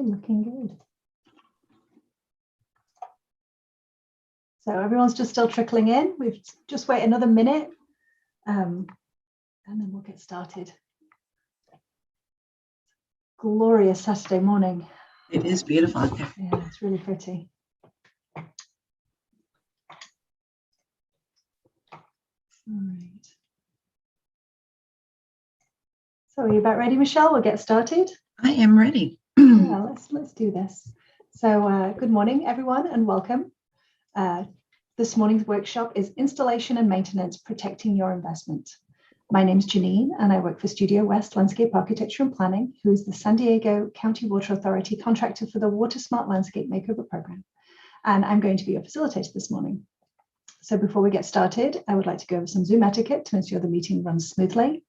looking good. So everyone's just still trickling in. We've just wait another minute and then we'll get started. Glorious Saturday morning. It is beautiful out there. Yeah, it's really pretty. All right. So are you about ready, Michelle? We'll get started. I am ready. Yeah, let's do this. So good morning, everyone, and welcome. This morning's workshop is Installation and Maintenance, Protecting Your Investment. My name is Janine, and I work for Studio West Landscape Architecture and Planning, who is the San Diego County Water Authority contractor for the Water Smart Landscape Makeover Program. And I'm going to be your facilitator this morning. So before we get started, I would like to go over some Zoom etiquette to ensure the meeting runs smoothly.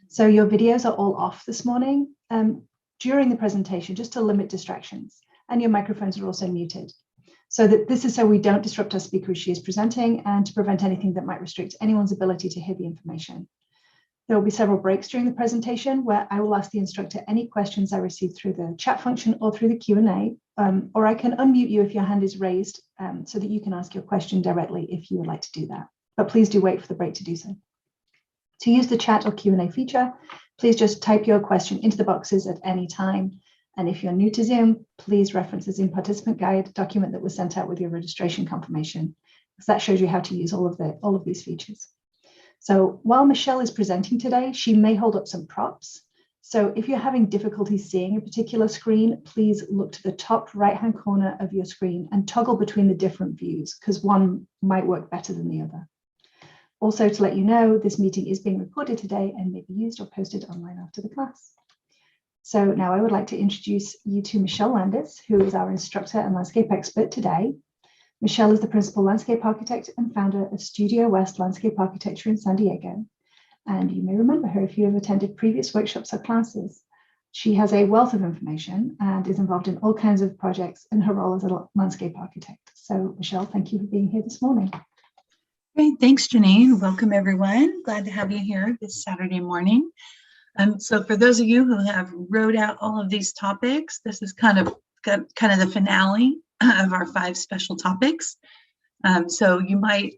So your videos are all off this morning during the presentation, just to limit distractions, and your microphones are also muted. So that this is so we don't disrupt our speaker as she is presenting and to prevent anything that might restrict anyone's ability to hear the information. There will be several breaks during the presentation where I will ask the instructor any questions I receive through the chat function or through the Q&A, or I can unmute you if your hand is raised so that you can ask your question directly if you would like to do that. But please do wait for the break to do so. To use the chat or Q&A feature, please just type your question into the boxes at any time. And if you're new to Zoom, please reference the Zoom participant guide document that was sent out with your registration confirmation, because that shows you how to use all of these features. So while Michelle is presenting today, she may hold up some props. So if you're having difficulty seeing a particular screen, please look to the top right-hand corner of your screen and toggle between the different views, because one might work better than the other. Also, to let you know, this meeting is being recorded today and may be used or posted online after the class. So now I would like to introduce you to Michelle Landis, who is our instructor and landscape expert today. Michelle is the principal landscape architect and founder of Studio West Landscape Architecture in San Diego. And you may remember her if you have attended previous workshops or classes. She has a wealth of information and is involved in all kinds of projects in her role as a landscape architect. So Michelle, thank you for being here this morning. Great, thanks Janine. Welcome everyone. Glad to have you here this Saturday morning. So for those of you who have wrote out all of these topics, this is kind of the finale of our 5 special topics. So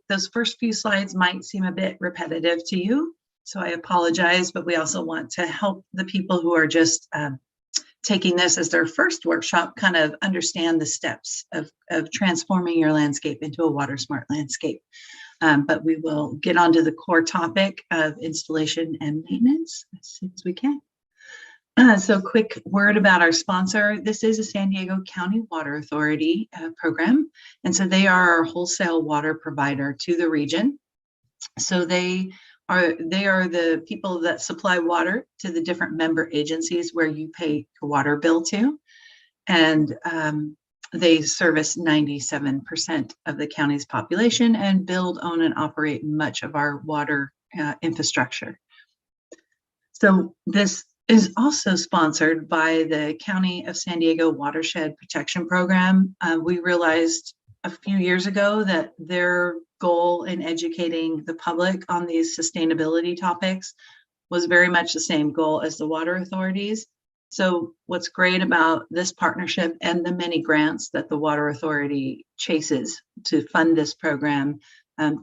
those first few slides might seem a bit repetitive to you. So I apologize, but we also want to help the people who are just taking this as their first workshop kind of understand the steps of transforming your landscape into a water smart landscape. But we will get onto the core topic of installation and maintenance as soon as we can. So quick word about our sponsor. This is a San Diego County Water Authority program. And so they are our wholesale water provider to the region. So they are the people that supply water to the different member agencies where you pay your water bill to. And they service 97% of the county's population and build, own, and operate much of our water infrastructure. So this is also sponsored by the County of San Diego Watershed Protection Program. We realized a few years ago that their goal in educating the public on these sustainability topics was very much the same goal as the water authorities. So what's great about this partnership and the many grants that the Water Authority chases to fund this program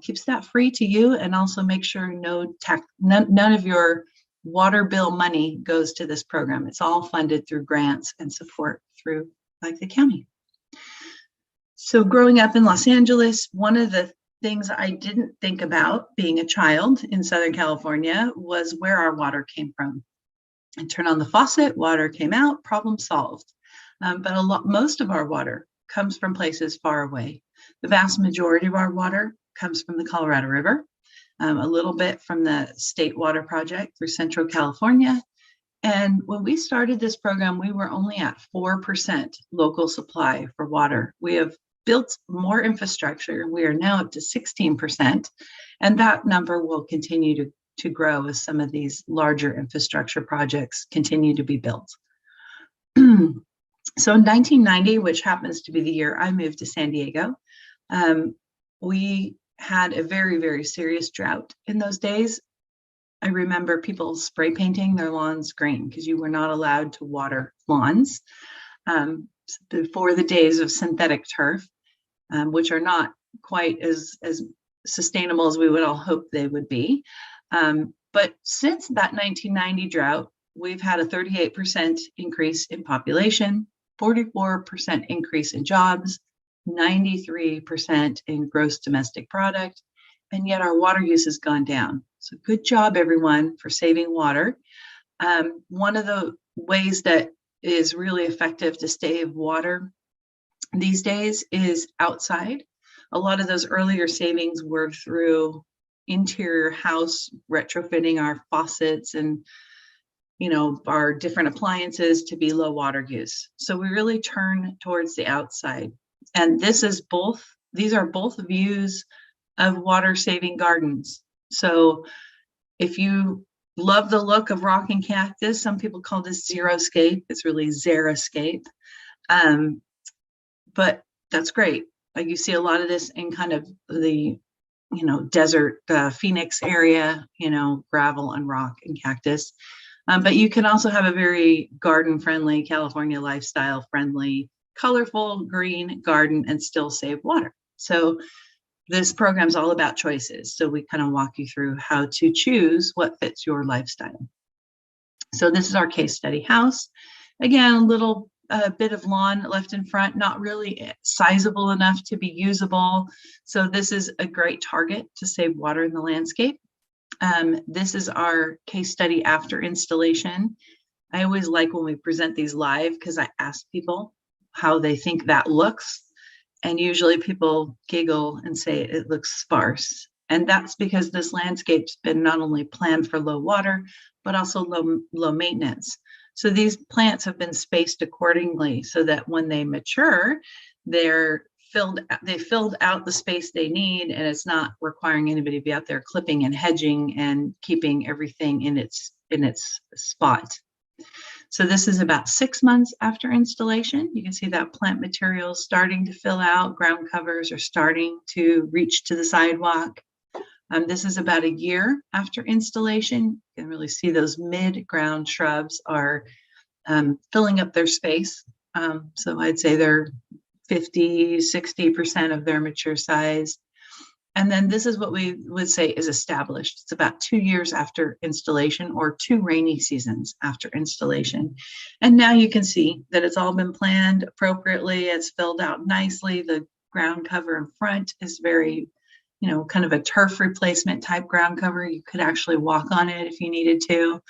keeps that free to you, and also make sure none of your water bill money goes to this program. It's all funded through grants and support through the county. So growing up in Los Angeles, one of the things I didn't think about being a child in Southern California was where our water came from. And turn on the faucet, water came out, problem solved. But most of our water comes from places far away. The vast majority of our water comes from the Colorado River, a little bit from the State Water Project through Central California. And when we started this program, we were only at 4% local supply for water. We have built more infrastructure. We are now up to 16%, and that number will continue to grow as some of these larger infrastructure projects continue to be built. So in 1990, which happens to be the year I moved to San Diego, we had a very, very serious drought in those days. I remember people spray painting their lawns green because you were not allowed to water lawns. before the days of synthetic turf, which are not quite as sustainable as we would all hope they would be. But since that 1990 drought, we've had a 38% increase in population, 44% increase in jobs, 93% in gross domestic product, and yet our water use has gone down. So good job, everyone, for saving water. One of the ways that is really effective to save water these days is outside. A lot of those earlier savings were through interior house retrofitting our faucets and our different appliances to be low water use. So we really turn towards the outside. And these are both views of water saving gardens. So if you love the look of rocking cactus, some people call this xeriscape. It's really xeriscape. But that's great. Like you see a lot of this in kind of the desert Phoenix area, gravel and rock and cactus. But you can also have a very garden friendly, California lifestyle friendly, colorful green garden and still save water. So this program is all about choices. So we kind of walk you through how to choose what fits your lifestyle. So this is our case study house. Again, a little bit of lawn left in front, not really sizable enough to be usable. So this is a great target to save water in the landscape. This is our case study after installation. I always like when we present these live because I ask people how they think that looks. And usually people giggle and say it looks sparse. And that's because this landscape's been not only planned for low water, but also low maintenance. So these plants have been spaced accordingly so that when they mature, they filled out the space they need, and it's not requiring anybody to be out there clipping and hedging and keeping everything in its spot. So this is about 6 months after installation. You can see that plant material is starting to fill out, ground covers are starting to reach to the sidewalk. This is about a year after installation. You can really see those mid-ground shrubs are filling up their space. So I'd say they're 50, 60% of their mature size. And then this is what we would say is established. It's about 2 years after installation or 2 rainy seasons after installation. And now you can see that it's all been planned appropriately. It's filled out nicely. The ground cover in front is very, kind of a turf replacement type ground cover. You could actually walk on it if you needed to.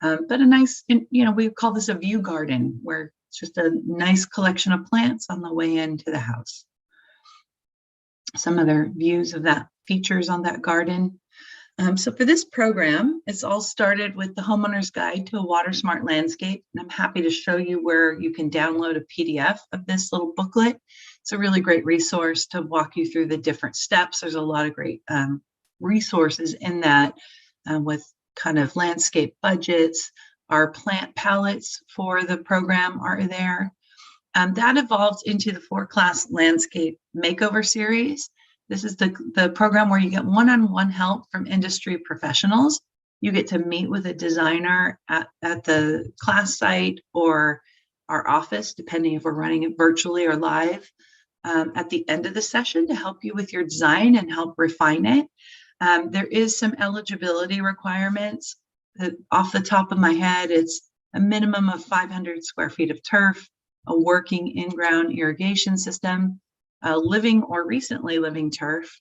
But a nice, we call this a view garden where it's just a nice collection of plants on the way into the house. Some other views of that features on that garden. So for this program, it's all started with the Homeowner's Guide to a Water Smart Landscape. And I'm happy to show you where you can download a PDF of this little booklet. It's a really great resource to walk you through the different steps. There's a lot of great resources in that with kind of landscape budgets. Our plant palettes for the program are there. That evolved into the 4-class landscape makeover series. This is the program where you get one-on-one help from industry professionals. You get to meet with a designer at the class site or our office, depending if we're running it virtually or live, at the end of the session to help you with your design and help refine it. There is some eligibility requirements. Off the top of my head, it's a minimum of 500 square feet of turf, a working in-ground irrigation system, living or recently living turf.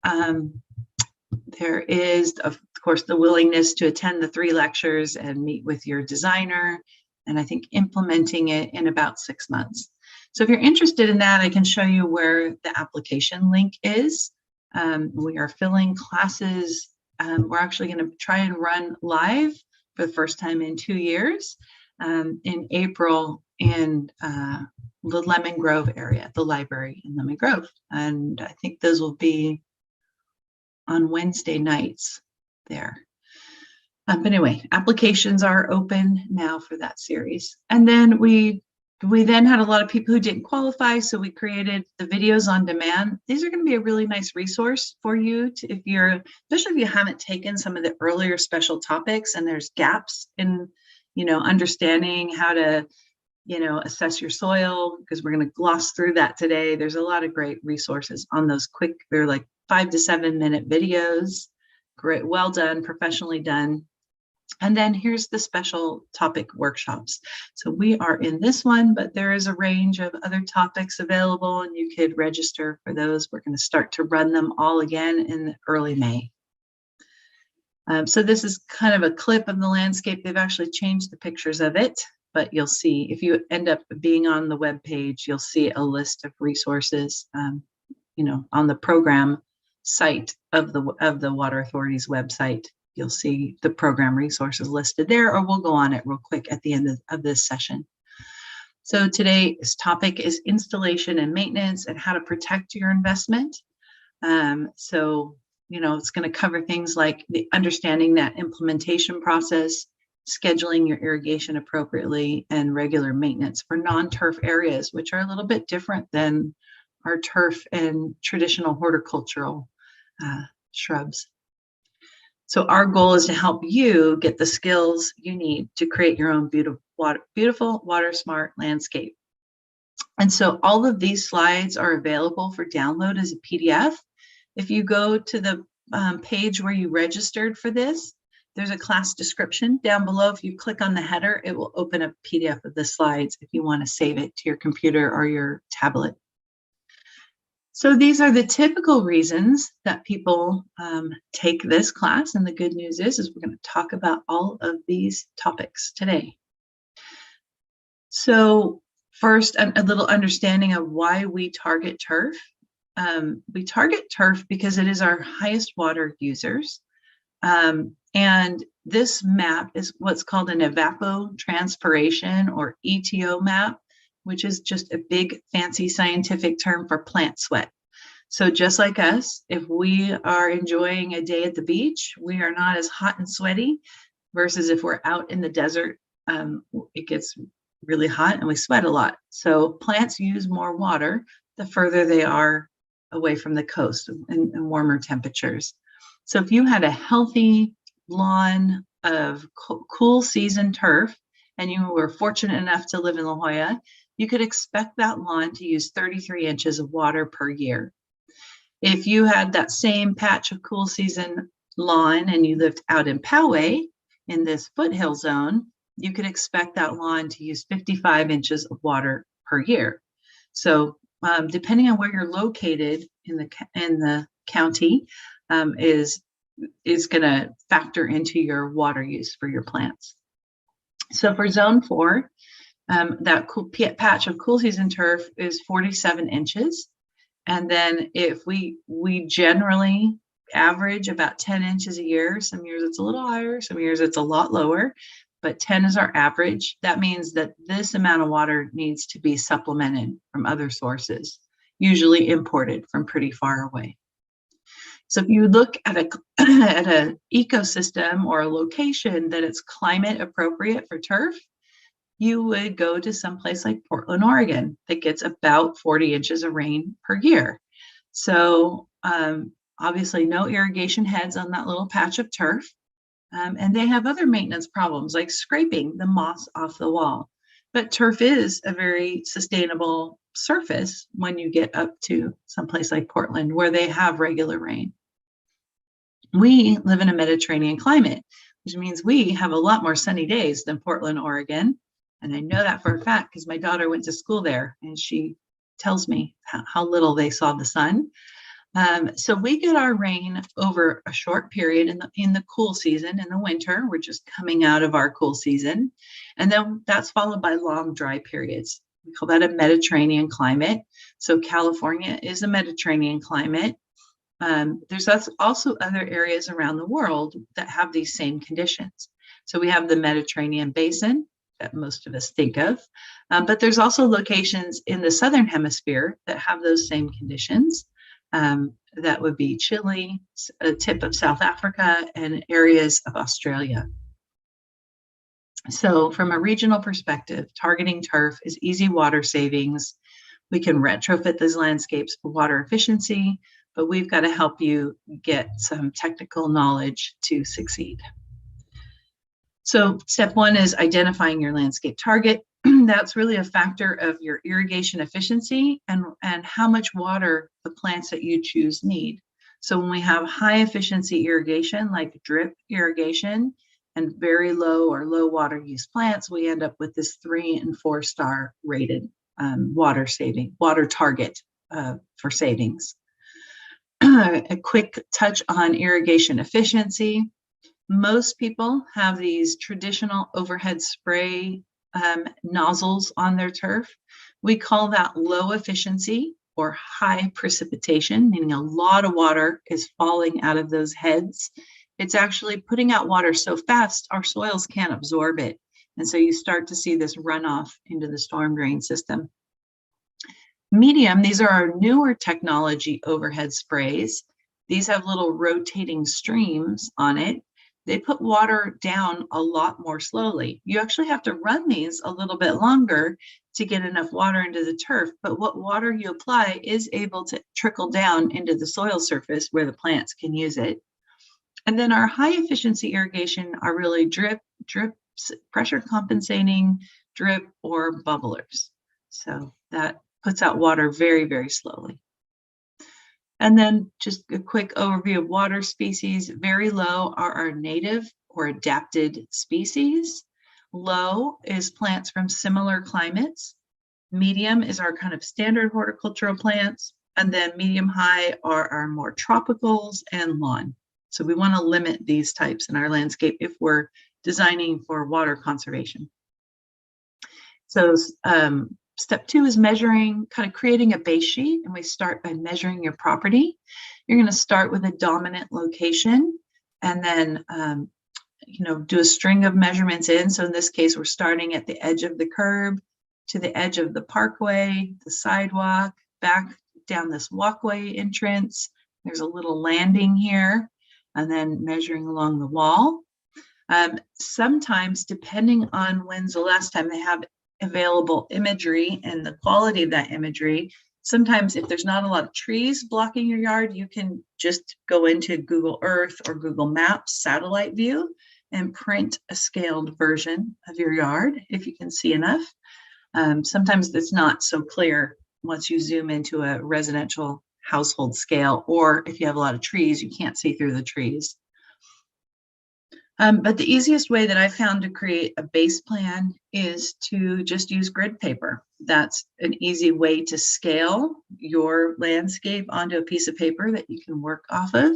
There is, of course, the willingness to attend the 3 lectures and meet with your designer, and I think implementing it in about 6 months. So if you're interested in that, I can show you where the application link is. We are filling classes. We're actually going to try and run live for the first time in 2 years in April in the Lemon Grove area, the library in Lemon Grove. And I think those will be on Wednesday nights there. But anyway, applications are open now for that series. And then we then had a lot of people who didn't qualify, so we created the videos on demand. These are going to be a really nice resource for you especially if you haven't taken some of the earlier special topics and there's gaps in, understanding how to assess your soil, because we're going to gloss through that today. There's a lot of great resources on those quick, they're like 5 to 7 minute videos. Great, well done, professionally done. And then here's the special topic workshops. So we are in this one, but there is a range of other topics available, and you could register for those. We're going to start to run them all again in early May. So this is kind of a clip of the landscape. They've actually changed the pictures of it, but you'll see if you end up being on the web page, you'll see a list of resources, on the program site of the Water Authority's website. You'll see the program resources listed there, or we'll go on it real quick at the end of this session. So today's topic is installation and maintenance and how to protect your investment. It's going to cover things like the understanding that implementation process, scheduling your irrigation appropriately, and regular maintenance for non-turf areas, which are a little bit different than our turf and traditional horticultural shrubs. So our goal is to help you get the skills you need to create your own beautiful water smart landscape. And so all of these slides are available for download as a PDF. If you go to the page where you registered for this, there's a class description down below. If you click on the header, it will open a PDF of the slides if you want to save it to your computer or your tablet. So these are the typical reasons that people take this class. And the good news is we're going to talk about all of these topics today. So first, a little understanding of why we target turf. We target turf because it is our highest water users. And this map is what's called an evapotranspiration, or ETO map, which is just a big fancy scientific term for plant sweat. So just like us, if we are enjoying a day at the beach, we are not as hot and sweaty, versus if we're out in the desert, it gets really hot and we sweat a lot. So plants use more water the further they are away from the coast and warmer temperatures. So if you had a healthy lawn of cool season turf, and you were fortunate enough to live in La Jolla, you could expect that lawn to use 33 inches of water per year. If you had that same patch of cool season lawn and you lived out in Poway in this foothill zone, you could expect that lawn to use 55 inches of water per year. So depending on where you're located in the county, is going to factor into your water use for your plants. So for zone 4, that cool patch of cool season turf is 47 inches. And then if we generally average about 10 inches a year, some years it's a little higher, some years it's a lot lower, but 10 is our average. That means that this amount of water needs to be supplemented from other sources, usually imported from pretty far away. So if you look at an ecosystem or a location that it's climate appropriate for turf, you would go to someplace like Portland, Oregon, that gets about 40 inches of rain per year. So obviously no irrigation heads on that little patch of turf. And they have other maintenance problems like scraping the moss off the wall. But turf is a very sustainable surface when you get up to someplace like Portland, where they have regular rain. We live in a Mediterranean climate, which means we have a lot more sunny days than Portland, Oregon. And I know that for a fact because my daughter went to school there and she tells me how little they saw the sun. So we get our rain over a short period in the cool season. In the winter, we're just coming out of our cool season. And then that's followed by long dry periods. We call that a Mediterranean climate. So California is a Mediterranean climate. There's also other areas around the world that have these same conditions. So we have the Mediterranean basin that most of us think of, but there's also locations in the Southern Hemisphere that have those same conditions. That would be Chile, a tip of South Africa, and areas of Australia. So from a regional perspective, targeting turf is easy water savings. We can retrofit these landscapes for water efficiency, but we've got to help you get some technical knowledge to succeed. So step 1 is identifying your landscape target. that's really a factor of your irrigation efficiency and how much water the plants that you choose need. So when we have high efficiency irrigation, like drip irrigation, and very low or low water use plants, we end up with this 3 and 4 star rated water target for savings. A quick touch on irrigation efficiency. Most people have these traditional overhead spray nozzles on their turf. We call that low efficiency or high precipitation, meaning a lot of water is falling out of those heads. It's actually putting out water so fast our soils can't absorb it. And so you start to see this runoff into the storm drain system. Medium, these are our newer technology overhead sprays. These have little rotating streams on it. They put water down a lot more slowly. You actually have to run these a little bit longer to get enough water into the turf, but what water you apply is able to trickle down into the soil surface where the plants can use it. And then our high efficiency irrigation are really drip, pressure compensating, drip, or bubblers. So that puts out water very, very slowly. And then just a quick overview of water species. Very low are our native or adapted species. Low is plants from similar climates. Medium is our kind of standard horticultural plants. And then medium high are our more tropicals and lawn. So we want to limit these types in our landscape if we're designing for water conservation. So step 2 is measuring, kind of creating a base sheet, and we start by measuring your property. You're going to start with a dominant location and then do a string of measurements in. So in this case, we're starting at the edge of the curb to the edge of the parkway, the sidewalk, back down this walkway entrance. There's a little landing here, and then measuring along the wall. Sometimes, depending on when's the last time they have available imagery and the quality of that imagery, sometimes if there's not a lot of trees blocking your yard, you can just go into Google Earth or Google Maps satellite view and print a scaled version of your yard if you can see enough. Sometimes it's not so clear once you zoom into a residential household scale, or if you have a lot of trees, you can't see through the trees. But the easiest way that I found to create a base plan is to just use grid paper. That's an easy way to scale your landscape onto a piece of paper that you can work off of.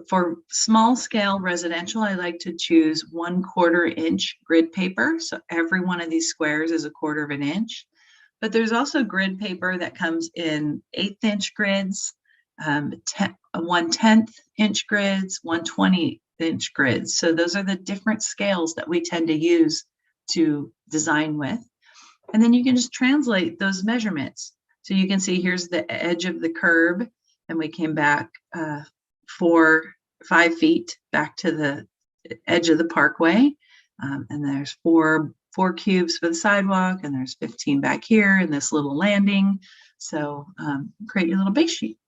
For small scale residential, I like to choose 1/4 inch grid paper. So every one of these squares is 1/4 inch. But there's also grid paper that comes in 1/8 inch grids, 1/10 inch grids, 1/20 inch grids. So those are the different scales that we tend to use to design with. And then you can just translate those measurements. So you can see here's the edge of the curb, and we came back 5 feet back to the edge of the parkway. And there's four cubes for the sidewalk, and there's 15 back here in this little landing. So create your little base sheet.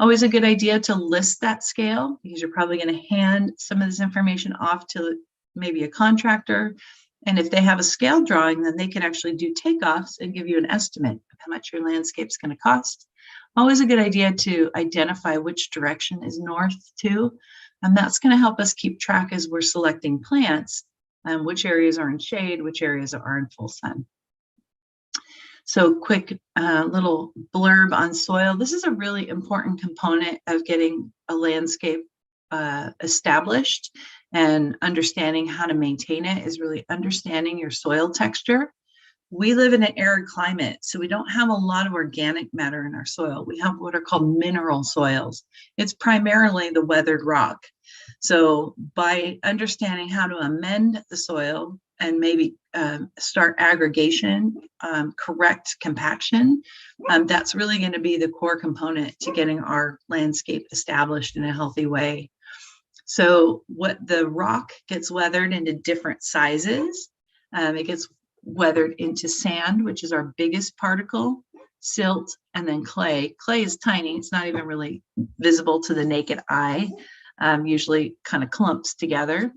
Always a good idea to list that scale, because you're probably going to hand some of this information off to maybe a contractor. And if they have a scale drawing, then they can actually do takeoffs and give you an estimate of how much your landscape's going to cost. Always a good idea to identify which direction is north too. And that's going to help us keep track as we're selecting plants, and which areas are in shade, which areas are in full sun. So quick little blurb on soil. This is a really important component of getting a landscape established, and understanding how to maintain it is really understanding your soil texture. We live in an arid climate, so we don't have a lot of organic matter in our soil. We have what are called mineral soils. It's primarily the weathered rock. So by understanding how to amend the soil and maybe start aggregation, correct compaction, that's really going to be the core component to getting our landscape established in a healthy way. So what the rock gets weathered into different sizes. It gets weathered into sand, which is our biggest particle, silt, and then clay. Clay is tiny. It's not even really visible to the naked eye, usually kind of clumps together.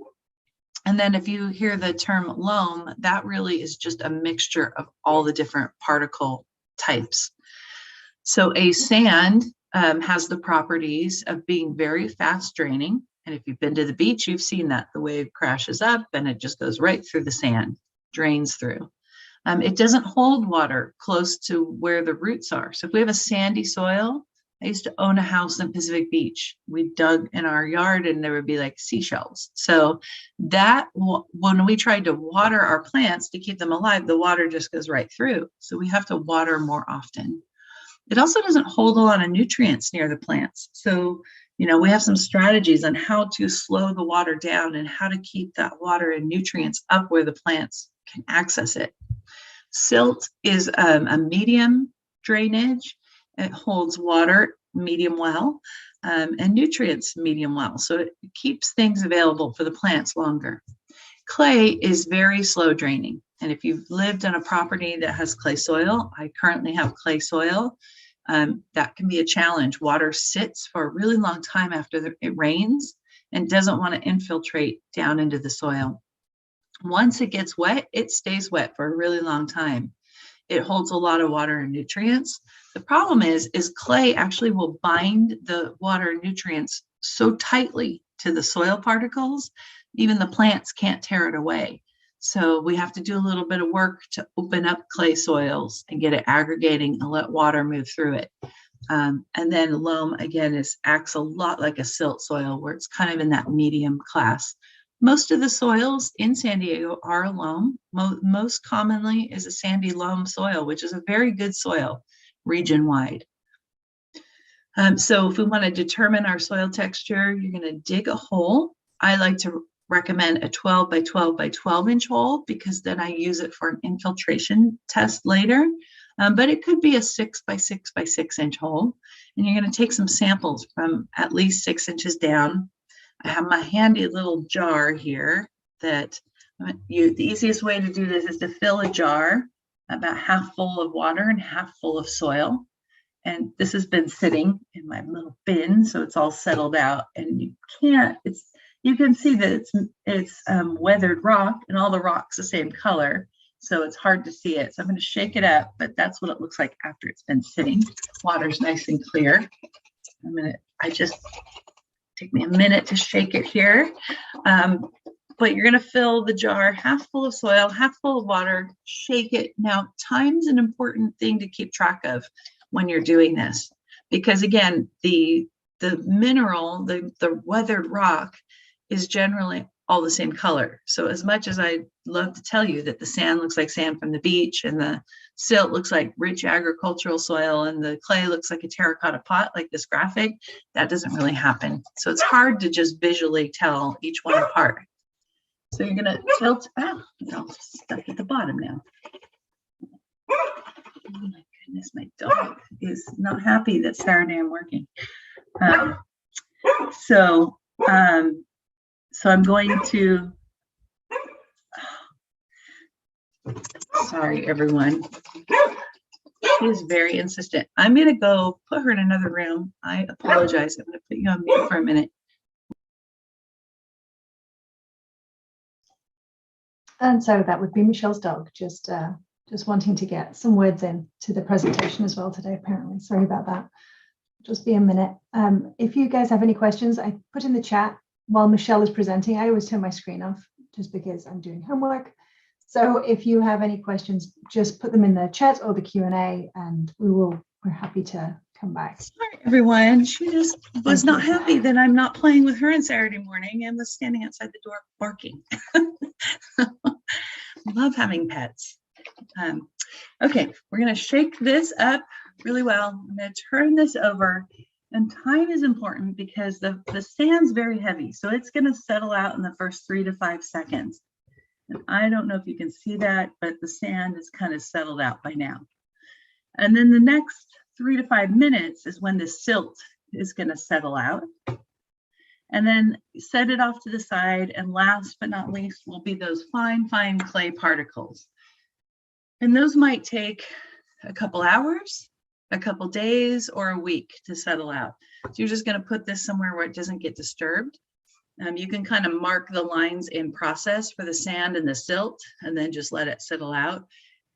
And then if you hear the term loam, that really is just a mixture of all the different particle types. So a sand has the properties of being very fast draining. And if you've been to the beach, you've seen that the wave crashes up and it just goes right through the sand, drains through. It doesn't hold water close to where the roots are. So if we have a sandy soil, I used to own a house in Pacific Beach. We dug in our yard and there would be like seashells. So that when we tried to water our plants to keep them alive, the water just goes right through. So we have to water more often. It also doesn't hold a lot of nutrients near the plants. So, we have some strategies on how to slow the water down and how to keep that water and nutrients up where the plants can access it. Silt is a medium drainage. It holds water medium well and nutrients medium well. So it keeps things available for the plants longer. Clay is very slow draining. And if you've lived on a property that has clay soil, I currently have clay soil, that can be a challenge. Water sits for a really long time after it rains and doesn't want to infiltrate down into the soil. Once it gets wet, it stays wet for a really long time. It holds a lot of water and nutrients. The problem is clay actually will bind the water and nutrients so tightly to the soil particles, even the plants can't tear it away. So we have to do a little bit of work to open up clay soils and get it aggregating and let water move through it. And then loam, again, acts a lot like a silt soil where it's kind of in that medium class. Most of the soils in San Diego are loam. Most commonly is a sandy loam soil, which is a very good soil region-wide. So if we want to determine our soil texture, you're going to dig a hole. I like to recommend a 12 by 12 by 12 inch hole because then I use it for an infiltration test later. But it could be a 6 by 6 by 6 inch hole. And you're going to take some samples from at least 6 inches down. I have my handy little jar here that the easiest way to do this is to fill a jar about half full of water and half full of soil. And this has been sitting in my little bin, so it's all settled out. And you can see that it's weathered rock, and all the rock's the same color, so it's hard to see it. So I'm going to shake it up, but that's what it looks like after it's been sitting. Water's nice and clear. Take me a minute to shake it here. But you're going to fill the jar half full of soil, half full of water, shake it. Now, time's an important thing to keep track of when you're doing this, because again, the mineral, the weathered rock is generally all the same color. So as much as I love to tell you that the sand looks like sand from the beach and the silt looks like rich agricultural soil and the clay looks like a terracotta pot, like this graphic, that doesn't really happen. So it's hard to just visually tell each one apart. So you're gonna tilt, it's all stuck at the bottom now. Oh my goodness, my dog is not happy that Saturday I'm working. So I'm going to, sorry everyone, she is very insistent. I'm gonna go put her in another room. I apologize, I'm gonna put you on mute for a minute. And so that would be Michelle's dog, just wanting to get some words in to the presentation as well today, apparently. Sorry about that. Just be a minute. If you guys have any questions, I put in the chat while Michelle is presenting. I always turn my screen off just because I'm doing homework. So if you have any questions, just put them in the chat or the Q&A and we're happy to come back. Sorry, everyone. She just was not happy that I'm not playing with her on Saturday morning and was standing outside the door barking. Love having pets. Okay, we're going to shake this up really well. I'm going to turn this over, and time is important because the sand's very heavy, so it's going to settle out in the first 3 to 5 seconds. And I don't know if you can see that, but the sand is kind of settled out by now. And then the next 3 to 5 minutes is when the silt is going to settle out. And then set it off to the side, and last but not least will be those fine clay particles. And those might take a couple hours, a couple days, or a week to settle out. So you're just going to put this somewhere where it doesn't get disturbed. You can kind of mark the lines in process for the sand and the silt, and then just let it settle out.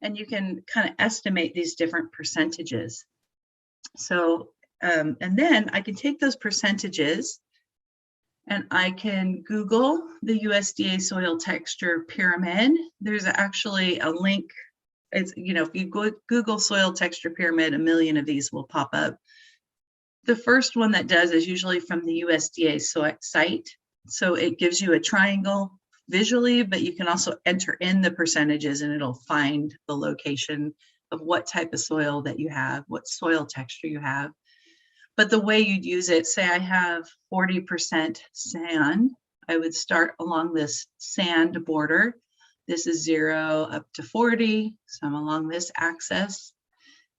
And you can kind of estimate these different percentages. So, and then I can take those percentages and I can Google the USDA soil texture pyramid. There's actually a link. It's, if you go Google soil texture pyramid, a million of these will pop up. The first one that does is usually from the USDA site. So it gives you a triangle visually, but you can also enter in the percentages and it'll find the location of what type of soil that you have, what soil texture you have. But the way you'd use it, say I have 40% sand, I would start along this sand border. This is 0 up to 40, so I'm along this axis.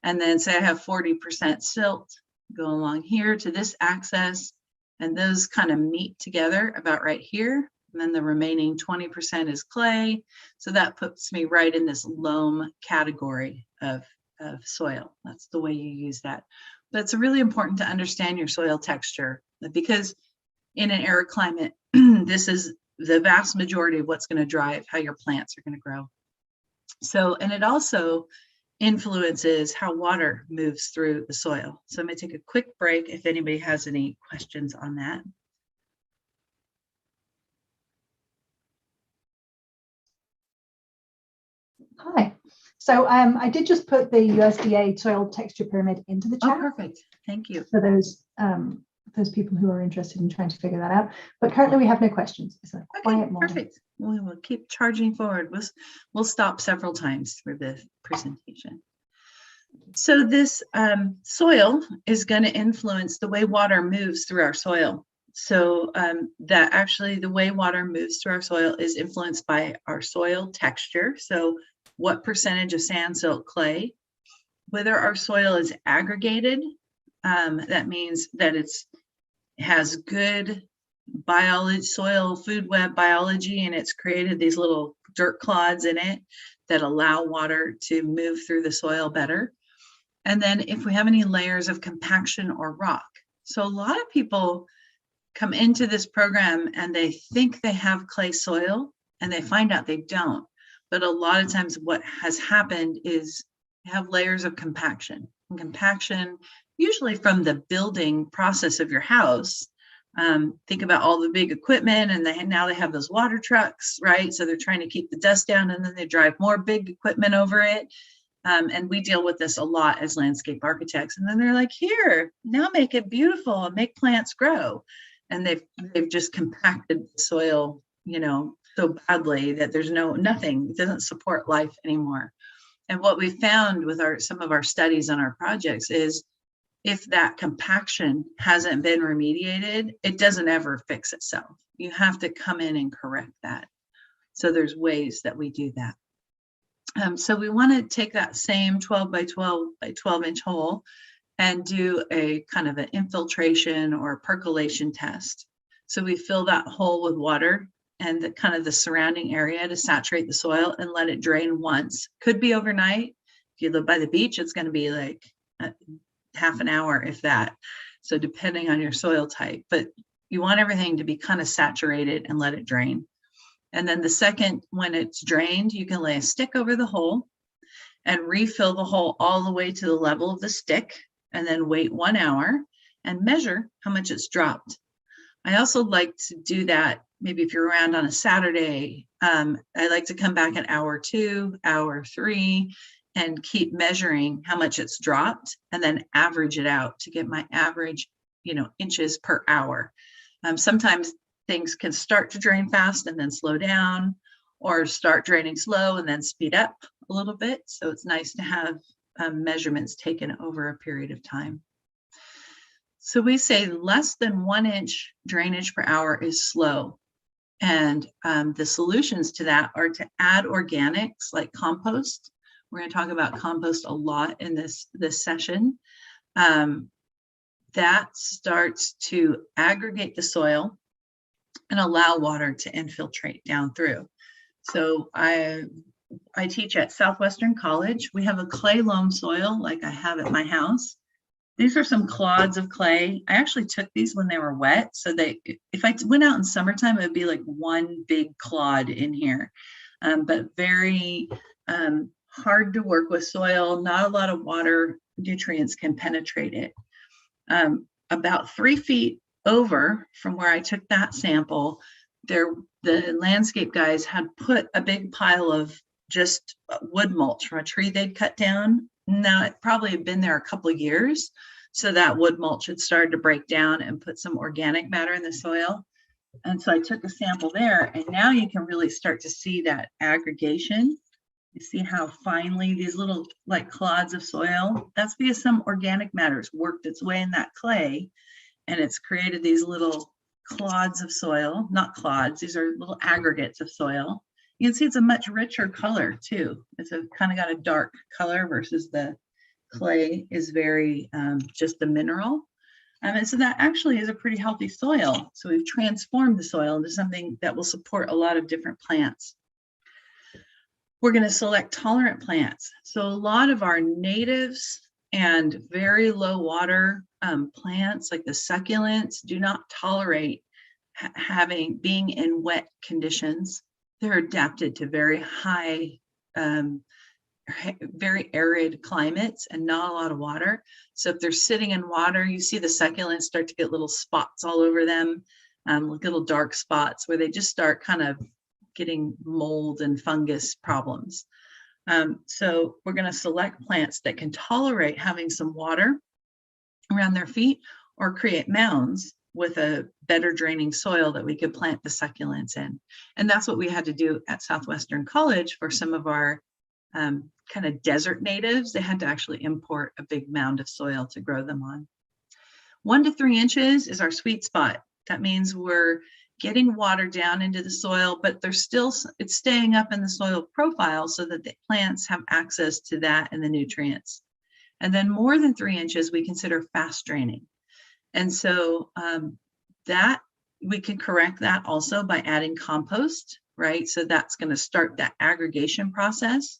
And then say I have 40% silt, go along here to this axis, and those kind of meet together about right here. And then the remaining 20% is clay. So that puts me right in this loam category of soil. That's the way you use that. But it's really important to understand your soil texture, because in an arid climate, this is the vast majority of what's going to drive how your plants are going to grow. So, and it also influences how water moves through the soil. So I'm going to take a quick break if anybody has any questions on that. Hi. So I did just put the USDA soil texture pyramid into the chat. Oh, perfect. Thank you. For those people who are interested in trying to figure that out. But currently we have no questions. It's a quiet morning. Perfect. We will keep charging forward. We'll stop several times through the presentation. So this soil is going to influence the way water moves through our soil. So that actually the way water moves through our soil is influenced by our soil texture. So what percentage of sand, silt, clay, whether our soil is aggregated, that means that it has good biology, soil food web biology, and it's created these little dirt clods in it that allow water to move through the soil better. And then if we have any layers of compaction or rock. So a lot of people come into this program and they think they have clay soil and they find out they don't. But a lot of times what has happened is you have layers of compaction. And compaction, usually from the building process of your house. Think about all the big equipment, and now they have those water trucks, right? So they're trying to keep the dust down, and then they drive more big equipment over it. And we deal with this a lot as landscape architects. And then they're like, here, now make it beautiful and make plants grow. And they've just compacted the soil, so badly that there's nothing, it doesn't support life anymore. And what we found with some of our studies on our projects is if that compaction hasn't been remediated, it doesn't ever fix itself. You have to come in and correct that. So there's ways that we do that. So we want to take that same 12 by 12 by 12 inch hole and do a kind of an infiltration or percolation test. So we fill that hole with water and the kind of the surrounding area to saturate the soil and let it drain once. Could be overnight. If you live by the beach, it's going to be like half an hour, if that. So depending on your soil type, but you want everything to be kind of saturated and let it drain. And then the second, when it's drained, you can lay a stick over the hole and refill the hole all the way to the level of the stick, and then wait 1 hour and measure how much it's dropped. I also like to do that maybe if you're around on a Saturday. I like to come back at hour 2, hour 3, and keep measuring how much it's dropped and then average it out to get my average, inches per hour. Sometimes things can start to drain fast and then slow down, or start draining slow and then speed up a little bit. So it's nice to have measurements taken over a period of time. So we say less than 1 inch drainage per hour is slow. And the solutions to that are to add organics like compost. We're going to talk about compost a lot in this session. That starts to aggregate the soil and allow water to infiltrate down through. So I teach at Southwestern College. We have a clay loam soil like I have at my house. These are some clods of clay. I actually took these when they were wet. So if I went out in summertime, it would be like one big clod in here, but very hard to work with soil. Not a lot of water nutrients can penetrate it. About 3 feet over from where I took that sample, the landscape guys had put a big pile of just wood mulch from a tree they'd cut down. Now it probably had been there a couple of years. So that wood mulch had started to break down and put some organic matter in the soil. And so I took a sample there, and now you can really start to see that aggregation. You see how finely these little like clods of soil, that's because some organic matter has worked its way in that clay, and it's created these little clods of soil, not clods, these are little aggregates of soil. You can see it's a much richer color too. It's a kind of got a dark color versus the clay is very just the mineral. And so that actually is a pretty healthy soil. So we've transformed the soil into something that will support a lot of different plants. We're going to select tolerant plants. So a lot of our natives and very low water plants like the succulents do not tolerate being in wet conditions. They're adapted to very high, very arid climates and not a lot of water. So if they're sitting in water, you see the succulents start to get little spots all over them, like little dark spots where they just start kind of getting mold and fungus problems. So we're going to select plants that can tolerate having some water around their feet or create mounds with a better draining soil that we could plant the succulents in. And that's what we had to do at Southwestern College for some of our kind of desert natives. They had to actually import a big mound of soil to grow them on. 1 to 3 inches is our sweet spot. That means we're getting water down into the soil, but it's staying up in the soil profile so that the plants have access to that and the nutrients. And then more than 3 inches, we consider fast draining. And so that we can correct that also by adding compost, right? So that's going to start that aggregation process.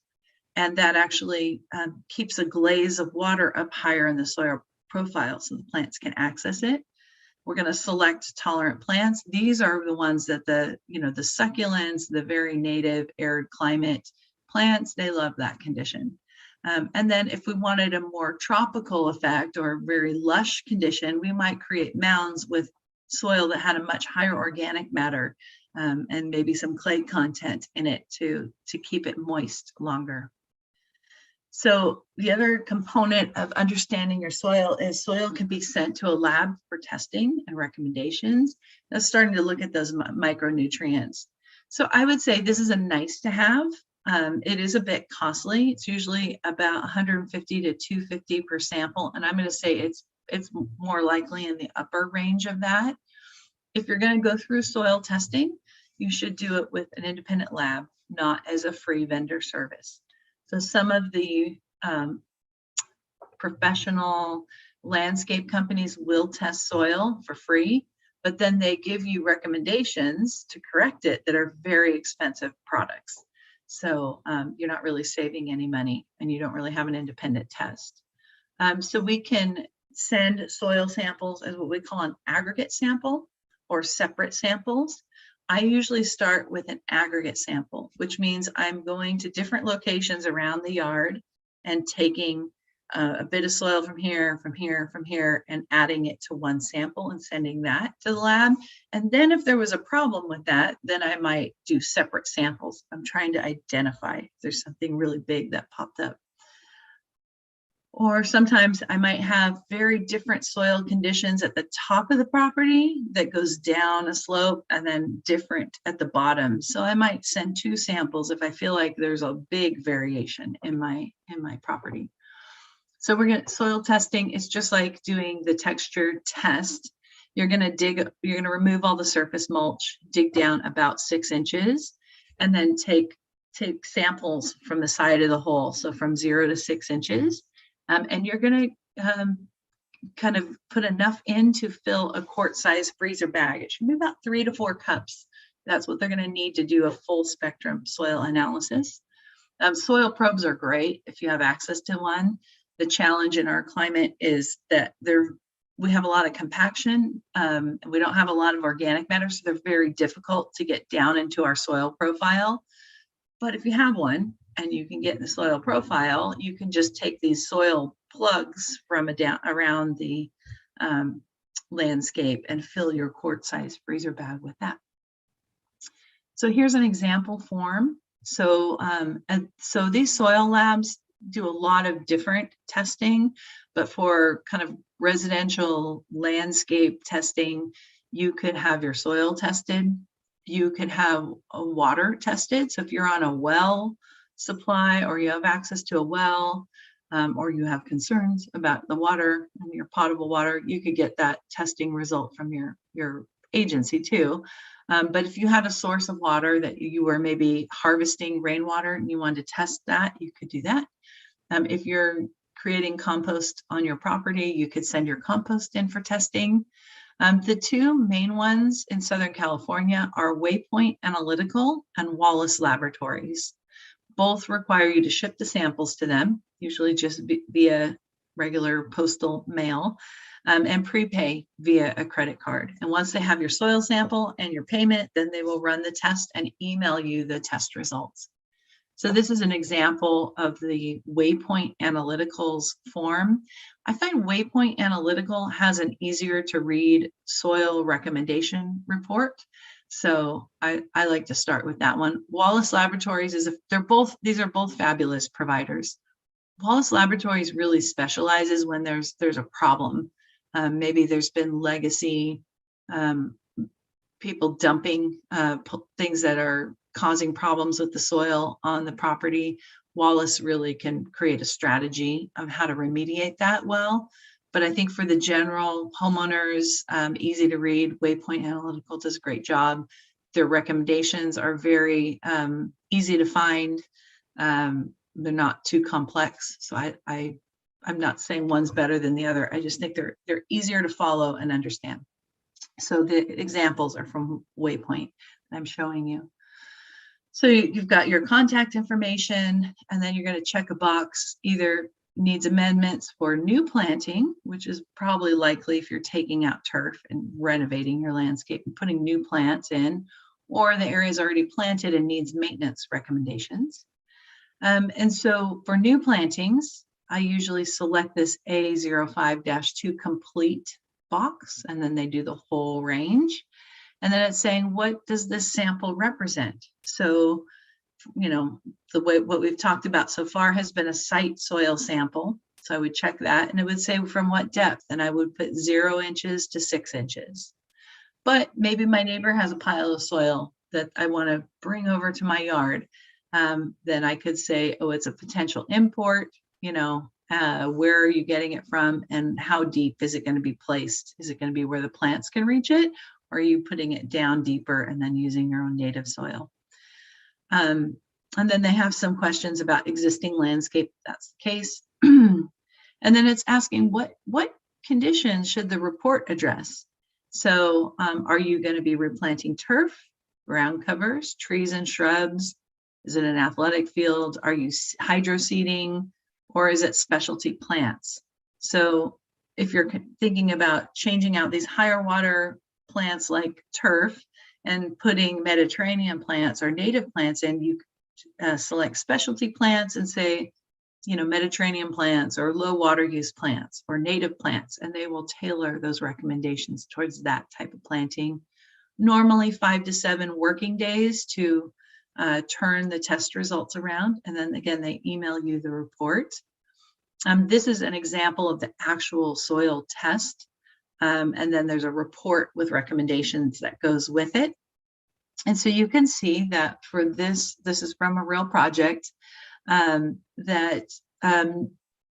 And that actually keeps a glaze of water up higher in the soil profile so the plants can access it. We're going to select tolerant plants. These are the ones that the succulents, the very native arid climate plants, they love that condition. And then if we wanted a more tropical effect or very lush condition, we might create mounds with soil that had a much higher organic matter and maybe some clay content in it to keep it moist longer. So the other component of understanding your soil is soil can be sent to a lab for testing and recommendations. That's starting to look at those micronutrients. So I would say this is a nice to have. It is a bit costly. It's usually about 150 to 250 per sample. And I'm going to say it's more likely in the upper range of that. If you're going to go through soil testing, you should do it with an independent lab, not as a free vendor service. So some of the professional landscape companies will test soil for free, but then they give you recommendations to correct it that are very expensive products. So you're not really saving any money and you don't really have an independent test. So we can send soil samples as what we call an aggregate sample or separate samples. I usually start with an aggregate sample, which means I'm going to different locations around the yard and taking a bit of soil from here, and adding it to one sample and sending that to the lab. And then if there was a problem with that, then I might do separate samples. I'm trying to identify if there's something really big that popped up. Or sometimes I might have very different soil conditions at the top of the property that goes down a slope and then different at the bottom. So I might send 2 samples if I feel like there's a big variation in my property. So we're going to soil testing. It's just like doing the texture test. You're going to remove all the surface mulch, dig down about 6 inches, and then take samples from the side of the hole. So from 0 to 6 inches. And you're going to kind of put enough in to fill a quart-sized freezer bag. It should be about 3 to 4 cups. That's what they're going to need to do a full spectrum soil analysis. Soil probes are great if you have access to one. the challenge in our climate is that we have a lot of compaction. We don't have a lot of organic matter, so they're very difficult to get down into our soil profile. But if you have one and you can get in the soil profile, you can just take these soil plugs from around the landscape and fill your quart-sized freezer bag with that. So here's an example form. So these soil labs do a lot of different testing, but for kind of residential landscape testing, you could have your soil tested. You could have a water tested. So if you're on a well supply, or you have access to a well, or you have concerns about the water and your potable water, you could get that testing result from your agency too. But if you had a source of water that you were maybe harvesting rainwater and you wanted to test that, you could do that. If you're creating compost on your property, you could send your compost in for testing. The two main ones in Southern California are Waypoint Analytical and Wallace Laboratories. Both require you to ship the samples to them, usually just via regular postal mail, and prepay via a credit card. And once they have your soil sample and your payment, then they will run the test and email you the test results. So this is an example of the Waypoint Analytical's form. I find Waypoint Analytical has an easier to read soil recommendation report. So I like to start with that one. Wallace Laboratories these are both fabulous providers. Wallace Laboratories really specializes when there's a problem. Maybe there's been legacy people dumping things that are causing problems with the soil on the property. Wallace really can create a strategy of how to remediate that well. But I think for the general homeowners, easy to read, Waypoint Analytical does a great job. Their recommendations are very easy to find. They're not too complex. So I'm not saying one's better than the other. I just think they're easier to follow and understand. So the examples are from Waypoint that I'm showing you. So you've got your contact information, and then you're going to check a box, either needs amendments for new planting, which is probably likely if you're taking out turf and renovating your landscape and putting new plants in, or the area is already planted and needs maintenance recommendations. And so for new plantings, I usually select this A05-2 complete box, and then they do the whole range. And then it's saying, what does this sample represent? So, what we've talked about so far has been a site soil sample. So I would check that, and it would say from what depth, and I would put 0 inches to 6 inches. But maybe my neighbor has a pile of soil that I want to bring over to my yard. Then I could say, oh, it's a potential import, where are you getting it from, and how deep is it going to be placed? Is it going to be where the plants can reach it? Or are you putting it down deeper and then using your own native soil? And then they have some questions about existing landscape, if that's the case. And then it's asking what conditions should the report address? So are you going to be replanting turf, ground covers, trees and shrubs? Is it an athletic field? Are you hydro seeding, or is it specialty plants? So if you're thinking about changing out these higher water plants like turf and putting Mediterranean plants or native plants in, you select specialty plants and say, Mediterranean plants or low water use plants or native plants, and they will tailor those recommendations towards that type of planting. Normally 5 to 7 working days to turn the test results around. And then again, they email you the report. This is an example of the actual soil test. And then there's a report with recommendations that goes with it. And so you can see that for this is from a real project, that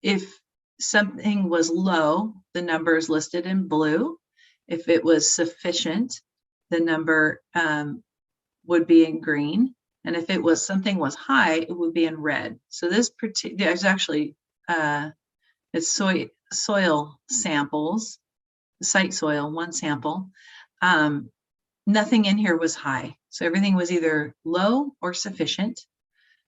if something was low, the number is listed in blue. If it was sufficient, the number would be in green. And if something was high, it would be in red. So there's actually, it's soil samples, site soil, one sample. Nothing in here was high. So everything was either low or sufficient.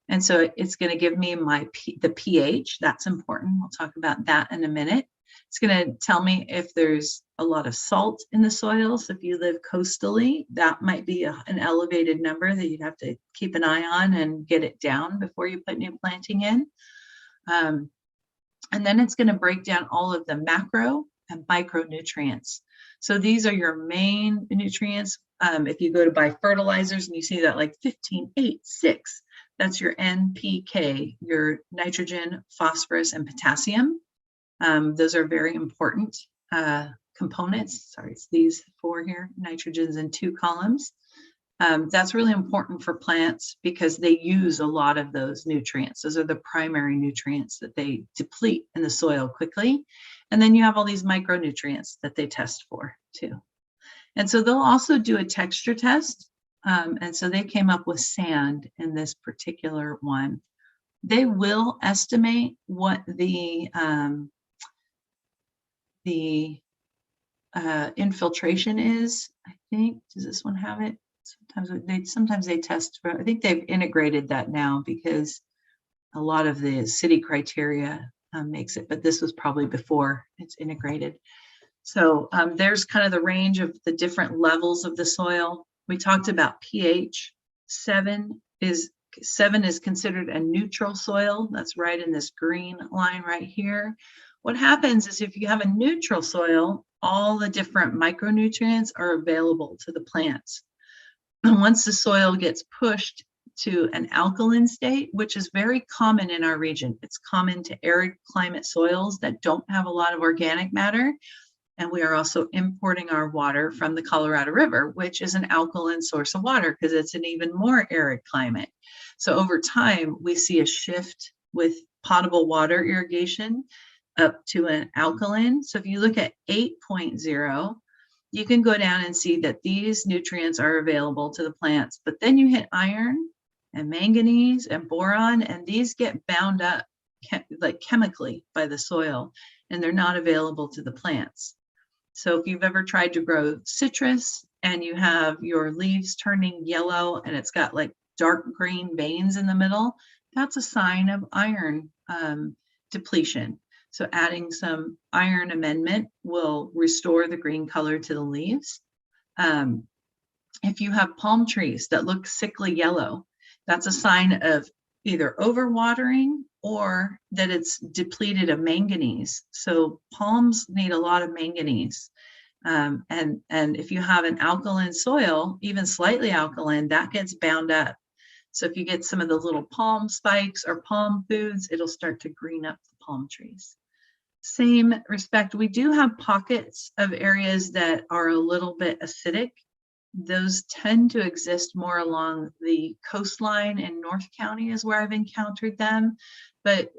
And so it's going to give me the pH. That's important. We'll talk about that in a minute. It's going to tell me if there's a lot of salt in the soil. So if you live coastally, that might be an elevated number that you'd have to keep an eye on and get it down before you put new planting in. And then it's going to break down all of the macro and micronutrients. So these are your main nutrients. If you go to buy fertilizers and you see that like 15, 8, 6, that's your NPK, your nitrogen, phosphorus, and potassium. Those are very important components. Sorry, it's these 4 here, nitrogens in 2 columns. That's really important for plants because they use a lot of those nutrients. Those are the primary nutrients that they deplete in the soil quickly. And then you have all these micronutrients that they test for too. And so they'll also do a texture test. And so they came up with sand in this particular one. They will estimate what the infiltration is. I think, does this one have it? Sometimes they test for, I think they've integrated that now because a lot of the city criteria makes it, but this was probably before it's integrated. So there's kind of the range of the different levels of the soil. We talked about pH. 7 is considered a neutral soil. That's right in this green line right here. What happens is if you have a neutral soil, all the different micronutrients are available to the plants. And once the soil gets pushed to an alkaline state, which is very common in our region, it's common to arid climate soils that don't have a lot of organic matter. And we are also importing our water from the Colorado River, which is an alkaline source of water because it's an even more arid climate. So over time, we see a shift with potable water irrigation up to an alkaline. So if you look at 8.0, you can go down and see that these nutrients are available to the plants, but then you hit iron and manganese and boron, and these get bound up like chemically by the soil, and they're not available to the plants. So if you've ever tried to grow citrus and you have your leaves turning yellow and it's got like dark green veins in the middle, that's a sign of iron depletion. So adding some iron amendment will restore the green color to the leaves. If you have palm trees that look sickly yellow, that's a sign of either overwatering or that it's depleted of manganese. So palms need a lot of manganese. And if you have an alkaline soil, even slightly alkaline, that gets bound up. So if you get some of the little palm spikes or palm foods, it'll start to green up the palm trees. Same respect, we do have pockets of areas that are a little bit acidic. Those tend to exist more along the coastline in North County is where I've encountered them. But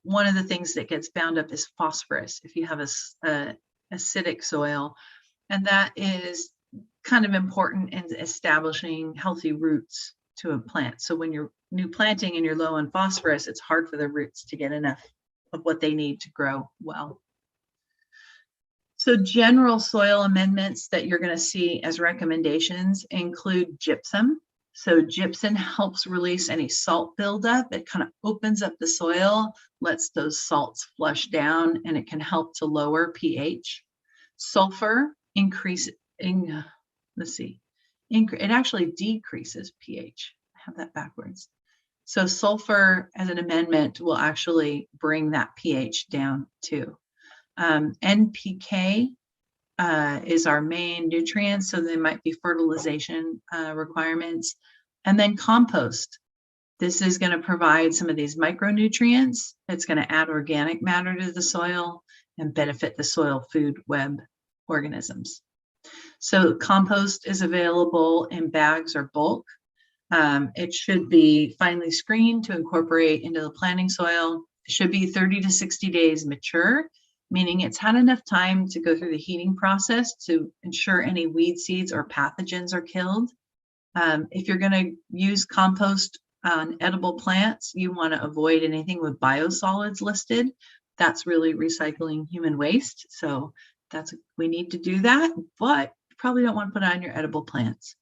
one of the things that gets bound up is phosphorus if you have a acidic soil. And that is kind of important in establishing healthy roots to a plant. So when you're new planting and you're low on phosphorus, it's hard for the roots to get enough of what they need to grow well. So general soil amendments that you're going to see as recommendations include gypsum. So gypsum helps release any salt buildup. It kind of opens up the soil, lets those salts flush down, and it can help to lower pH. Sulfur it actually decreases pH. I have that backwards. So sulfur as an amendment will actually bring that pH down too. NPK is our main nutrient, so there might be fertilization requirements. And then compost. This is going to provide some of these micronutrients. It's going to add organic matter to the soil and benefit the soil food web organisms. So compost is available in bags or bulk. It should be finely screened to incorporate into the planting soil. It should be 30 to 60 days mature, meaning it's had enough time to go through the heating process to ensure any weed seeds or pathogens are killed. If you're going to use compost on edible plants, you want to avoid anything with biosolids listed. That's really recycling human waste. So we need to do that, but you probably don't want to put it on your edible plants.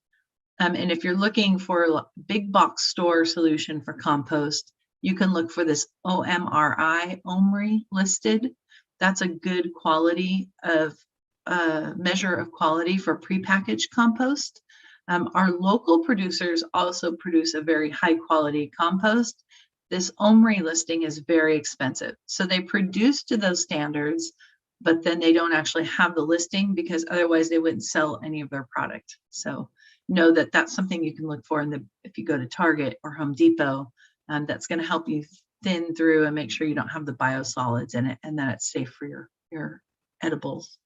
And if you're looking for a big box store solution for compost, you can look for this OMRI listed. That's a good quality of measure of quality for prepackaged compost. Our local producers also produce a very high quality compost. This OMRI listing is very expensive. So they produce to those standards, but then they don't actually have the listing because otherwise they wouldn't sell any of their product. So know that that's something you can look for if you go to Target or Home Depot, that's going to help you thin through and make sure you don't have the biosolids in it and that it's safe for your edibles.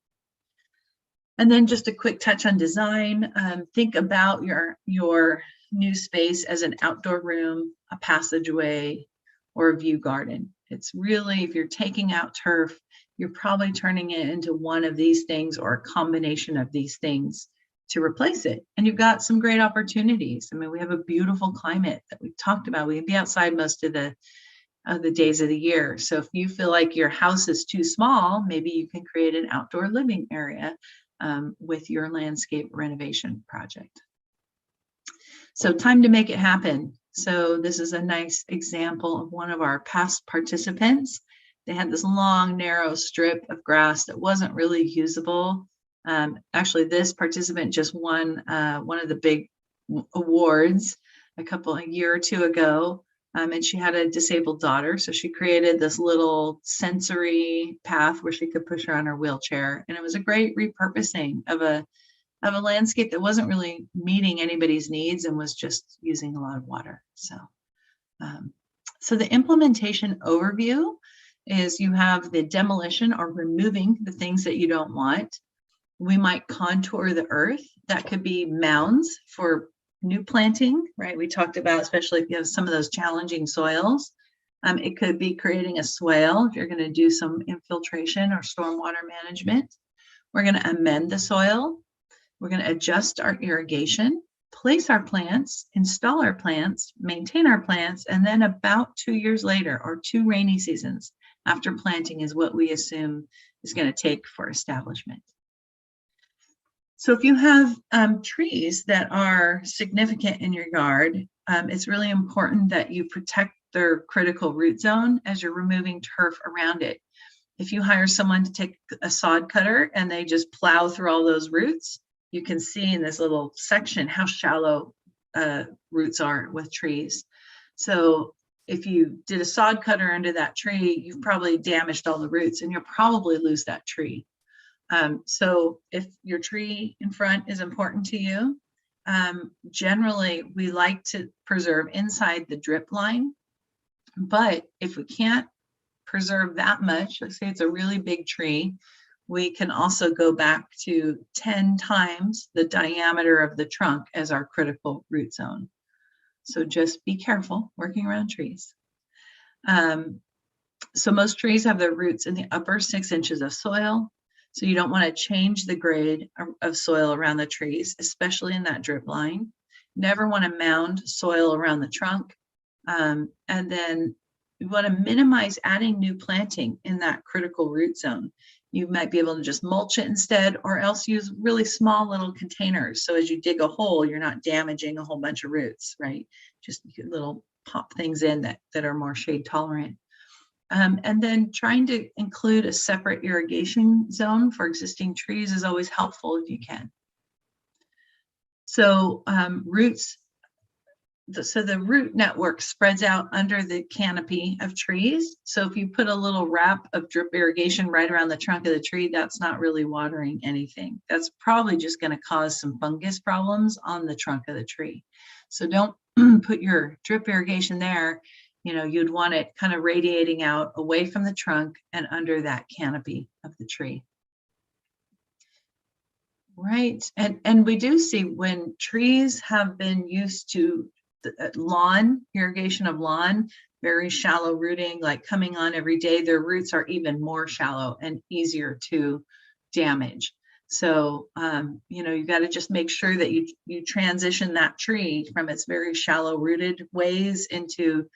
And then just a quick touch on design. Think about your new space as an outdoor room, a passageway, or a view garden. It's really, if you're taking out turf, you're probably turning it into one of these things or a combination of these things to replace it. And you've got some great opportunities. I mean, we have a beautiful climate that we've talked about. We can be outside most of the days of the year. So if you feel like your house is too small, maybe you can create an outdoor living area with your landscape renovation project. So time to make it happen. So this is a nice example of one of our past participants. They had this long, narrow strip of grass that wasn't really usable. Actually, this participant just won one of the big awards a year or two ago. And she had a disabled daughter. So she created this little sensory path where she could push her on her wheelchair. And it was a great repurposing of a landscape that wasn't really meeting anybody's needs and was just using a lot of water. So, so the implementation overview is you have the demolition or removing the things that you don't want. We might contour the earth. That could be mounds for new planting, right? We talked about, especially if you have some of those challenging soils. It could be creating a swale if you're going to do some infiltration or stormwater management. We're going to amend the soil. We're going to adjust our irrigation, place our plants, install our plants, maintain our plants, and then about 2 years later, or 2 rainy seasons after planting is what we assume is going to take for establishment. So if you have trees that are significant in your yard, it's really important that you protect their critical root zone as you're removing turf around it. If you hire someone to take a sod cutter and they just plow through all those roots, you can see in this little section how shallow roots are with trees. So if you did a sod cutter under that tree, you've probably damaged all the roots and you'll probably lose that tree. So if your tree in front is important to you, generally we like to preserve inside the drip line. But if we can't preserve that much, let's say it's a really big tree, we can also go back to 10 times the diameter of the trunk as our critical root zone. So just be careful working around trees. So most trees have their roots in the upper 6 inches of soil. So you don't want to change the grade of soil around the trees, especially in that drip line. Never want to mound soil around the trunk. And then you want to minimize adding new planting in that critical root zone. You might be able to just mulch it instead, or else use really small little containers. So as you dig a hole, you're not damaging a whole bunch of roots, right? Just little pop things in that are more shade tolerant. And then trying to include a separate irrigation zone for existing trees is always helpful if you can. So roots, so the root network spreads out under the canopy of trees. So if you put a little wrap of drip irrigation right around the trunk of the tree, that's not really watering anything. That's probably just going to cause some fungus problems on the trunk of the tree. So don't put your drip irrigation there. You know, you'd want it kind of radiating out away from the trunk and under that canopy of the tree. Right, and we do see when trees have been used to lawn, irrigation of lawn, very shallow rooting, like coming on every day, their roots are even more shallow and easier to damage. So, you know, you got to just make sure that you transition that tree from its very shallow rooted ways into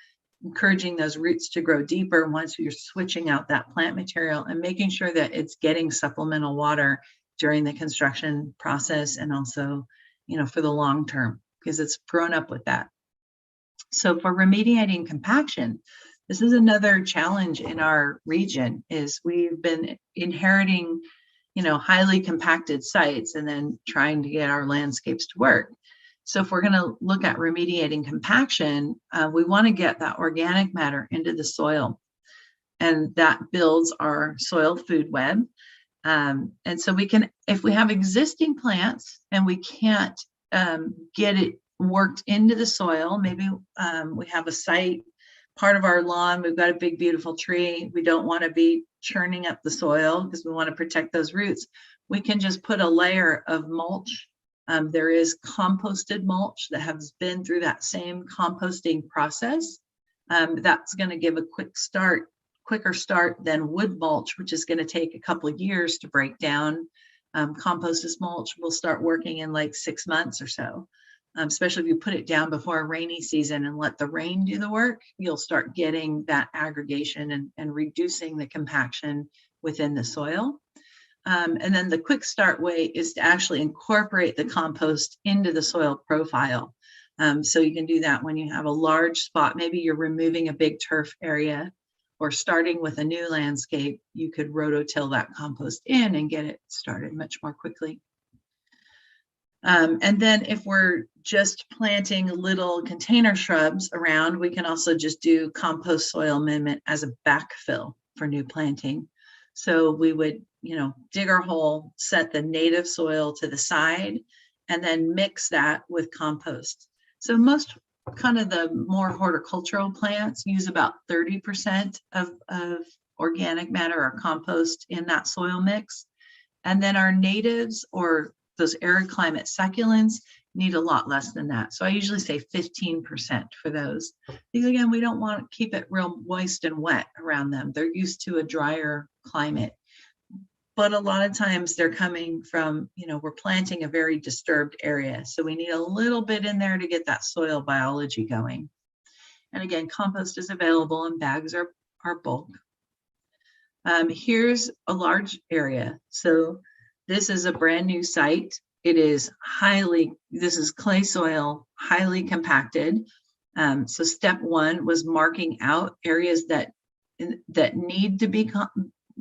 encouraging those roots to grow deeper once you're switching out that plant material and making sure that it's getting supplemental water during the construction process and also, you know, for the long term. because it's grown up with that. So for remediating compaction, this is another challenge in our region, is we've been inheriting, highly compacted sites and then trying to get our landscapes to work. So if we're going to look at remediating compaction, we want to get that organic matter into the soil, and that builds our soil food web. And so we can, if we have existing plants and we can't get it worked into the soil, maybe we have a site, part of our lawn, we've got a big, beautiful tree. We don't want to be churning up the soil because we want to protect those roots. We can just put a layer of mulch. There is composted mulch that has been through that same composting process. That's going to give a quicker start than wood mulch, which is going to take a couple of years to break down. Composted mulch will start working in like 6 months or so. Especially if you put it down before a rainy season and let the rain do the work, you'll start getting that aggregation and reducing the compaction within the soil. And then the quick start way is to actually incorporate the compost into the soil profile. So you can do that when you have a large spot. Maybe you're removing a big turf area or starting with a new landscape. You could rototill that compost in and get it started much more quickly. And then if we're just planting little container shrubs around, we can also just do compost soil amendment as a backfill for new planting. So we would, dig our hole, set the native soil to the side, and then mix that with compost. So most kind of the more horticultural plants use about 30% of organic matter or compost in that soil mix. And then our natives or those arid climate succulents need a lot less than that. So I usually say 15% for those. Because again, we don't want to keep it real moist and wet around them. They're used to a drier climate. But a lot of times they're coming from, we're planting a very disturbed area. So we need a little bit in there to get that soil biology going. And again, compost is available and bags are bulk. Here's a large area. So this is a brand new site. It is this is clay soil, highly compacted. So step one was marking out areas that need to be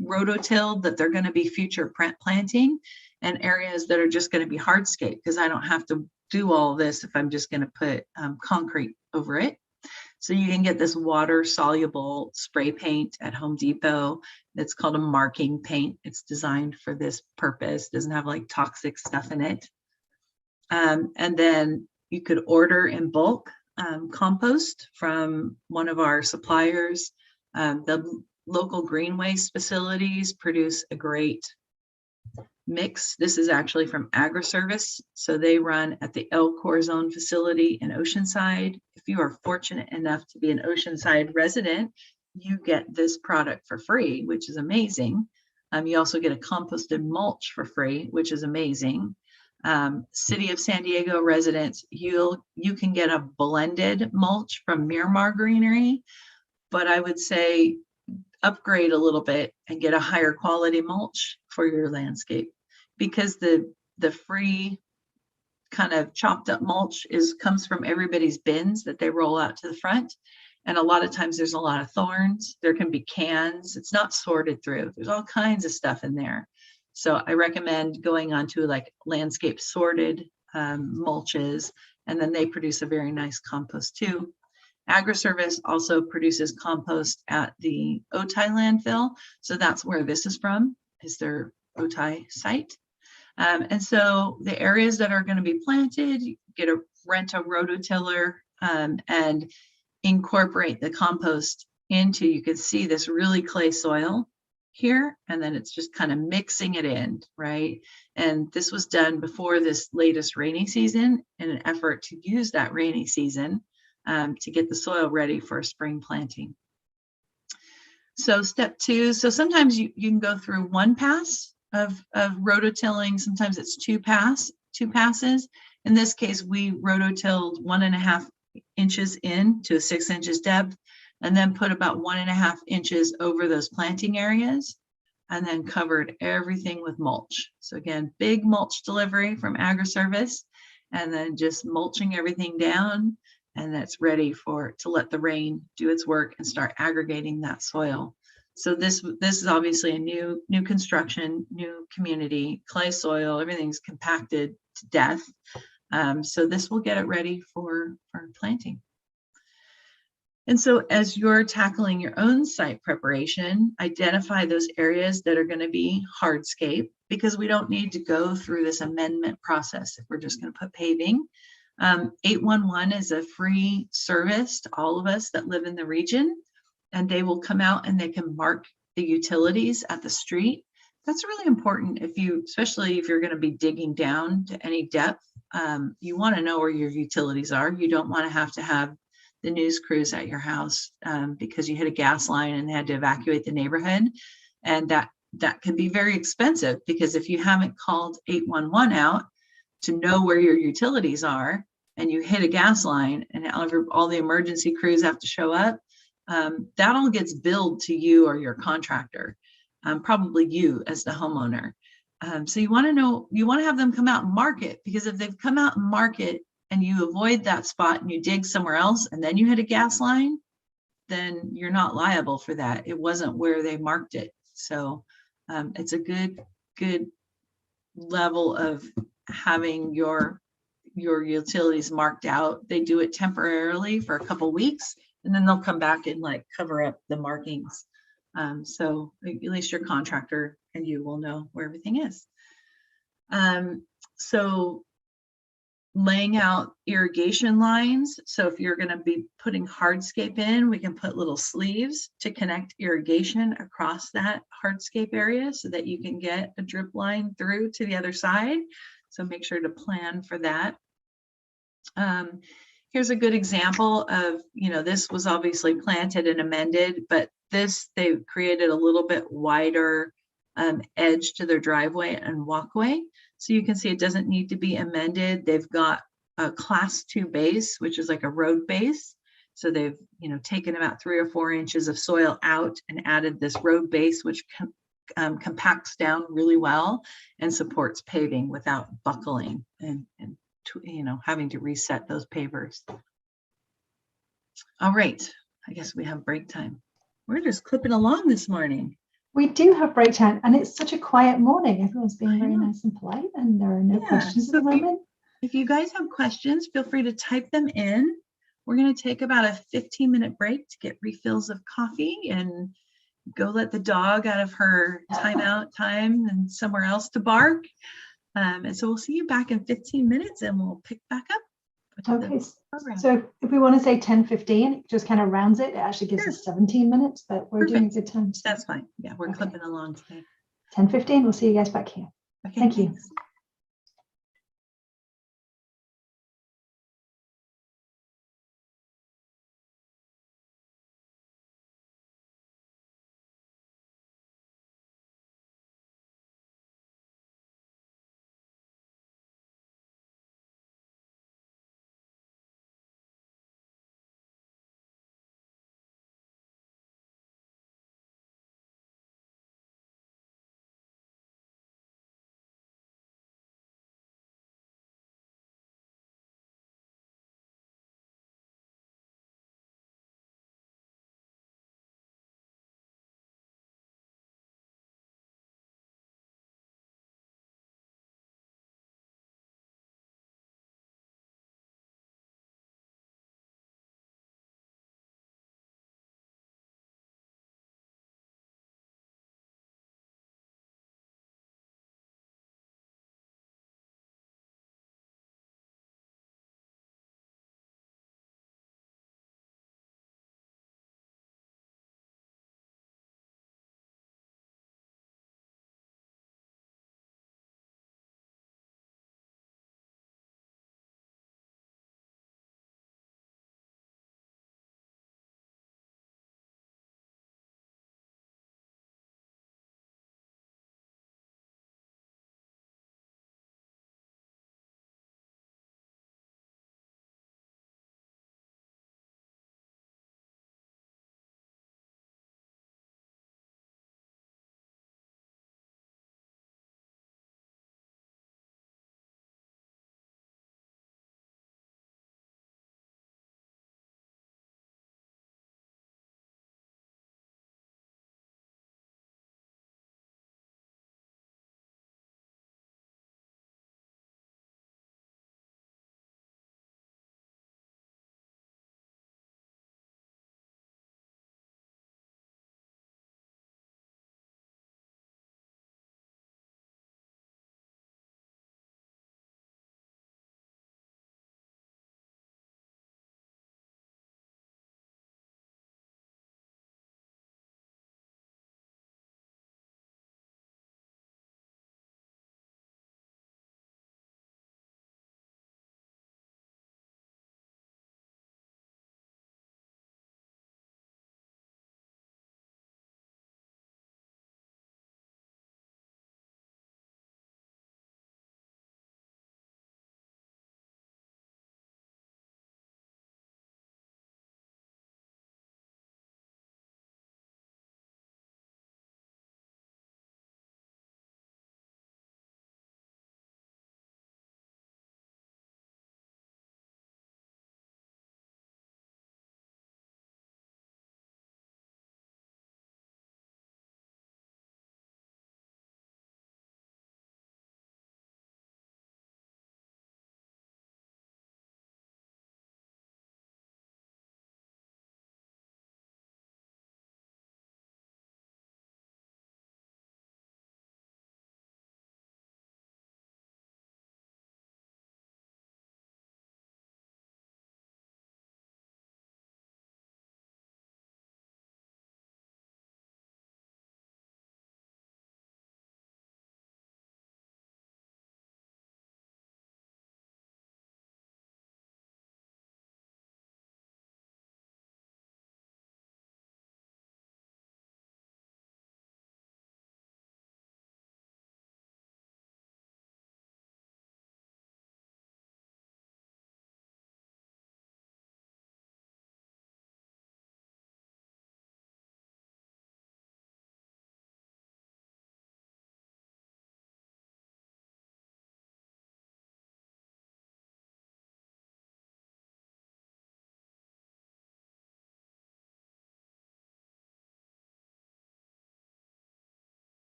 rototilled, that they're going to be future planting, and areas that are just going to be hardscape, because I don't have to do all this if I'm just going to put concrete over it. So you can get this water soluble spray paint at Home Depot. It's called a marking paint. It's designed for this purpose. It doesn't have like toxic stuff in it. And then you could order in bulk compost from one of our suppliers. The local green waste facilities produce a great mix. This is actually from AgriService. So they run at the El Corazon facility in Oceanside. If you are fortunate enough to be an Oceanside resident, you get this product for free, which is amazing. You also get a composted mulch for free, which is amazing. City of San Diego residents, you can get a blended mulch from Miramar Greenery, but I would say upgrade a little bit and get a higher quality mulch for your landscape, because the free kind of chopped up mulch comes from everybody's bins that they roll out to the front. And a lot of times there's a lot of thorns. There can be cans. It's not sorted through. There's all kinds of stuff in there. So I recommend going onto like landscape sorted mulches, and then they produce a very nice compost too. AgriService also produces compost at the Otay landfill. So that's where this is from, is their Otay site. And so the areas that are going to be planted, you rent a rototiller and incorporate the compost into, you can see this really clay soil here, and then it's just kind of mixing it in, right? And this was done before this latest rainy season in an effort to use that rainy season to get the soil ready for spring planting. So step two, so sometimes you can go through one pass of rototilling. Sometimes it's two passes. In this case, we rototilled 1.5 inches in to 6 inches depth, and then put about 1.5 inches over those planting areas, and then covered everything with mulch. So again, big mulch delivery from AgriService. and then just mulching everything down, and that's ready to let the rain do its work and start aggregating that soil. So this is obviously a new construction, new community, clay soil, everything's compacted to death. So this will get it ready for planting. And so as you're tackling your own site preparation, identify those areas that are going to be hardscape, because we don't need to go through this amendment process if we're just going to put paving. 811 is a free service to all of us that live in the region, and they will come out and they can mark the utilities at the street. That's really important especially if you're going to be digging down to any depth. You want to know where your utilities are. You don't want to have the news crews at your house because you hit a gas line and they had to evacuate the neighborhood. And that can be very expensive, because if you haven't called 811 out to know where your utilities are, and you hit a gas line and all the emergency crews have to show up, that all gets billed to you or your contractor, probably you as the homeowner. So you want to have them come out and mark it, because if they've come out and mark it and you avoid that spot and you dig somewhere else and then you hit a gas line, then you're not liable for that. It wasn't where they marked it. So it's a good level of having your utilities marked out. They do it temporarily for a couple weeks, and then they'll come back and like cover up the markings. So at least your contractor and you will know where everything is. So laying out irrigation lines. So if you're going to be putting hardscape in, we can put little sleeves to connect irrigation across that hardscape area so that you can get a drip line through to the other side. So make sure to plan for that. Here's a good example of, this was obviously planted and amended, but they created a little bit wider edge to their driveway and walkway. So you can see it doesn't need to be amended. They've got a class 2 base, which is like a road base. So they've, taken about 3 or 4 inches of soil out and added this road base, which compacts down really well and supports paving without buckling and having to reset those pavers. All right, I guess we have break time. We're just clipping along this morning. We do have break time, and it's such a quiet morning. Everyone's being very nice and polite, and there are no questions at the moment. If you guys have questions, feel free to type them in. We're going to take about a 15-minute break to get refills of coffee and go let the dog out of her timeout time and somewhere else to bark. And so we'll see you back in 15 minutes and we'll pick back up. Okay, so if we want to say 10:15, it just kind of rounds it. It actually gives us 17 minutes, but we're doing a good time. That's fine. Yeah, we're clipping along today. 10:15, we'll see you guys back here. Okay, thank you.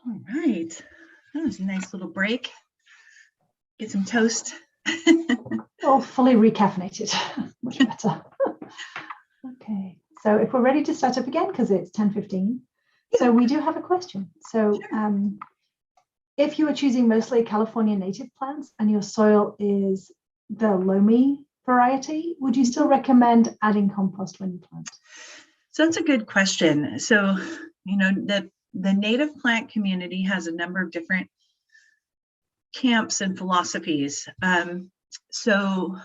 All right. That was a nice little break. Get some toast. All fully recaffeinated. Much better. Okay. So if we're ready to start up again, because it's 10:15. So we do have a question. So if you are choosing mostly California native plants and your soil is the loamy variety, would you still recommend adding compost when you plant? So that's a good question. So, you know, the native plant community has a number of different camps and philosophies. So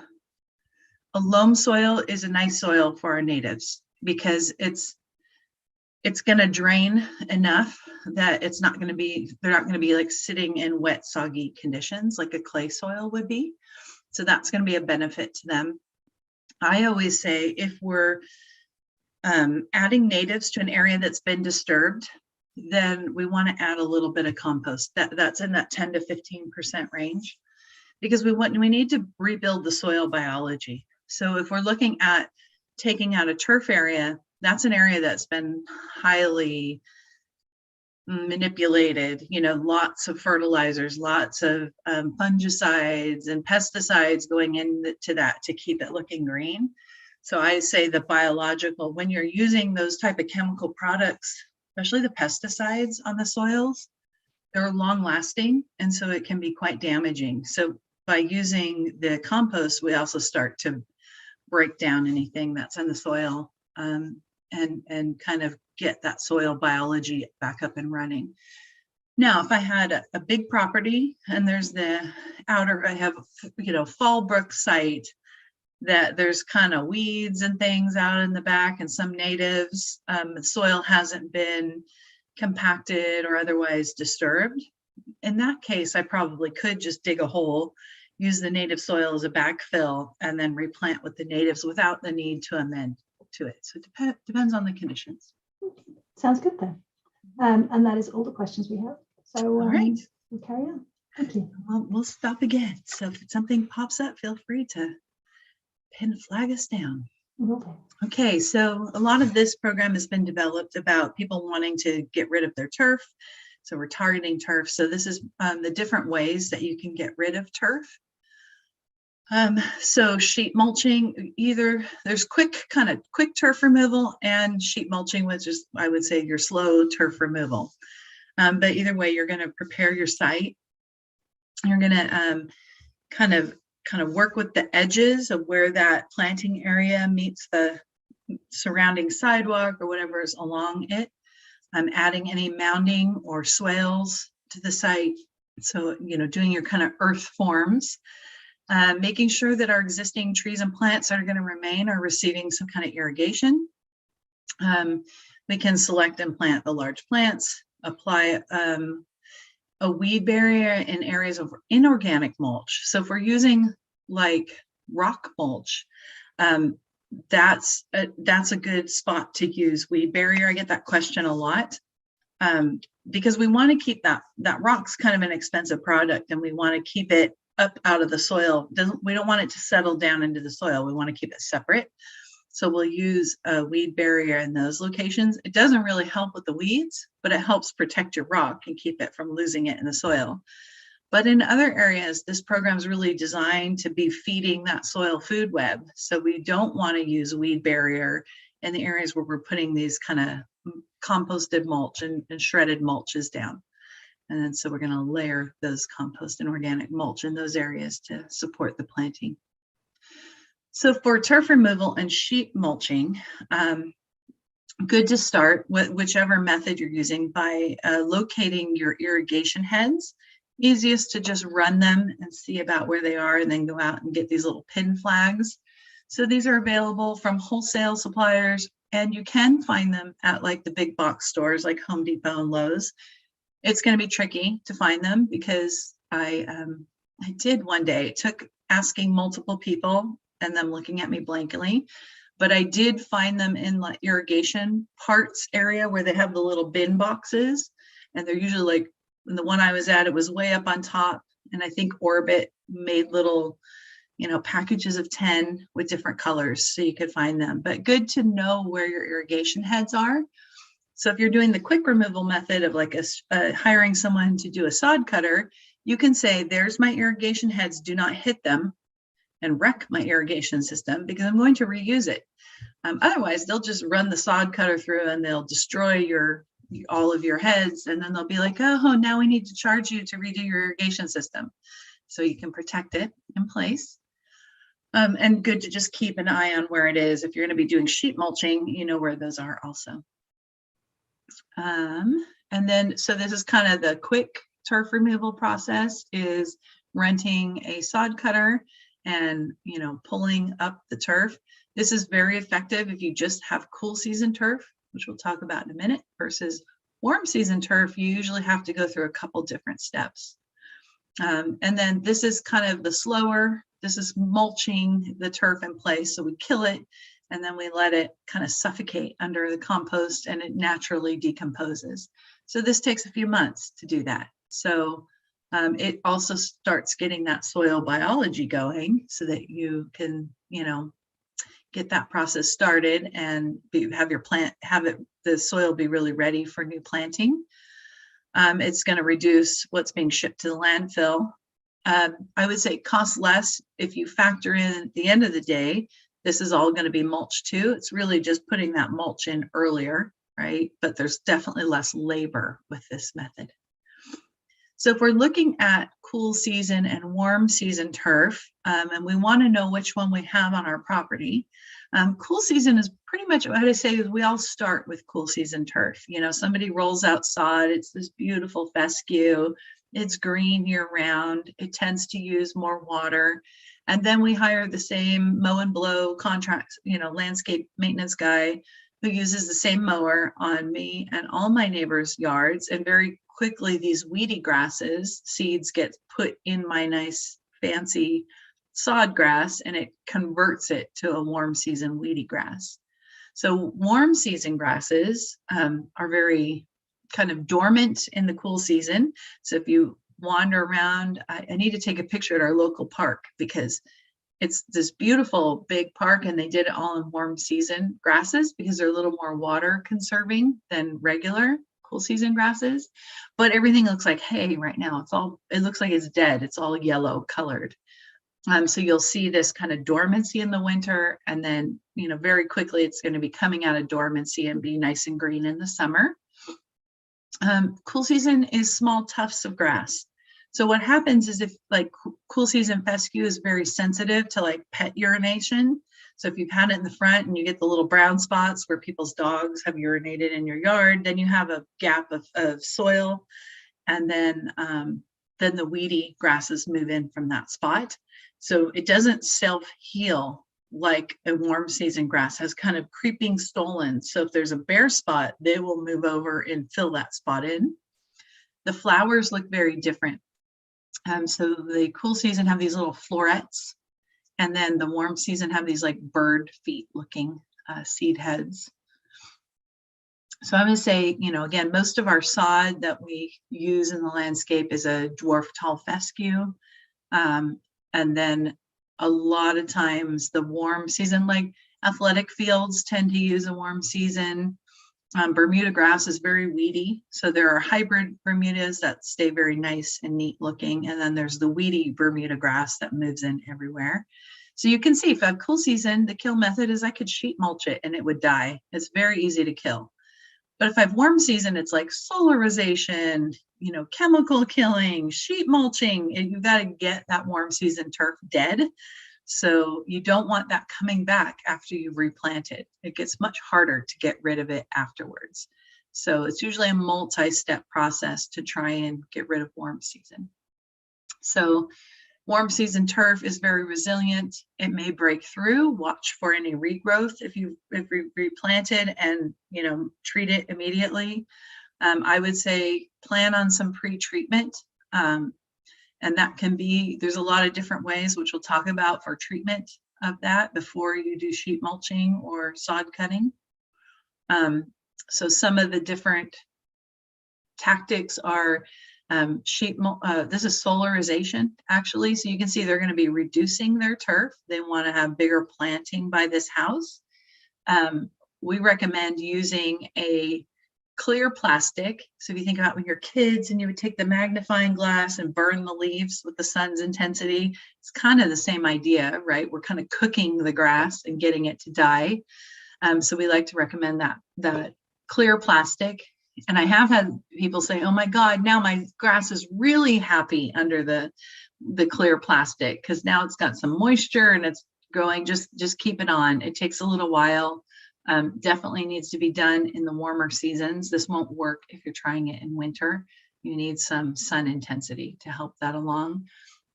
a loam soil is a nice soil for our natives because it's going to drain enough that it's not going to be, they're not going to be like sitting in wet, soggy conditions like a clay soil would be. So that's going to be a benefit to them. I always say if we're adding natives to an area that's been disturbed, then we want to add a little bit of compost. That's in that 10 to 15% range, because we need to rebuild the soil biology. So if we're looking at taking out a turf area, that's an area that's been highly manipulated, you know, lots of fertilizers, lots of fungicides and pesticides going into that to keep it looking green. So I say the biological, when you're using those type of chemical products, especially the pesticides on the soils, they're long lasting. And so it can be quite damaging. So by using the compost, we also start to break down anything that's in the soil and kind of get that soil biology back up and running. Now, if I had a big property and there's the outer, I have, you know, Fallbrook site that there's kind of weeds and things out in the back and some natives, the soil hasn't been compacted or otherwise disturbed. In that case, I probably could just dig a hole, use the native soil as a backfill, and then replant with the natives without the need to amend to it. So it depends on the conditions. Sounds good then. And that is all the questions we have. So all right, we'll carry on. Thank you. We'll stop again. So if something pops up, feel free to flag us down. Okay, so a lot of this program has been developed about people wanting to get rid of their turf. So we're targeting turf. So this is the different ways that you can get rid of turf. So sheet mulching, either there's quick turf removal and sheet mulching, which is, I would say, your slow turf removal. But either way, you're going to prepare your site. You're going to kind of work with the edges of where that planting area meets the surrounding sidewalk or whatever is along it. Adding any mounding or swales to the site. So, you know, doing your kind of earth forms. Making sure that our existing trees and plants that are going to remain are receiving some kind of irrigation. We can select and plant the large plants, apply a weed barrier in areas of inorganic mulch. So if we're using like rock mulch, that's a good spot to use weed barrier. I get that question a lot because we want to keep that rock's kind of an expensive product and we want to keep it up out of the soil. We don't want it to settle down into the soil. We want to keep it separate. So we'll use a weed barrier in those locations. It doesn't really help with the weeds, but it helps protect your rock and keep it from losing it in the soil. But in other areas, this program is really designed to be feeding that soil food web. So we don't want to use a weed barrier in the areas where we're putting these kind of composted mulch and shredded mulches down. And then so we're going to layer those compost and organic mulch in those areas to support the planting. So for turf removal and sheet mulching, good to start with whichever method you're using by locating your irrigation heads. Easiest to just run them and see about where they are and then go out and get these little pin flags. So these are available from wholesale suppliers and you can find them at like the big box stores like Home Depot and Lowe's. It's going to be tricky to find them because I did one day. It took asking multiple people and them looking at me blankly, but I did find them in the irrigation parts area where they have the little bin boxes, and they're usually like, in the one I was at, it was way up on top, and I think Orbit made little, you know, packages of 10 with different colors so you could find them. But good to know where your irrigation heads are. So if you're doing the quick removal method of like hiring someone to do a sod cutter, you can say, there's my irrigation heads, do not hit them and wreck my irrigation system because I'm going to reuse it. Otherwise, they'll just run the sod cutter through and they'll destroy all of your heads. And then they'll be like, oh, now we need to charge you to redo your irrigation system. So you can protect it in place. And good to just keep an eye on where it is. If you're going to be doing sheet mulching, you know where those are also. And then, so this is kind of the quick turf removal process, is renting a sod cutter and, pulling up the turf. This is very effective if you just have cool season turf, which we'll talk about in a minute, versus warm season turf. You usually have to go through a couple different steps. And then this is kind of the slower, this is mulching the turf in place. So we kill it and then we let it kind of suffocate under the compost and it naturally decomposes. So this takes a few months to do that. So it also starts getting that soil biology going so that you can, get that process started and the soil be really ready for new planting. It's going to reduce what's being shipped to the landfill. I would say it costs less if you factor in at the end of the day, this is all going to be mulch too. It's really just putting that mulch in earlier, right? But there's definitely less labor with this method. So if we're looking at cool season and warm season turf, and we want to know which one we have on our property, cool season is pretty much what I say is we all start with cool season turf. Somebody rolls out sod, it's this beautiful fescue, it's green year round, it tends to use more water. And then we hire the same mow and blow contract, landscape maintenance guy who uses the same mower on me and all my neighbors' yards. And very quickly, these weedy grasses, seeds get put in my nice fancy sod grass and it converts it to a warm season weedy grass. So warm season grasses are very kind of dormant in the cool season. So if you wander around, I need to take a picture at our local park because it's this beautiful big park and they did it all in warm season grasses because they're a little more water conserving than regular cool season grasses. But everything looks like hay right now. It looks like it's dead. It's all yellow colored. So you'll see this kind of dormancy in the winter, and then, very quickly it's going to be coming out of dormancy and be nice and green in the summer. Cool season is small tufts of grass. So what happens is if cool season fescue is very sensitive to like pet urination. So if you've had it in the front and you get the little brown spots where people's dogs have urinated in your yard, then you have a gap of soil, and then the weedy grasses move in from that spot. So it doesn't self-heal like a warm season grass, has kind of creeping stolons. So if there's a bare spot, they will move over and fill that spot in. The flowers look very different. So the cool season have these little florets, and then the warm season have these like bird feet looking seed heads. So I'm going to say, again, most of our sod that we use in the landscape is a dwarf tall fescue. And then a lot of times the warm season, like athletic fields tend to use a warm season. Bermuda grass is very weedy. So there are hybrid Bermudas that stay very nice and neat looking. And then there's the weedy Bermuda grass that moves in everywhere. So you can see if I have cool season, the kill method is I could sheet mulch it and it would die. It's very easy to kill. But if I have warm season, it's like solarization, chemical killing, sheet mulching, and you've got to get that warm season turf dead. So you don't want that coming back after you've replanted. It gets much harder to get rid of it afterwards. So it's usually a multi-step process to try and get rid of warm season. So warm season turf is very resilient. It may break through. Watch for any regrowth if you replanted and treat it immediately. I would say plan on some pre-treatment, and that can be, there's a lot of different ways which we'll talk about for treatment of that before you do sheet mulching or sod cutting. So some of the different tactics are this is solarization actually. So you can see they're going to be reducing their turf. They want to have bigger planting by this house. We recommend using a clear plastic. So if you think about when you're kids and you would take the magnifying glass and burn the leaves with the sun's intensity, it's kind of the same idea, right? We're kind of cooking the grass and getting it to die. So we like to recommend that clear plastic. And I have had people say, oh my God, now my grass is really happy under the clear plastic because now it's got some moisture and it's growing. Just keep it on. It takes a little while. Definitely needs to be done in the warmer seasons. This won't work if you're trying it in winter. You need some sun intensity to help that along.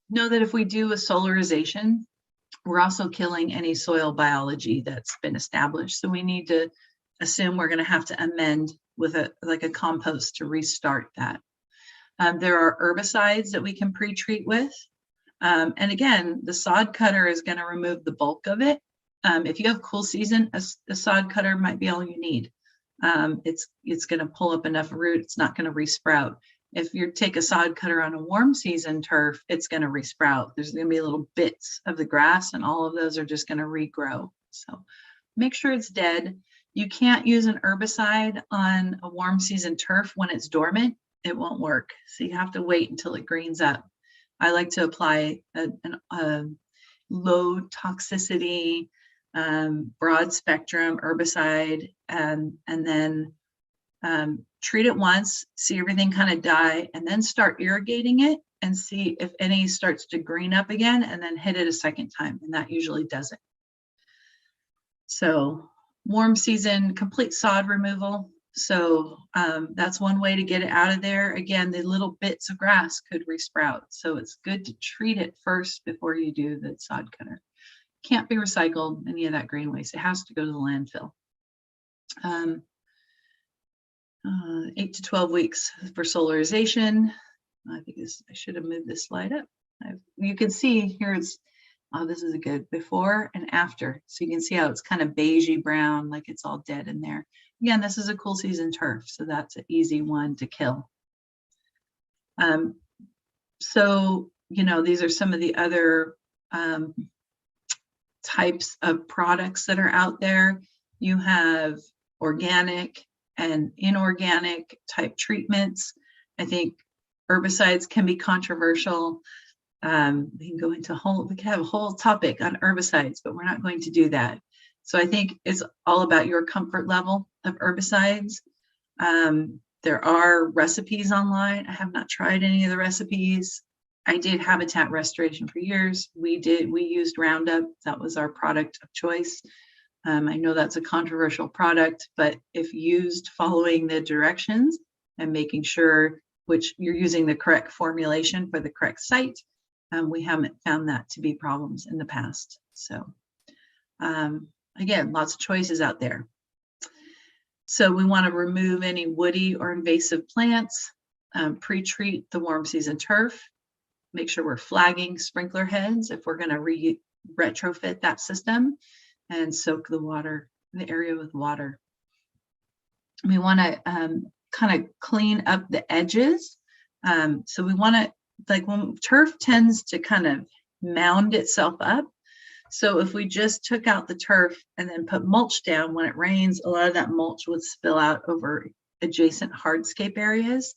Know that if we do a solarization, we're also killing any soil biology that's been established. So we need to assume we're going to have to amend with a compost to restart that. There are herbicides that we can pre-treat with. And again, the sod cutter is going to remove the bulk of it. If you have cool season, a sod cutter might be all you need. It's going to pull up enough root. It's not going to resprout. If you take a sod cutter on a warm season turf, it's going to resprout. There's going to be little bits of the grass and all of those are just going to regrow. So make sure it's dead. You can't use an herbicide on a warm season turf when it's dormant. It won't work. So you have to wait until it greens up. I like to apply a low toxicity, broad spectrum herbicide and then treat it once, see everything kind of die, and then start irrigating it and see if any starts to green up again, and then hit it a second time, and that usually does it. So warm season, complete sod removal. So that's one way to get it out of there. Again, the little bits of grass could resprout. So it's good to treat it first before you do the sod cutter. Can't be recycled, any of that green waste. It has to go to the landfill. 8 to 12 weeks for solarization. I think I should have moved this slide up. You can see here it's, oh, this is a good before and after. So you can see how it's kind of beigey brown, like it's all dead in there. Again, this is a cool season turf, so that's an easy one to kill. So, you know, these are some of the other types of products that are out there. You have organic and inorganic type treatments. I think herbicides can be controversial. We can go into we can have a whole topic on herbicides, but we're not going to do that. So I think it's all about your comfort level of herbicides. There are recipes online. I have not tried any of the recipes. I did habitat restoration for years. We used Roundup. That was our product of choice. I know that's a controversial product, but if used following the directions and making sure which you're using the correct formulation for the correct site, we haven't found that to be problems in the past. So again, lots of choices out there. So we want to remove any woody or invasive plants, pre-treat the warm season turf, make sure we're flagging sprinkler heads if we're going to retrofit that system, and soak the area with water. We want to kind of clean up the edges. So we want to, like when turf tends to kind of mound itself up. So if we just took out the turf and then put mulch down, when it rains, a lot of that mulch would spill out over adjacent hardscape areas.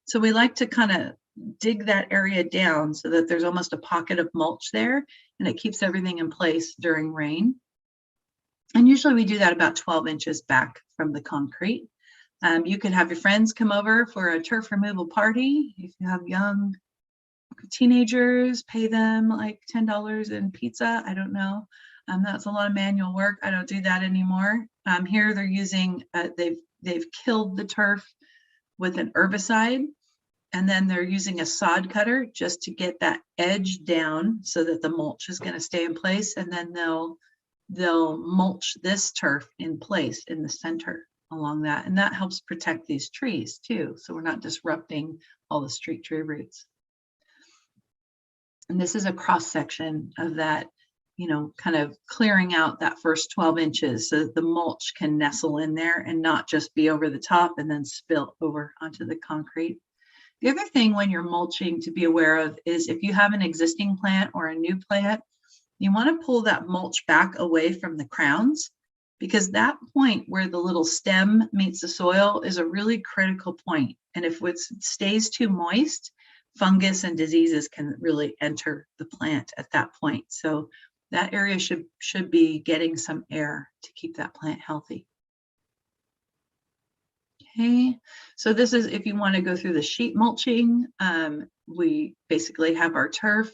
So we like to kind of dig that area down so that there's almost a pocket of mulch there, and it keeps everything in place during rain. And usually we do that about 12 inches back from the concrete. You could have your friends come over for a turf removal party. If you have young teenagers, pay them like $10 in pizza. I don't know. That's a lot of manual work. I don't do that anymore. Here they're using, they've killed the turf with an herbicide, and then they're using a sod cutter just to get that edge down so that the mulch is going to stay in place, and then they'll mulch this turf in place in the center along that, and that helps protect these trees too, so we're not disrupting all the street tree roots. And this is a cross section of that, you know, kind of clearing out that first 12 inches so that the mulch can nestle in there and not just be over the top and then spill over onto the concrete. The other thing when you're mulching to be aware of is if you have an existing plant or a new plant, you want to pull that mulch back away from the crowns because that point where the little stem meets the soil is a really critical point. And if it stays too moist, fungus and diseases can really enter the plant at that point. So that area should be getting some air to keep that plant healthy. Okay, so this is if you want to go through the sheet mulching. We basically have our turf.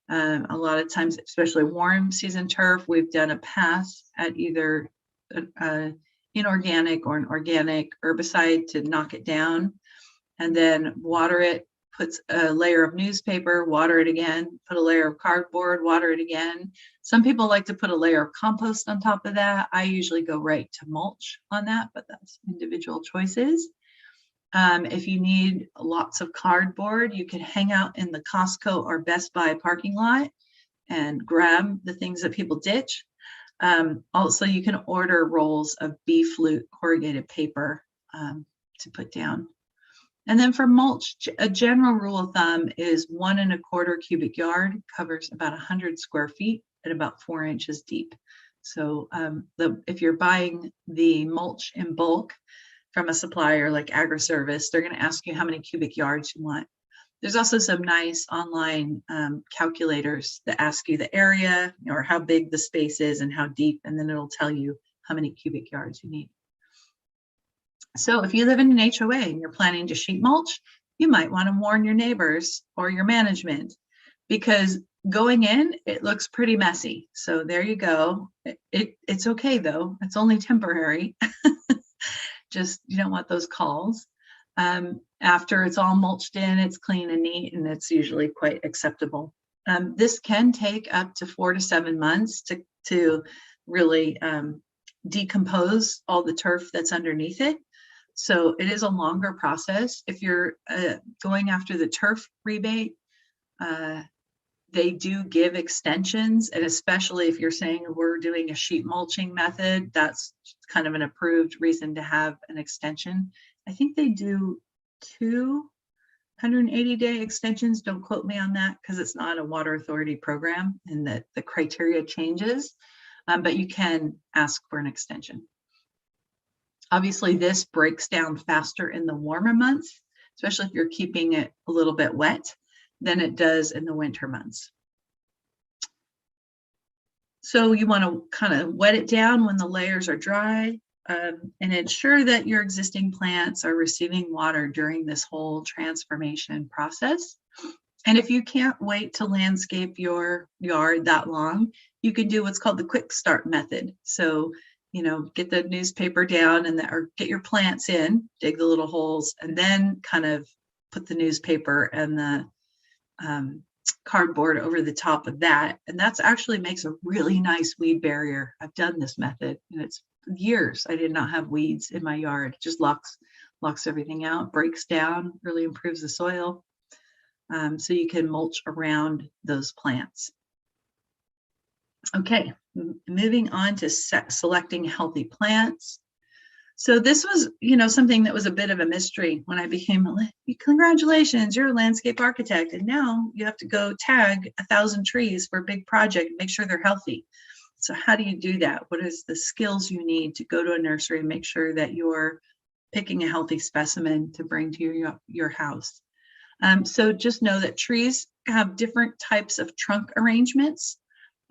A lot of times, especially warm season turf, we've done a pass at either inorganic or an organic herbicide to knock it down, and then water it, puts a layer of newspaper, water it again, put a layer of cardboard, water it again. Some people like to put a layer of compost on top of that. I usually go right to mulch on that, but that's individual choices. If you need lots of cardboard, you can hang out in the Costco or Best Buy parking lot and grab the things that people ditch. Also, you can order rolls of B-flute corrugated paper to put down. And then for mulch, a general rule of thumb is 1 1/4 cubic yard covers about 100 square feet at about 4 inches deep. So if you're buying the mulch in bulk from a supplier like AgriService, they're going to ask you how many cubic yards you want. There's also some nice online calculators that ask you the area or how big the space is and how deep, and then it'll tell you how many cubic yards you need. So if you live in an HOA and you're planning to sheet mulch, you might want to warn your neighbors or your management, because going in, it looks pretty messy. So there you go. It's okay though. It's only temporary. Just, you don't want those calls. After it's all mulched in, it's clean and neat, and it's usually quite acceptable. This can take up to 4 to 7 months to really decompose all the turf that's underneath it. So it is a longer process. If you're going after the turf rebate, they do give extensions, and especially if you're saying we're doing a sheet mulching method, that's kind of an approved reason to have an extension. I think they do 280-day extensions. Don't quote me on that because it's not a water authority program and that the criteria changes, but you can ask for an extension. Obviously, this breaks down faster in the warmer months, especially if you're keeping it a little bit wet, than it does in the winter months. So you want to kind of wet it down when the layers are dry, and ensure that your existing plants are receiving water during this whole transformation process. And if you can't wait to landscape your yard that long, you can do what's called the quick start method. So, you know, get the newspaper down or get your plants in, dig the little holes, and then kind of put the newspaper and the cardboard over the top of that. And that's actually makes a really nice weed barrier. I've done this method and it's years I did not have weeds in my yard. It just locks everything out, breaks down, really improves the soil. So you can mulch around those plants. Okay, moving on to selecting healthy plants. So this was, you know, something that was a bit of a mystery when I became congratulations, you're a landscape architect, and now you have to go tag 1,000 trees for a big project, make sure they're healthy. So how do you do that? What is the skills you need to go to a nursery and make sure that you're picking a healthy specimen to bring to your house? So just know that trees have different types of trunk arrangements.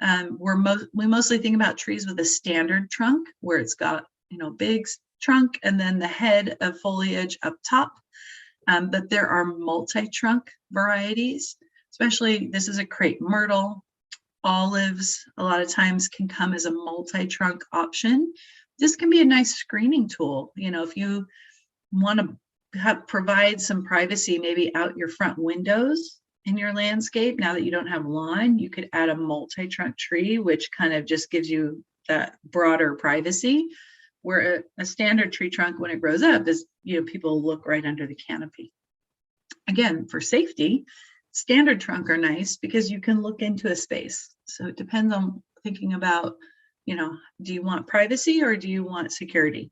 We mostly think about trees with a standard trunk where it's got, you know, big trunk and then the head of foliage up top. But there are multi-trunk varieties, especially this is a crepe myrtle. Olives a lot of times can come as a multi-trunk option. This can be a nice screening tool. You know, if you want to provide some privacy, maybe out your front windows in your landscape, now that you don't have lawn, you could add a multi-trunk tree, which kind of just gives you that broader privacy, where a standard tree trunk, when it grows up, is, you know, people look right under the canopy. Again, for safety, standard trunk are nice because you can look into a space. So it depends on thinking about, you know, do you want privacy or do you want security?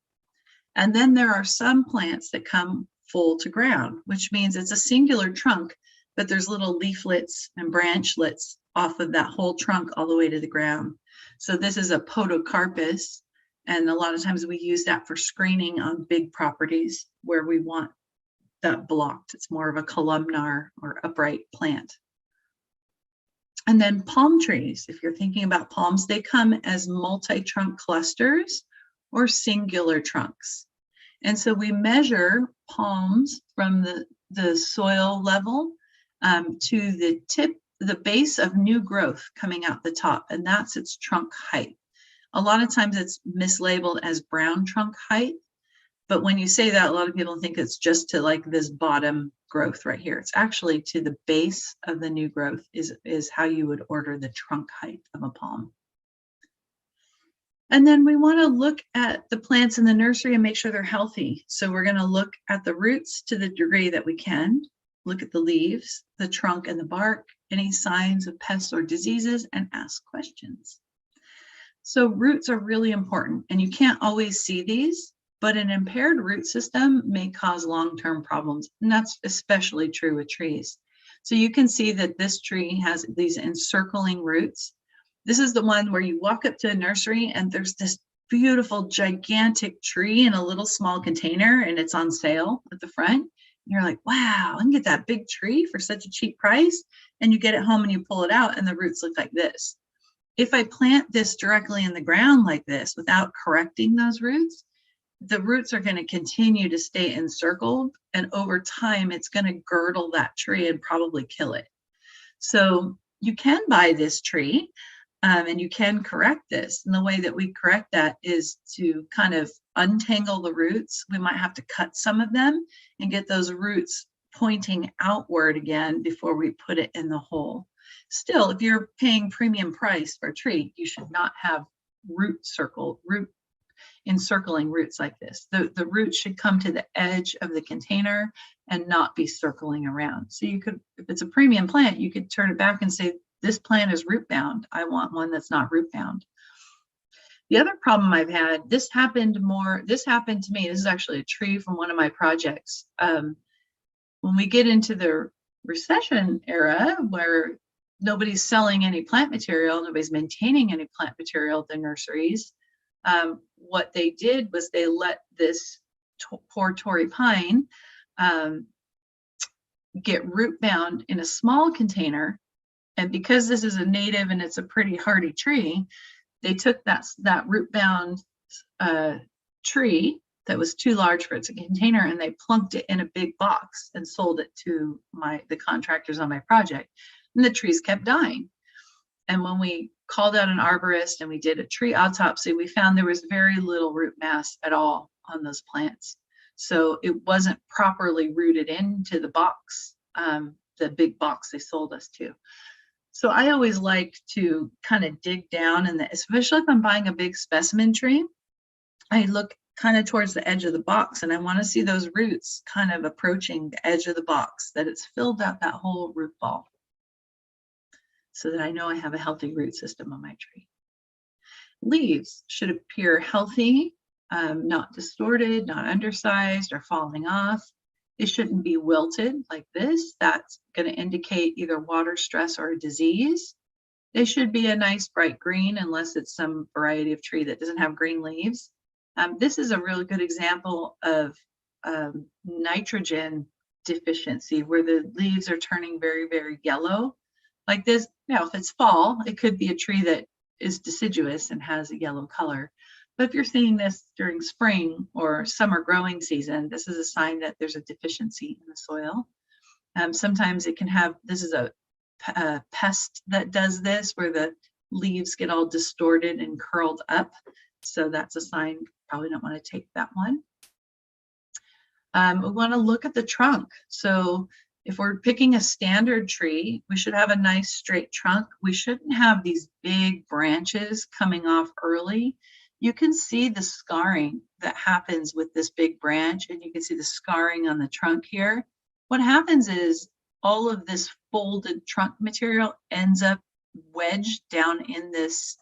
And then there are some plants that come full to ground, which means it's a singular trunk, but there's little leaflets and branchlets off of that whole trunk all the way to the ground. So this is a podocarpus, And a lot of times we use that for screening on big properties where we want that blocked. It's more of a columnar or upright plant. And then palm trees, if you're thinking about palms, they come as multi-trunk clusters or singular trunks. And so we measure palms from the soil level to the tip, the base of new growth coming out the top, and that's its trunk height. A lot of times it's mislabeled as brown trunk height, but when you say that, a lot of people think it's just to like this bottom growth right here. It's actually to the base of the new growth is how you would order the trunk height of a palm. And then we want to look at the plants in the nursery and make sure they're healthy. So we're going to look at the roots to the degree that we can, look at the leaves, the trunk and the bark, any signs of pests or diseases, and ask questions. So roots are really important, and you can't always see these, but an impaired root system may cause long-term problems, and that's especially true with trees. So you can see that this tree has these encircling roots. This is the one where you walk up to a nursery and there's this beautiful, gigantic tree in a little small container, and it's on sale at the front. And you're like, wow, I can get that big tree for such a cheap price. And you get it home and you pull it out and the roots look like this. If I plant this directly in the ground like this without correcting those roots, the roots are going to continue to stay encircled, and over time it's going to girdle that tree and probably kill it. So you can buy this tree and you can correct this, and the way that we correct that is to kind of untangle the roots. We might have to cut some of them and get those roots pointing outward again before we put it in the hole. Still, if you're paying premium price for a tree, you should not have root encircling roots like this. The roots should come to the edge of the container and not be circling around. So you could, if it's a premium plant, you could turn it back and say, this plant is root bound. I want one that's not root bound. The other problem I've had, this happened to me. This is actually a tree from one of my projects. When we get into the recession era where nobody's selling any plant material, nobody's maintaining any plant material at the nurseries, what they did was they let this poor Torrey pine get root bound in a small container. And because this is a native and it's a pretty hardy tree, they took that root bound tree that was too large for its container, and they plunked it in a big box and sold it to the contractors on my project. And the trees kept dying. And when we called out an arborist and we did a tree autopsy, we found there was very little root mass at all on those plants. So it wasn't properly rooted into the box, the big box they sold us to. So I always like to kind of dig down, and especially if I'm buying a big specimen tree, I look kind of towards the edge of the box, and I want to see those roots kind of approaching the edge of the box, that it's filled out that whole root ball, so that I know I have a healthy root system on my tree. Leaves should appear healthy, not distorted, not undersized or falling off. It shouldn't be wilted like this. That's going to indicate either water stress or a disease. They should be a nice bright green, unless it's some variety of tree that doesn't have green leaves. This is a really good example of nitrogen deficiency, where the leaves are turning very, very yellow. Like this. Now, if it's fall, it could be a tree that is deciduous and has a yellow color. But if you're seeing this during spring or summer growing season, this is a sign that there's a deficiency in the soil. Sometimes it can have, this is a pest that does this, where the leaves get all distorted and curled up. So that's a sign. Probably don't want to take that one. We want to look at the trunk. So if we're picking a standard tree, we should have a nice straight trunk. We shouldn't have these big branches coming off early. You can see the scarring that happens with this big branch, and you can see the scarring on the trunk here. What happens is all of this folded trunk material ends up wedged down in this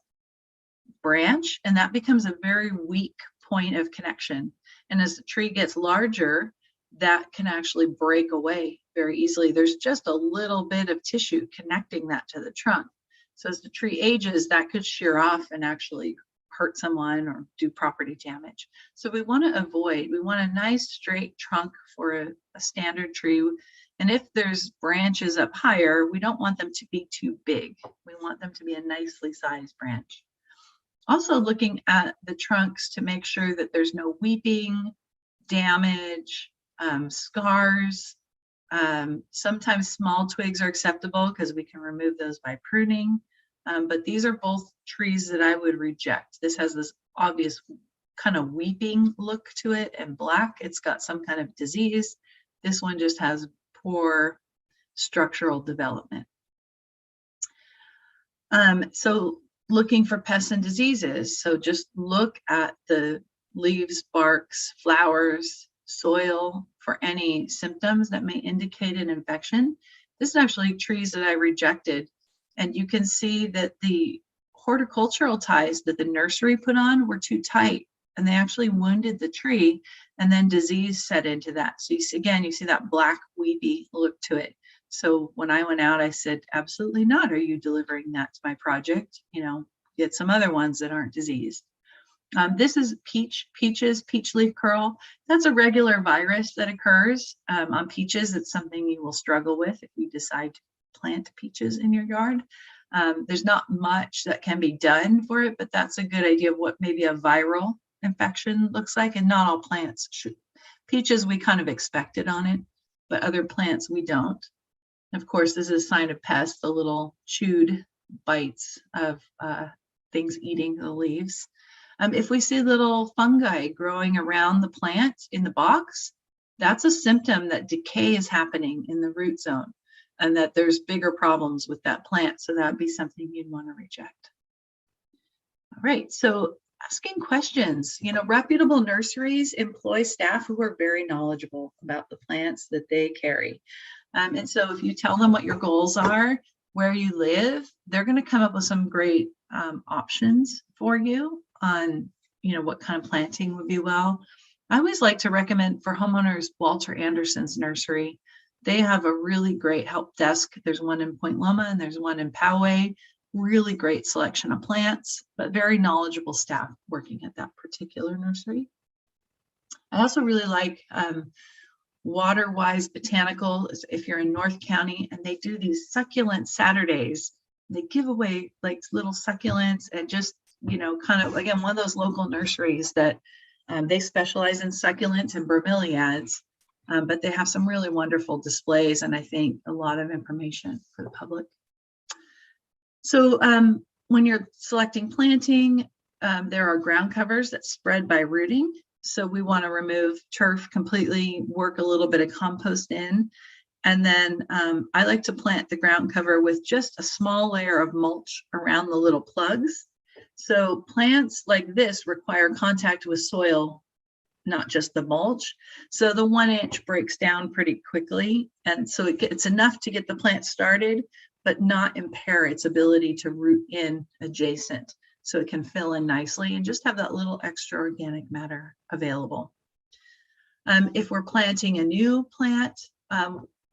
branch, and that becomes a very weak point of connection. And as the tree gets larger, that can actually break away very easily. There's just a little bit of tissue connecting that to the trunk. So as the tree ages, that could shear off and actually hurt someone or do property damage. So we want to avoid, we want a nice straight trunk for a standard tree. And if there's branches up higher, we don't want them to be too big. We want them to be a nicely sized branch. Also looking at the trunks to make sure that there's no weeping, damage, scars. Sometimes small twigs are acceptable because we can remove those by pruning. But these are both trees that I would reject. This has this obvious kind of weeping look to it and black. It's got some kind of disease. This one just has poor structural development. So looking for pests and diseases. So just look at the leaves, barks, flowers, soil for any symptoms that may indicate an infection. This is actually trees that I rejected. And you can see that the horticultural ties that the nursery put on were too tight, and they actually wounded the tree, and then disease set into that. So you see, again, you see that black weepy look to it. So when I went out, I said, absolutely not. Are you delivering that to my project? You know, get some other ones that aren't diseased. This is peach leaf curl. That's a regular virus that occurs on peaches. It's something you will struggle with if you decide to plant peaches in your yard. There's not much that can be done for it, but that's a good idea of what maybe a viral infection looks like. And not all plants should. Peaches, we kind of expect it on it, but other plants we don't. Of course, this is a sign of pests, the little chewed bites of things eating the leaves. If we see little fungi growing around the plant in the box, that's a symptom that decay is happening in the root zone and that there's bigger problems with that plant. So that'd be something you'd want to reject. All right, so asking questions. You know, reputable nurseries employ staff who are very knowledgeable about the plants that they carry. And so if you tell them what your goals are, where you live, they're going to come up with some great options for you on, you know, what kind of planting would be well. I always like to recommend for homeowners Walter Anderson's nursery. They have a really great help desk. There's one in Point Loma and there's one in Poway. Really great selection of plants, but very knowledgeable staff working at that particular nursery. I also really like Waterwise Botanical, if you're in North County, and they do these succulent Saturdays. They give away like little succulents and just, you know, kind of, again, one of those local nurseries that they specialize in succulents and bromeliads, but they have some really wonderful displays and I think a lot of information for the public. So when you're selecting planting, there are ground covers that spread by rooting. So we want to remove turf completely, work a little bit of compost in. And then I like to plant the ground cover with just a small layer of mulch around the little plugs. So plants like this require contact with soil, not just the mulch. So the 1 inch breaks down pretty quickly. And so it's enough to get the plant started, but not impair its ability to root in adjacent. So it can fill in nicely and just have that little extra organic matter available. If we're planting a new plant,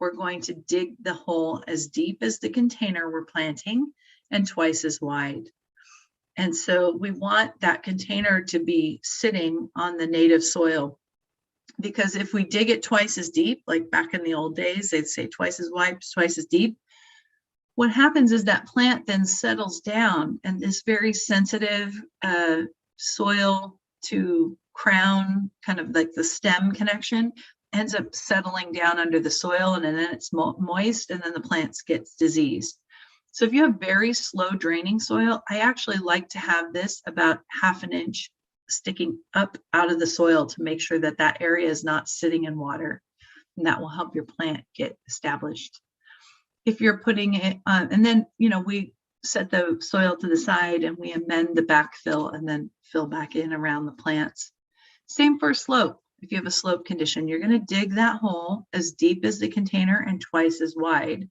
we're going to dig the hole as deep as the container we're planting and twice as wide. And so we want that container to be sitting on the native soil, because if we dig it twice as deep, like back in the old days, they'd say twice as wide, twice as deep. What happens is that plant then settles down and this very sensitive soil to crown, kind of like the stem connection, ends up settling down under the soil, and then it's moist and then the plants gets diseased. So if you have very slow draining soil, I actually like to have this about 1/2 inch sticking up out of the soil to make sure that that area is not sitting in water, and that will help your plant get established. If you're putting it and then, you know, we set the soil to the side and we amend the backfill and then fill back in around the plants. Same for slope. If you have a slope condition, you're going to dig that hole as deep as the container and twice as wide.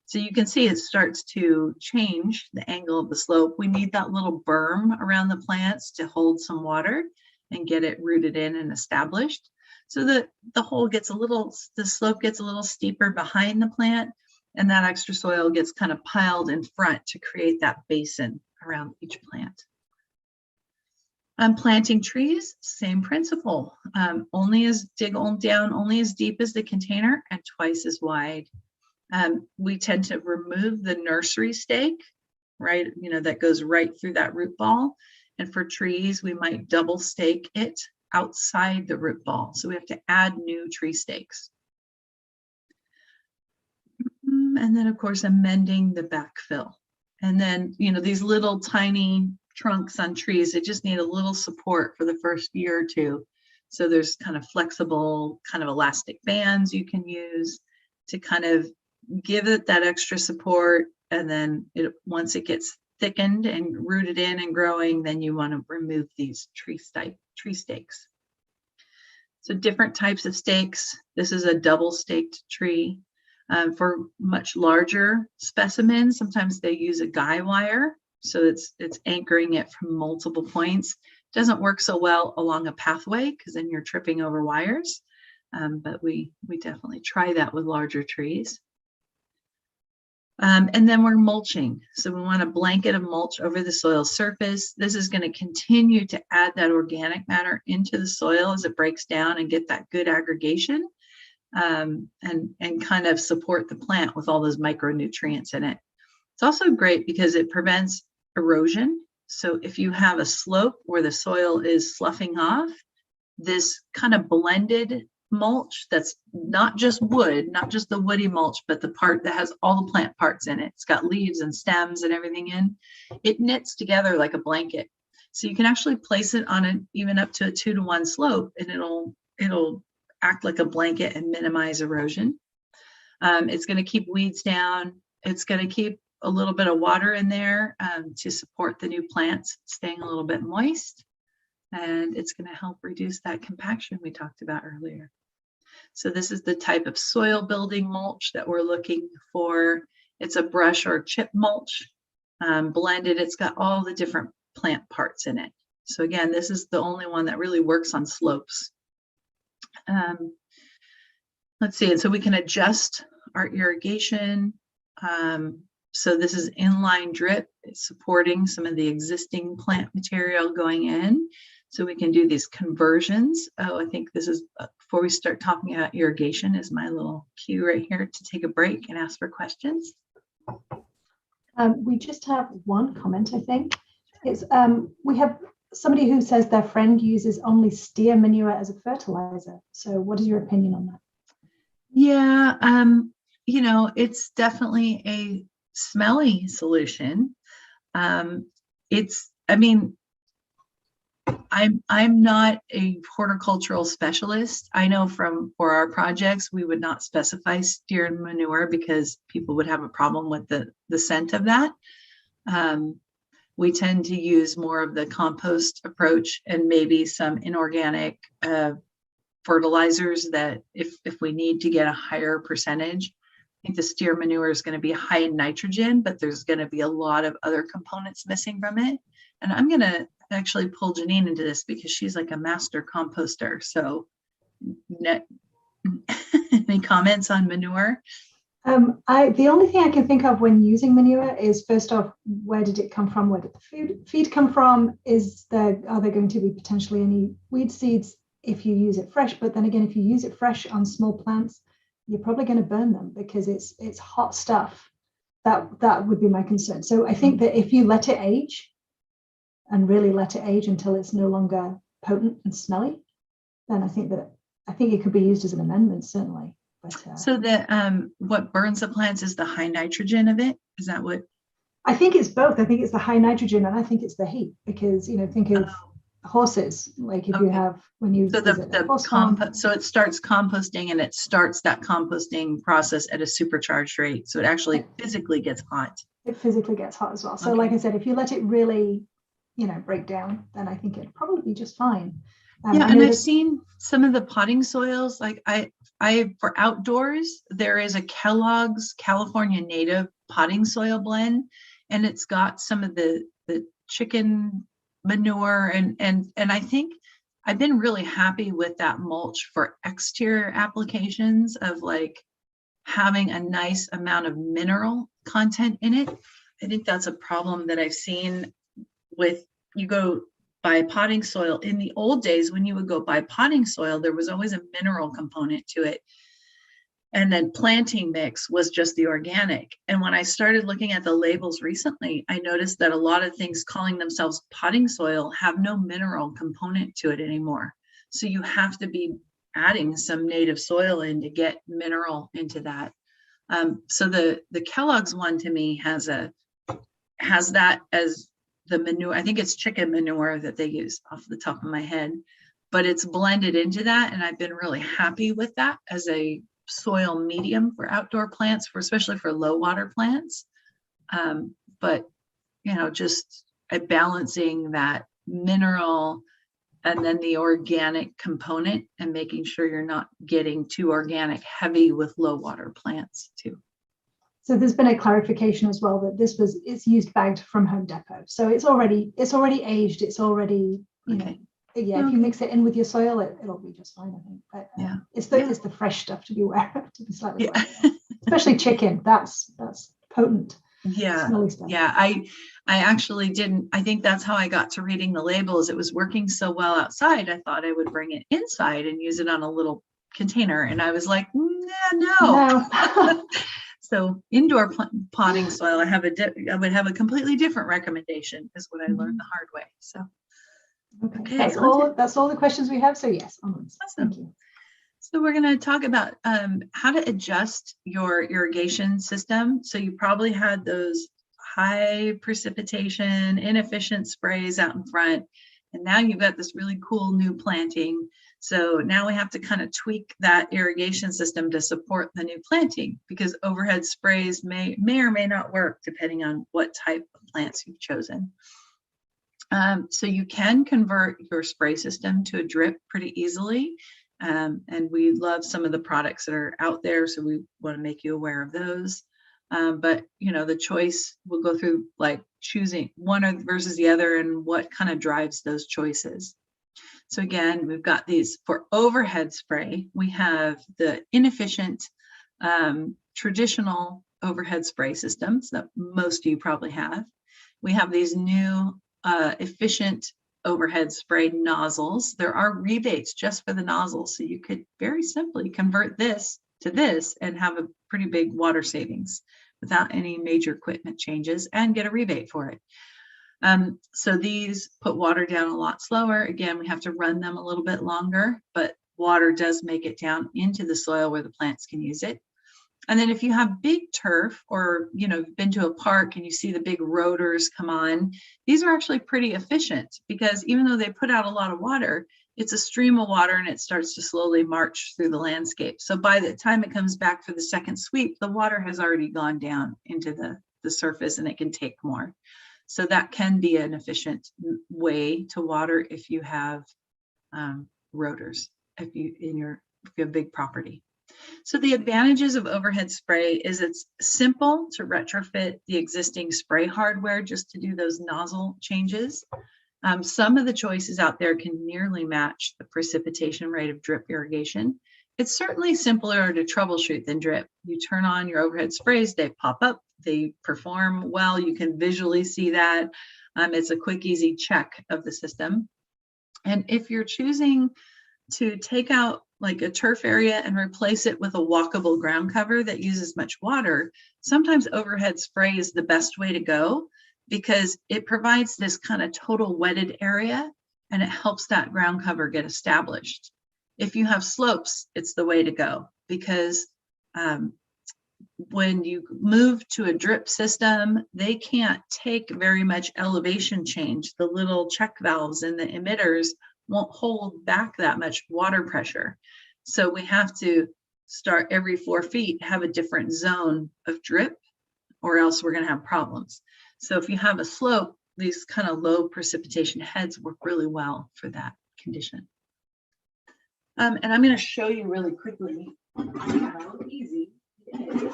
So you can see it starts to change the angle of the slope. We need that little berm around the plants to hold some water and get it rooted in and established. So that the hole gets a little, the slope gets a little steeper behind the plant, and that extra soil gets kind of piled in front to create that basin around each plant. Planting trees, same principle. Dig down only as deep as the container and twice as wide. We tend to remove the nursery stake, right? That goes right through that root ball. And for trees, we might double stake it outside the root ball. So we have to add new tree stakes. And then of course, amending the backfill. And then, these little tiny trunks on trees, they just need a little support for the first year or two. So there's kind of flexible, kind of elastic bands you can use to kind of give it that extra support. And then once it gets thickened and rooted in and growing, then you want to remove these tree stakes. So different types of stakes. This is a double staked tree. For much larger specimens, sometimes they use a guy wire. So it's anchoring it from multiple points. Doesn't work so well along a pathway because then you're tripping over wires. But we definitely try that with larger trees. And then we're mulching. So we want a blanket of mulch over the soil surface. This is going to continue to add that organic matter into the soil as it breaks down and get that good aggregation, and kind of support the plant with all those micronutrients in it. It's also great because it prevents erosion. So if you have a slope where the soil is sloughing off, this kind of blended mulch that's not just wood, not just the woody mulch, but the part that has all the plant parts in it. It's got leaves and stems and everything in. It knits together like a blanket. So you can actually place it on even up to a 2-to-1 slope, and it'll act like a blanket and minimize erosion. It's going to keep weeds down. It's going to keep a little bit of water in there to support the new plants staying a little bit moist. And it's going to help reduce that compaction we talked about earlier. So this is the type of soil building mulch that we're looking for. It's a brush or chip mulch, blended. It's got all the different plant parts in it. So again, this is the only one that really works on slopes. Let's see, and so we can adjust our irrigation. So this is inline drip. It's supporting some of the existing plant material going in. So we can do these conversions. Oh, I think this is, before we start talking about irrigation, is my little cue right here to take a break and ask for questions. We just have one comment, I think. It's we have somebody who says their friend uses only steer manure as a fertilizer. So what is your opinion on that? Yeah, it's definitely a smelly solution. I'm not a horticultural specialist. I know for our projects, we would not specify steer manure because people would have a problem with the scent of that. We tend to use more of the compost approach and maybe some inorganic fertilizers that if we need to get a higher percentage. I think the steer manure is going to be high in nitrogen, but there's going to be a lot of other components missing from it. And I'm going to actually pull Janine into this because she's like a master composter. So any comments on manure? The only thing I can think of when using manure is, first off, where did it come from? Where did the feed come from? Are there going to be potentially any weed seeds if you use it fresh? But then again, if you use it fresh on small plants, you're probably going to burn them because it's hot stuff. That would be my concern. So I think that if you let it age and really let it age until it's no longer potent and smelly, then I think it could be used as an amendment, certainly. But, so what burns the plants is the high nitrogen of it. Is that what? I think it's both. I think it's the high nitrogen and I think it's the heat because, think of horses, like if you have, when you, so so it starts composting and it starts that composting process at a supercharged rate. So it actually physically gets hot. It physically gets hot as well. So like I said, if you let it really, break down, then I think it'd probably be just fine. And I've seen some of the potting soils, like I for outdoors, there is a Kellogg's California Native potting soil blend, and it's got some of the chicken manure and I think I've been really happy with that mulch for exterior applications of like having a nice amount of mineral content in it. I think that's a problem that I've seen with, you go buy potting soil. In the old days, when you would go buy potting soil, there was always a mineral component to it. And then planting mix was just the organic. And when I started looking at the labels recently, I noticed that a lot of things calling themselves potting soil have no mineral component to it anymore. So you have to be adding some native soil in to get mineral into that. So the Kellogg's one to me has that as the manure. I think it's chicken manure that they use off the top of my head, but it's blended into that. And I've been really happy with that as a soil medium for outdoor plants, especially for low water plants. But, just balancing that mineral and then the organic component and making sure you're not getting too organic heavy with low water plants too. So there's been a clarification as well that it's used bagged from Home Depot. So it's already aged. It's already, Okay. If you mix it in with your soil, it'll be just fine, I think. But it's the fresh stuff to be aware of, to be slightly aware of. Especially chicken. That's potent. Smelly stuff. I actually didn't. I think that's how I got to reading the labels. It was working so well outside. I thought I would bring it inside and use it on a little container. And I was like, no. So indoor potting soil, I would have a completely different recommendation, is what I learned the hard way. So. Okay. That's all the questions we have. So yes, onwards. Awesome. Thank you. So we're going to talk about how to adjust your irrigation system. So you probably had those high precipitation, inefficient sprays out in front, and now you've got this really cool new planting. So now we have to kind of tweak that irrigation system to support the new planting, because overhead sprays may or may not work depending on what type of plants you've chosen. So you can convert your spray system to a drip pretty easily. And we love some of the products that are out there, so we want to make you aware of those. But the choice, we'll go through like choosing one versus the other and what kind of drives those choices. So again, we've got these for overhead spray. We have the inefficient traditional overhead spray systems that most of you probably have. We have these new efficient overhead spray nozzles. There are rebates just for the nozzles, so you could very simply convert this to this and have a pretty big water savings without any major equipment changes and get a rebate for it. So these put water down a lot slower. Again, we have to run them a little bit longer, but water does make it down into the soil where the plants can use it. And then if you have big turf, or you've been to a park and you see the big rotors come on, these are actually pretty efficient, because even though they put out a lot of water, it's a stream of water and it starts to slowly march through the landscape. So by the time it comes back for the second sweep, the water has already gone down into the surface and it can take more. So that can be an efficient way to water if you have rotors, if you have big property. So the advantages of overhead spray is it's simple to retrofit the existing spray hardware just to do those nozzle changes. Some of the choices out there can nearly match the precipitation rate of drip irrigation. It's certainly simpler to troubleshoot than drip. You turn on your overhead sprays, they pop up, they perform well, you can visually see that. It's a quick, easy check of the system. And if you're choosing to take out like a turf area and replace it with a walkable ground cover that uses much water, sometimes overhead spray is the best way to go, because it provides this kind of total wetted area and it helps that ground cover get established. If you have slopes, it's the way to go, because when you move to a drip system, they can't take very much elevation change. The little check valves and the emitters won't hold back that much water pressure. So we have to start every 4 feet, have a different zone of drip, or else we're going to have problems. So if you have a slope, these kind of low precipitation heads work really well for that condition. And I'm going to show you really quickly how easy it is.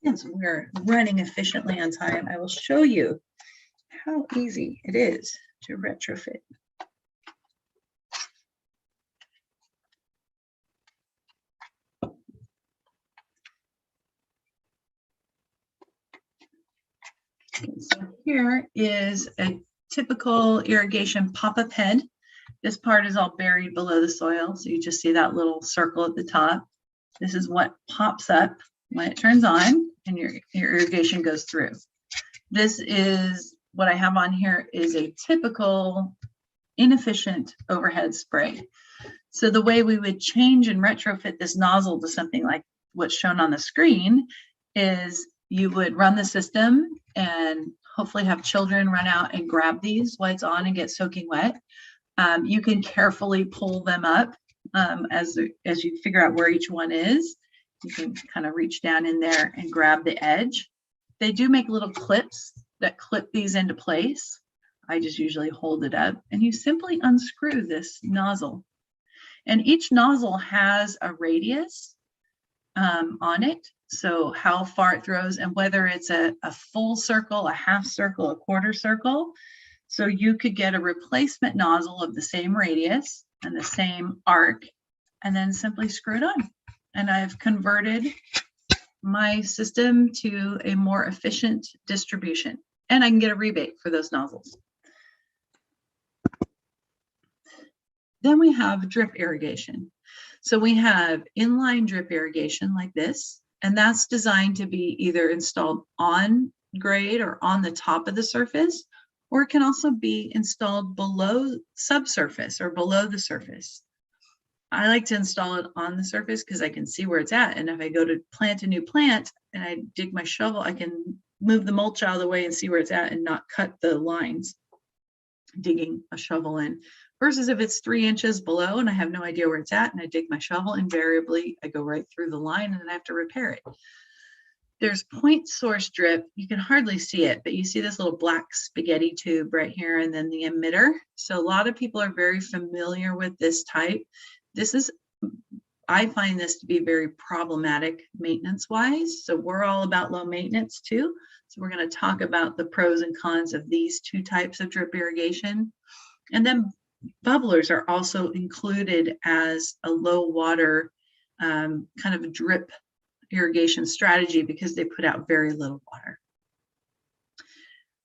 Since we're running efficiently on time, I will show you how easy it is to retrofit. So here is a typical irrigation pop-up head. This part is all buried below the soil, so you just see that little circle at the top. This is what pops up when it turns on and your irrigation goes through. This is what I have on here is a typical inefficient overhead spray. So the way we would change and retrofit this nozzle to something like what's shown on the screen is you would run the system and hopefully have children run out and grab these while it's on and get soaking wet. You can carefully pull them up as you figure out where each one is. You can kind of reach down in there and grab the edge. They do make little clips that clip these into place. I just usually hold it up and you simply unscrew this nozzle. And each nozzle has a radius on it. So how far it throws and whether it's a full circle, a half circle, a quarter circle. So you could get a replacement nozzle of the same radius and the same arc and then simply screw it on. And I've converted my system to a more efficient distribution. And I can get a rebate for those nozzles. Then we have drip irrigation. So we have inline drip irrigation like this, and that's designed to be either installed on grade or on the top of the surface, or it can also be installed below subsurface or below the surface. I like to install it on the surface because I can see where it's at. And if I go to plant a new plant and I dig my shovel, I can move the mulch out of the way and see where it's at and not cut the lines digging a shovel in. Versus if it's 3 inches below and I have no idea where it's at and I dig my shovel, invariably I go right through the line and then I have to repair it. There's point source drip. You can hardly see it, but you see this little black spaghetti tube right here and then the emitter. So a lot of people are very familiar with this type. I find this to be very problematic maintenance wise. So we're all about low maintenance too. So we're going to talk about the pros and cons of these two types of drip irrigation. And then bubblers are also included as a low water kind of a drip irrigation strategy because they put out very little water.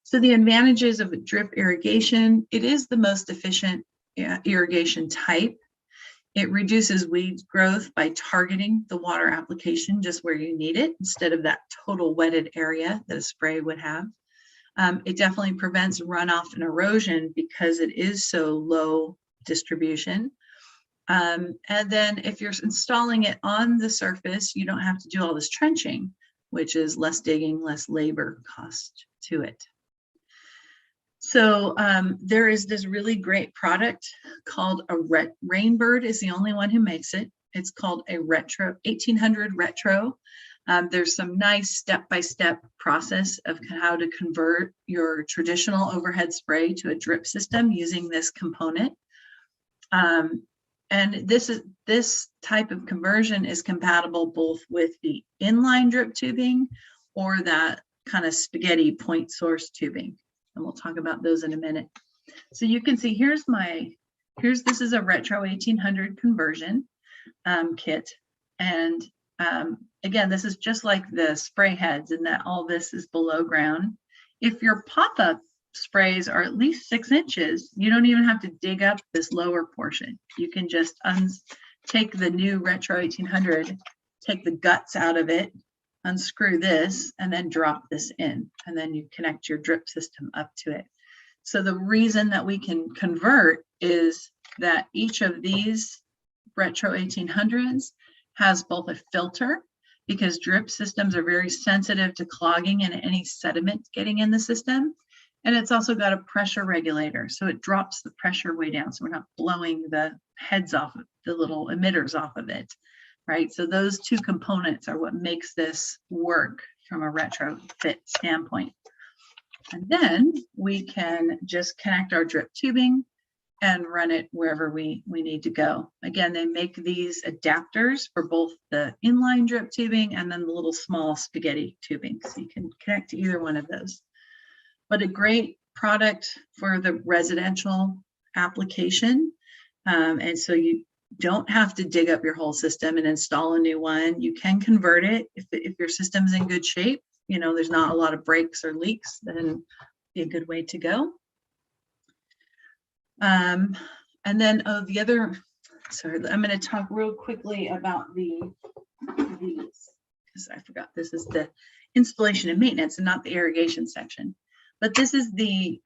So the advantages of a drip irrigation, it is the most efficient irrigation type. It reduces weed growth by targeting the water application just where you need it instead of that total wetted area that a spray would have. It definitely prevents runoff and erosion because it is so low distribution. And then if you're installing it on the surface, you don't have to do all this trenching, which is less digging, less labor cost to it. So there is this really great product called Rainbird is the only one who makes it. It's called a 1800 Retro. There's some nice step-by-step process of how to convert your traditional overhead spray to a drip system using this component. And this type of conversion is compatible both with the inline drip tubing or that kind of spaghetti point source tubing. And we'll talk about those in a minute. So you can see this is a Retro 1800 conversion kit. And again, this is just like the spray heads in that all this is below ground. If your pop-up sprays are at least 6 inches, you don't even have to dig up this lower portion. You can just take the new Retro 1800, take the guts out of it, unscrew this, and then drop this in, and then you connect your drip system up to it. So the reason that we can convert is that each of these Retro 1800s has both a filter, because drip systems are very sensitive to clogging and any sediment getting in the system. And it's also got a pressure regulator, so it drops the pressure way down, so we're not blowing the heads off, the little emitters off of it. Right, so those two components are what makes this work from a retrofit standpoint. And then we can just connect our drip tubing and run it wherever we need to go. Again, they make these adapters for both the inline drip tubing and then the little small spaghetti tubing. So you can connect to either one of those. But a great product for the residential application. And so you don't have to dig up your whole system and install a new one. You can convert it if your system's in good shape. there's not a lot of breaks or leaks, then be a good way to go. And then the other, sorry, I'm going to talk real quickly about these, because I forgot this is the installation and maintenance and not the irrigation section. But this is the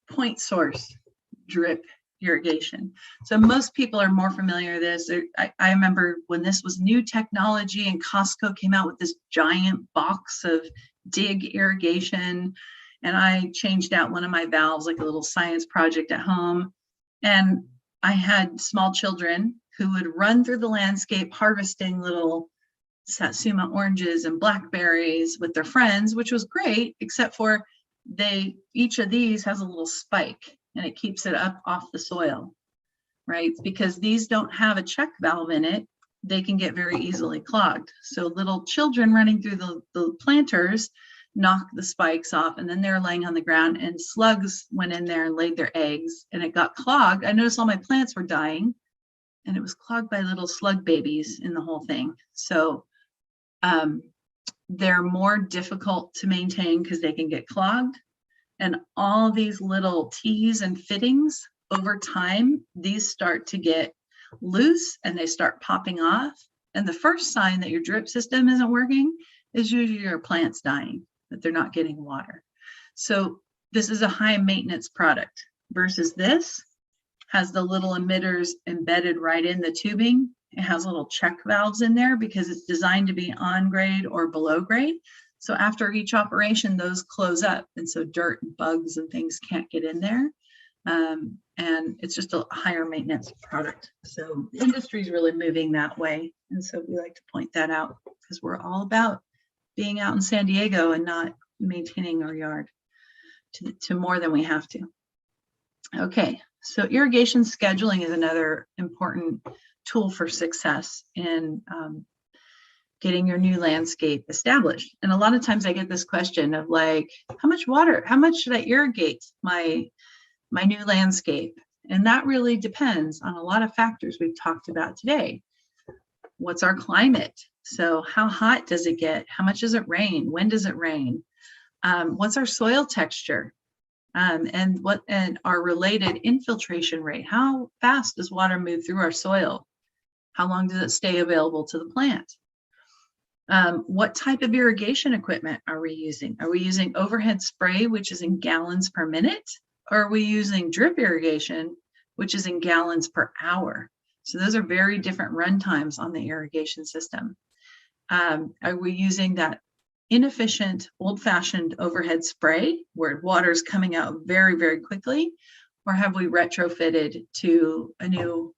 point source drip irrigation. So most people are more familiar with this. I remember when this was new technology and Costco came out with this giant box of dig irrigation, and I changed out one of my valves, like a little science project at home. And I had small children who would run through the landscape harvesting little Satsuma oranges and blackberries with their friends, which was great, except for each of these has a little spike and it keeps it up off the soil, right? Because these don't have a check valve in it, they can get very easily clogged. So little children running through the planters knocked the spikes off, and then they're laying on the ground and slugs went in there and laid their eggs and it got clogged. I noticed all my plants were dying and it was clogged by little slug babies in the whole thing. So they're more difficult to maintain because they can get clogged. And all these little T's and fittings, over time, these start to get loose and they start popping off. And the first sign that your drip system isn't working is usually your plant's dying, that they're not getting water. So this is a high maintenance product versus this has the little emitters embedded right in the tubing. It has little check valves in there because it's designed to be on grade or below grade. So after each operation, those close up. And so dirt and bugs and things can't get in there. And it's just a higher maintenance product. So the industry is really moving that way. And so we like to point that out because we're all about being out in San Diego and not maintaining our yard to more than we have to. Okay, so irrigation scheduling is another important tool for success in getting your new landscape established. And a lot of times I get this question of like, how much should I irrigate my new landscape? And that really depends on a lot of factors we've talked about today. What's our climate? So how hot does it get? How much does it rain? When does it rain? What's our soil texture? And our related infiltration rate? How fast does water move through our soil? How long does it stay available to the plant? What type of irrigation equipment are we using? Are we using overhead spray, which is in gallons per minute? Or are we using drip irrigation, which is in gallons per hour? So those are very different run times on the irrigation system. Are we using that inefficient, old-fashioned overhead spray where water is coming out very, very quickly? Or have we retrofitted to a new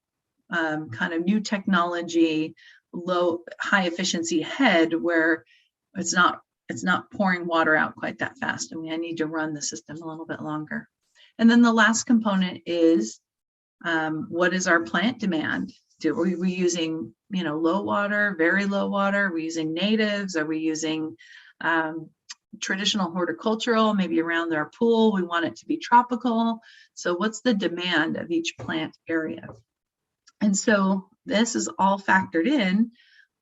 kind of new technology, high efficiency head where it's not pouring water out quite that fast? I mean, I need to run the system a little bit longer. And then the last component is what is our plant demand? Are we using, low water, very low water? Are we using natives? Are we using traditional horticultural, maybe around our pool? We want it to be tropical. So what's the demand of each plant area? And so this is all factored in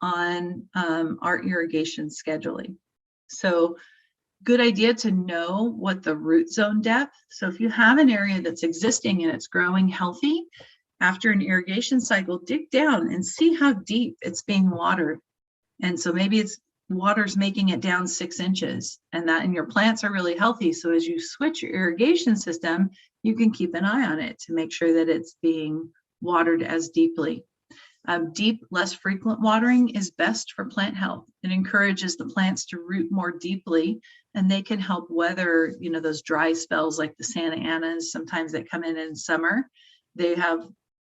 on our irrigation scheduling. So good idea to know what the root zone depth. So if you have an area that's existing and it's growing healthy, after an irrigation cycle, dig down and see how deep it's being watered. And so maybe water's making it down 6 inches, and your plants are really healthy. So as you switch your irrigation system, you can keep an eye on it to make sure that it's being watered as deeply. Deep, less frequent watering is best for plant health. It encourages the plants to root more deeply, and they can help weather, those dry spells like the Santa Anas, sometimes that come in summer.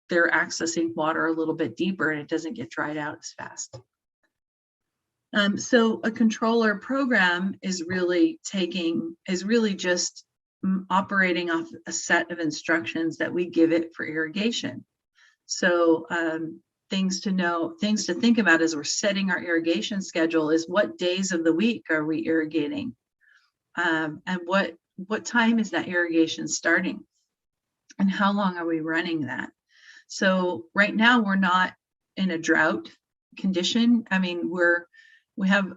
They're accessing water a little bit deeper and it doesn't get dried out as fast. So a controller program is really just operating off a set of instructions that we give it for irrigation. So things to think about as we're setting our irrigation schedule is what days of the week are we irrigating? And what time is that irrigation starting? And how long are we running that? So right now we're not in a drought condition. I mean, we have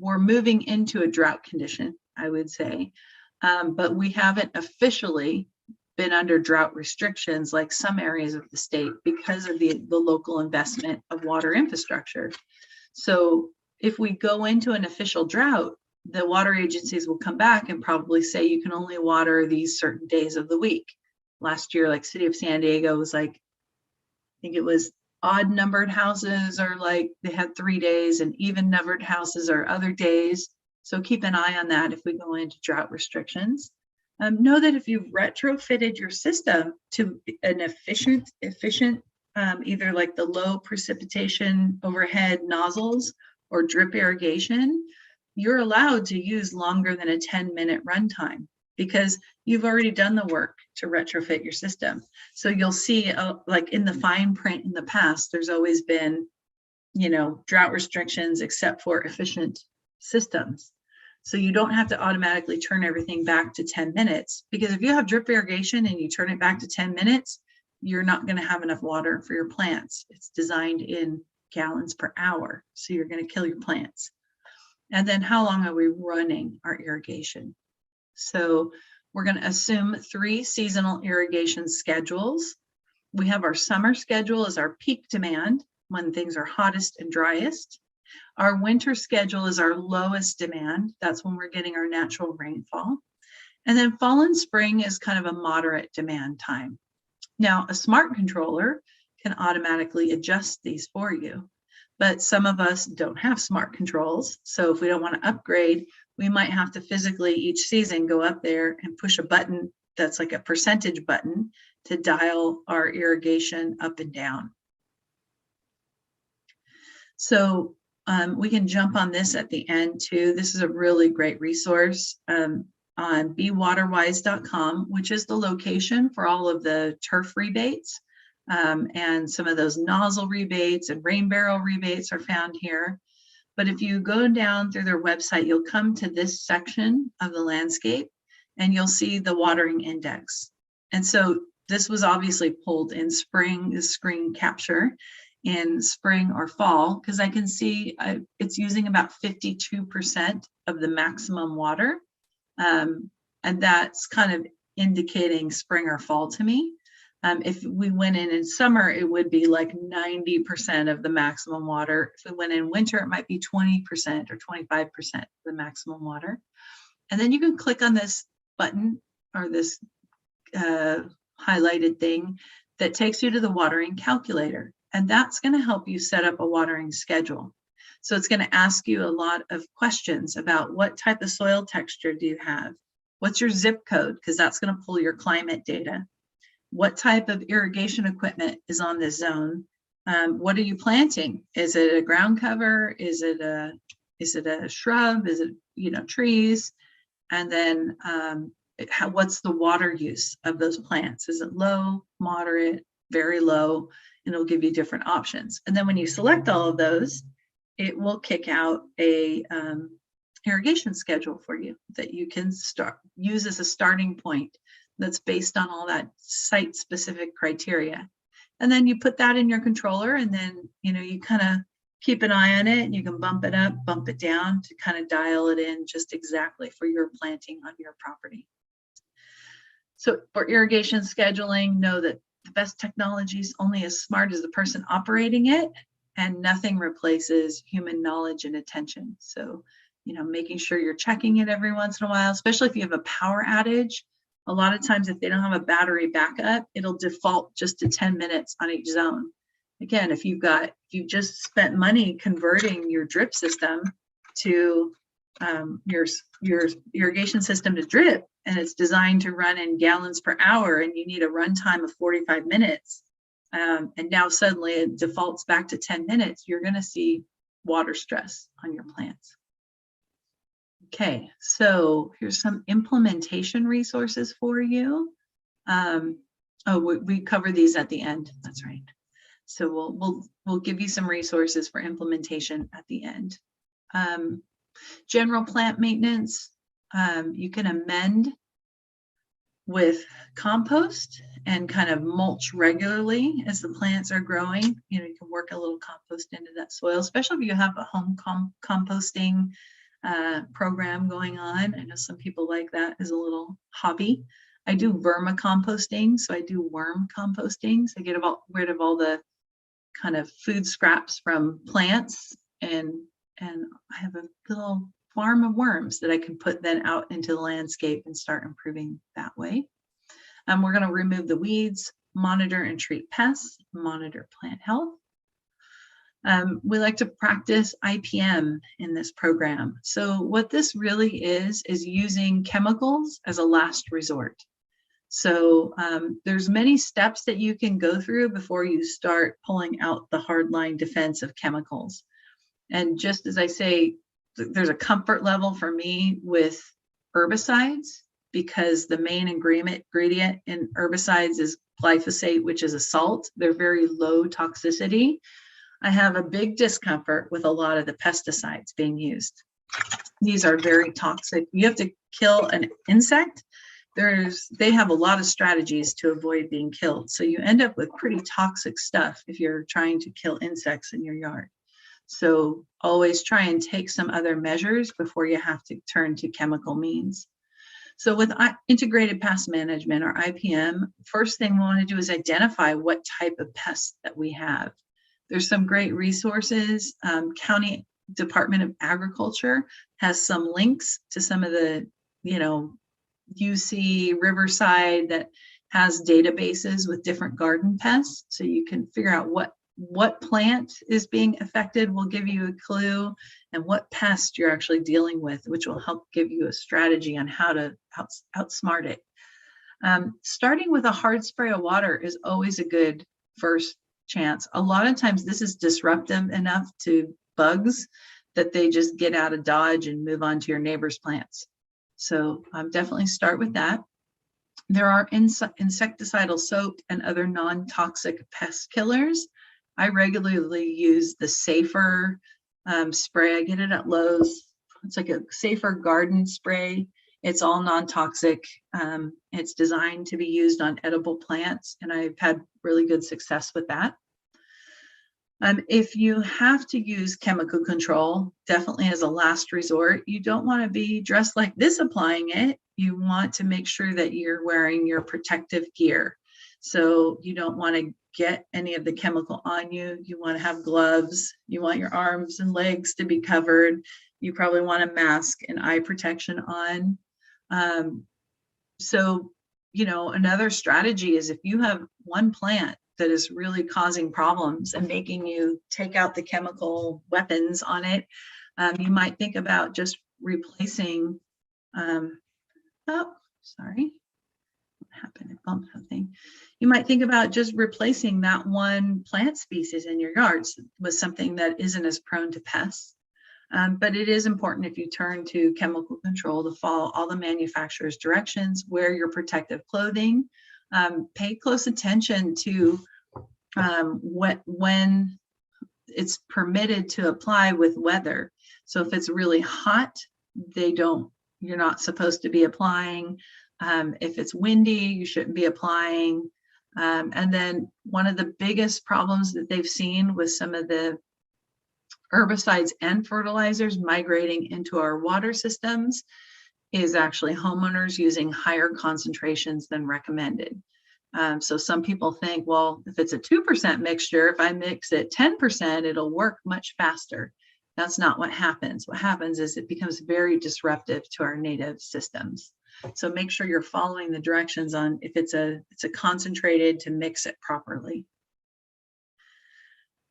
we're moving into a drought condition, I would say. But we haven't officially been under drought restrictions like some areas of the state because of the local investment of water infrastructure. So if we go into an official drought, the water agencies will come back and probably say you can only water these certain days of the week. Last year, like City of San Diego was like, I think it was odd numbered houses are like they had 3 days, and even numbered houses are other days. So keep an eye on that if we go into drought restrictions. Know that if you've retrofitted your system to an efficient, either like the low precipitation overhead nozzles or drip irrigation, you're allowed to use longer than a 10-minute runtime because you've already done the work to retrofit your system. So you'll see like in the fine print in the past, there's always been, drought restrictions except for efficient systems. So you don't have to automatically turn everything back to 10 minutes, because if you have drip irrigation and you turn it back to 10 minutes, you're not going to have enough water for your plants. It's designed in gallons per hour. So you're going to kill your plants. And then how long are we running our irrigation? So we're going to assume 3 seasonal irrigation schedules. We have our summer schedule as our peak demand when things are hottest and driest. Our winter schedule is our lowest demand. That's when we're getting our natural rainfall. And then fall and spring is kind of a moderate demand time. Now, a smart controller can automatically adjust these for you, but some of us don't have smart controls. So if we don't want to upgrade, we might have to physically each season go up there and push a button that's like a percentage button to dial our irrigation up and down. So we can jump on this at the end too. This is a really great resource on bewaterwise.com, which is the location for all of the turf rebates. And some of those nozzle rebates and rain barrel rebates are found here. But if you go down through their website, you'll come to this section of the landscape and you'll see the watering index. And so this was obviously pulled in spring, the screen capture in spring or fall, because I can see it's using about 52% of the maximum water. And that's kind of indicating spring or fall to me. If we went in summer, it would be like 90% of the maximum water. If we went in winter, it might be 20% or 25% of the maximum water. And then you can click on this button or this highlighted thing that takes you to the watering calculator. And that's going to help you set up a watering schedule. So it's going to ask you a lot of questions about what type of soil texture do you have? What's your zip code? Because that's going to pull your climate data. What type of irrigation equipment is on this zone? What are you planting? Is it a ground cover? Is it a shrub? Is it, trees? And then what's the water use of those plants? Is it low, moderate, very low? And it'll give you different options. And then when you select all of those, it will kick out a irrigation schedule for you that you can use as a starting point that's based on all that site specific criteria. And then you put that in your controller, and then you kind of keep an eye on it, and you can bump it up, bump it down to kind of dial it in just exactly for your planting on your property. So for irrigation scheduling, know that the best technology is only as smart as the person operating it, and nothing replaces human knowledge and attention. So, making sure you're checking it every once in a while, especially if you have a power outage. A lot of times, if they don't have a battery backup, it'll default just to 10 minutes on each zone. Again, if you just spent money converting your drip system to your irrigation system to drip, and it's designed to run in gallons per hour, and you need a runtime of 45 minutes, and now suddenly it defaults back to 10 minutes, you're going to see water stress on your plants. Okay, so here's some implementation resources for you. We cover these at the end. That's right. So we'll give you some resources for implementation at the end. General plant maintenance, you can amend with compost and kind of mulch regularly as the plants are growing. You can work a little compost into that soil, especially if you have a home composting program going on. I know some people like that as a little hobby. I do vermicomposting, so I do worm composting. So I get rid of all the kind of food scraps from plants, and I have a little farm of worms that I can put then out into the landscape and start improving that way. We're going to remove the weeds, monitor and treat pests, monitor plant health. We like to practice IPM in this program. So what this really is using chemicals as a last resort. So there's many steps that you can go through before you start pulling out the hardline defense of chemicals. And just as I say, there's a comfort level for me with herbicides, because the main ingredient in herbicides is glyphosate, which is a salt. They're very low toxicity. I have a big discomfort with a lot of the pesticides being used. These are very toxic. You have to kill an insect. They have a lot of strategies to avoid being killed. So you end up with pretty toxic stuff if you're trying to kill insects in your yard. So always try and take some other measures before you have to turn to chemical means. So with integrated pest management, or IPM, first thing we want to do is identify what type of pests that we have. There's some great resources. County Department of Agriculture has some links to some of the, UC Riverside that has databases with different garden pests. So you can figure out what plant is being affected will give you a clue, and what pest you're actually dealing with, which will help give you a strategy on how to outsmart it. Starting with a hard spray of water is always a good first chance. A lot of times this is disruptive enough to bugs that they just get out of Dodge and move on to your neighbor's plants. So definitely start with that. There are insecticidal soap and other non-toxic pest killers. I regularly use the Safer spray. I get it at Lowe's. It's like a Safer garden spray. It's all non-toxic. It's designed to be used on edible plants, and I've had really good success with that. If you have to use chemical control, definitely as a last resort, you don't want to be dressed like this applying it. You want to make sure that you're wearing your protective gear. So you don't want to get any of the chemical on you. You want to have gloves. You want your arms and legs to be covered. You probably want a mask and eye protection on. Another strategy is if you have one plant that is really causing problems and making you take out the chemical weapons on it, you might think about just replacing, sorry, what happened? I bumped something. You might think about just replacing that one plant species in your yards with something that isn't as prone to pests. But it is important, if you turn to chemical control, to follow all the manufacturer's directions, wear your protective clothing, pay close attention to when it's permitted to apply with weather. So if it's really hot, you're not supposed to be applying. If it's windy, you shouldn't be applying. And then one of the biggest problems that they've seen with some of the herbicides and fertilizers migrating into our water systems is actually homeowners using higher concentrations than recommended. So some people think, well, if it's a 2% mixture, if I mix it 10%, it'll work much faster. That's not what happens. What happens is it becomes very disruptive to our native systems. So make sure you're following the directions on if it's a concentrated, to mix it properly.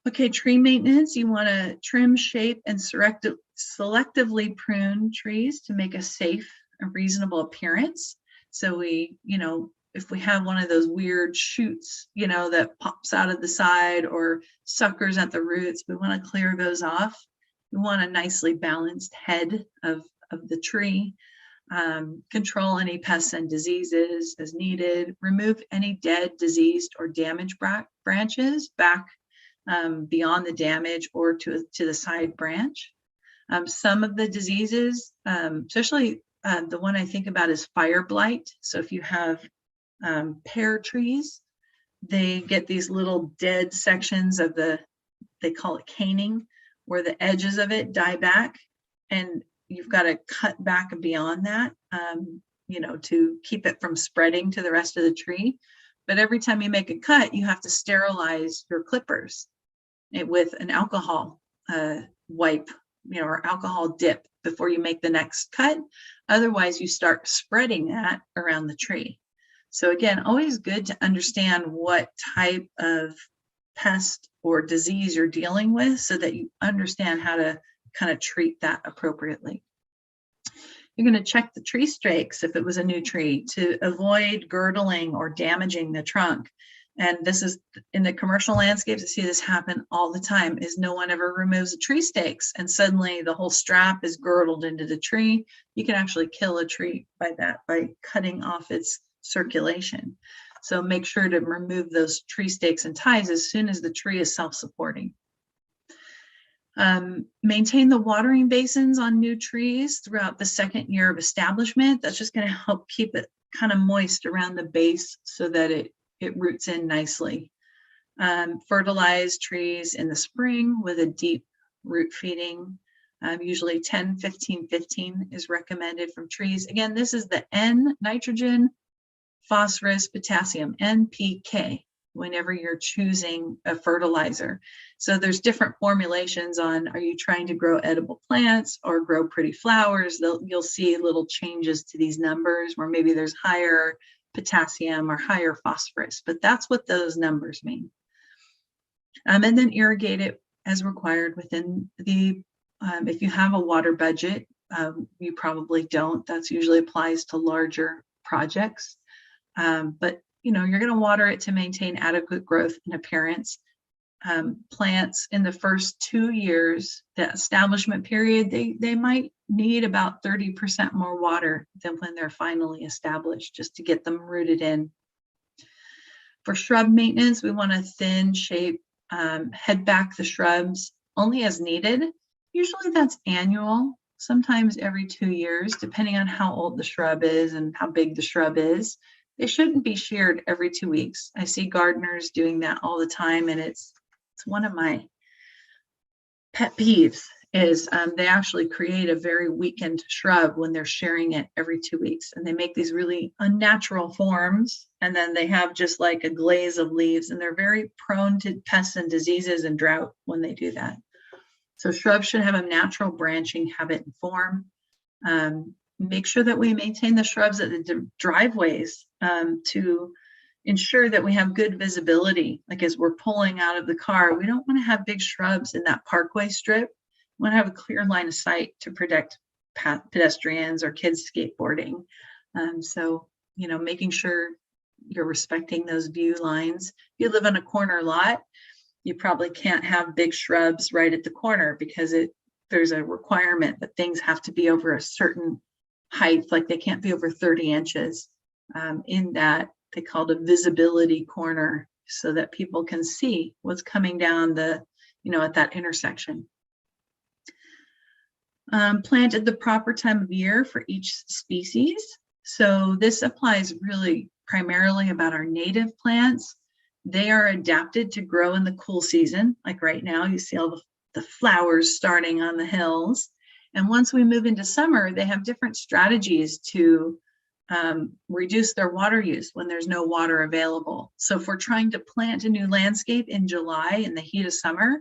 Okay, tree maintenance. You want to trim, shape, and selectively prune trees to make a safe and reasonable appearance. So if we have one of those weird shoots, that pops out of the side, or suckers at the roots, we want to clear those off. We want a nicely balanced head of the tree. Control any pests and diseases as needed. Remove any dead, diseased, or damaged branches back beyond the damage or to the side branch. Some of the diseases, especially the one I think about is fire blight. So if you have pear trees, they get these little dead sections of they call it caning, where the edges of it die back. And you've got to cut back beyond that, to keep it from spreading to the rest of the tree. But every time you make a cut, you have to sterilize your clippers with an alcohol wipe, or alcohol dip before you make the next cut. Otherwise, you start spreading that around the tree. So again, always good to understand what type of pest or disease you're dealing with so that you understand how to kind of treat that appropriately. You're going to check the tree stakes if it was a new tree to avoid girdling or damaging the trunk. And this is in the commercial landscapes, I see this happen all the time, is no one ever removes the tree stakes and suddenly the whole strap is girdled into the tree. You can actually kill a tree by cutting off its circulation. So make sure to remove those tree stakes and ties as soon as the tree is self-supporting. Maintain the watering basins on new trees throughout the second year of establishment. That's just going to help keep it kind of moist around the base so that it roots in nicely. Fertilize trees in the spring with a deep root feeding. Usually 10, 15, 15 is recommended from trees. Again, this is the N, nitrogen, phosphorus, potassium, NPK, whenever you're choosing a fertilizer. So there's different formulations on, are you trying to grow edible plants or grow pretty flowers? You'll see little changes to these numbers where maybe there's higher potassium or higher phosphorus, but that's what those numbers mean. And then irrigate it as required within the, if you have a water budget, you probably don't. That's usually applies to larger projects. But you're going to water it to maintain adequate growth and appearance. Plants in the first 2 years, the establishment period, they might need about 30% more water than when they're finally established, just to get them rooted in. For shrub maintenance, we want to thin, shape, head back the shrubs only as needed. Usually that's annual, sometimes every 2 years, depending on how old the shrub is and how big the shrub is. They shouldn't be sheared every 2 weeks. I see gardeners doing that all the time, and it's one of my pet peeves is they actually create a very weakened shrub when they're shearing it every 2 weeks, and they make these really unnatural forms, and then they have just like a glaze of leaves, and they're very prone to pests and diseases and drought when they do that. So shrubs should have a natural branching habit and form. Make sure that we maintain the shrubs at the driveways to ensure that we have good visibility. Like as we're pulling out of the car, we don't want to have big shrubs in that parkway strip. We want to have a clear line of sight to protect pedestrians or kids skateboarding. So, making sure you're respecting those view lines. If you live on a corner lot, you probably can't have big shrubs right at the corner because there's a requirement that things have to be over a certain height, like they can't be over 30 inches in that they call it a visibility corner so that people can see what's coming down at that intersection. Plant at the proper time of year for each species. So this applies really primarily about our native plants. They are adapted to grow in the cool season. Like right now, you see all the flowers starting on the hills. And once we move into summer, they have different strategies to reduce their water use when there's no water available. So if we're trying to plant a new landscape in July in the heat of summer,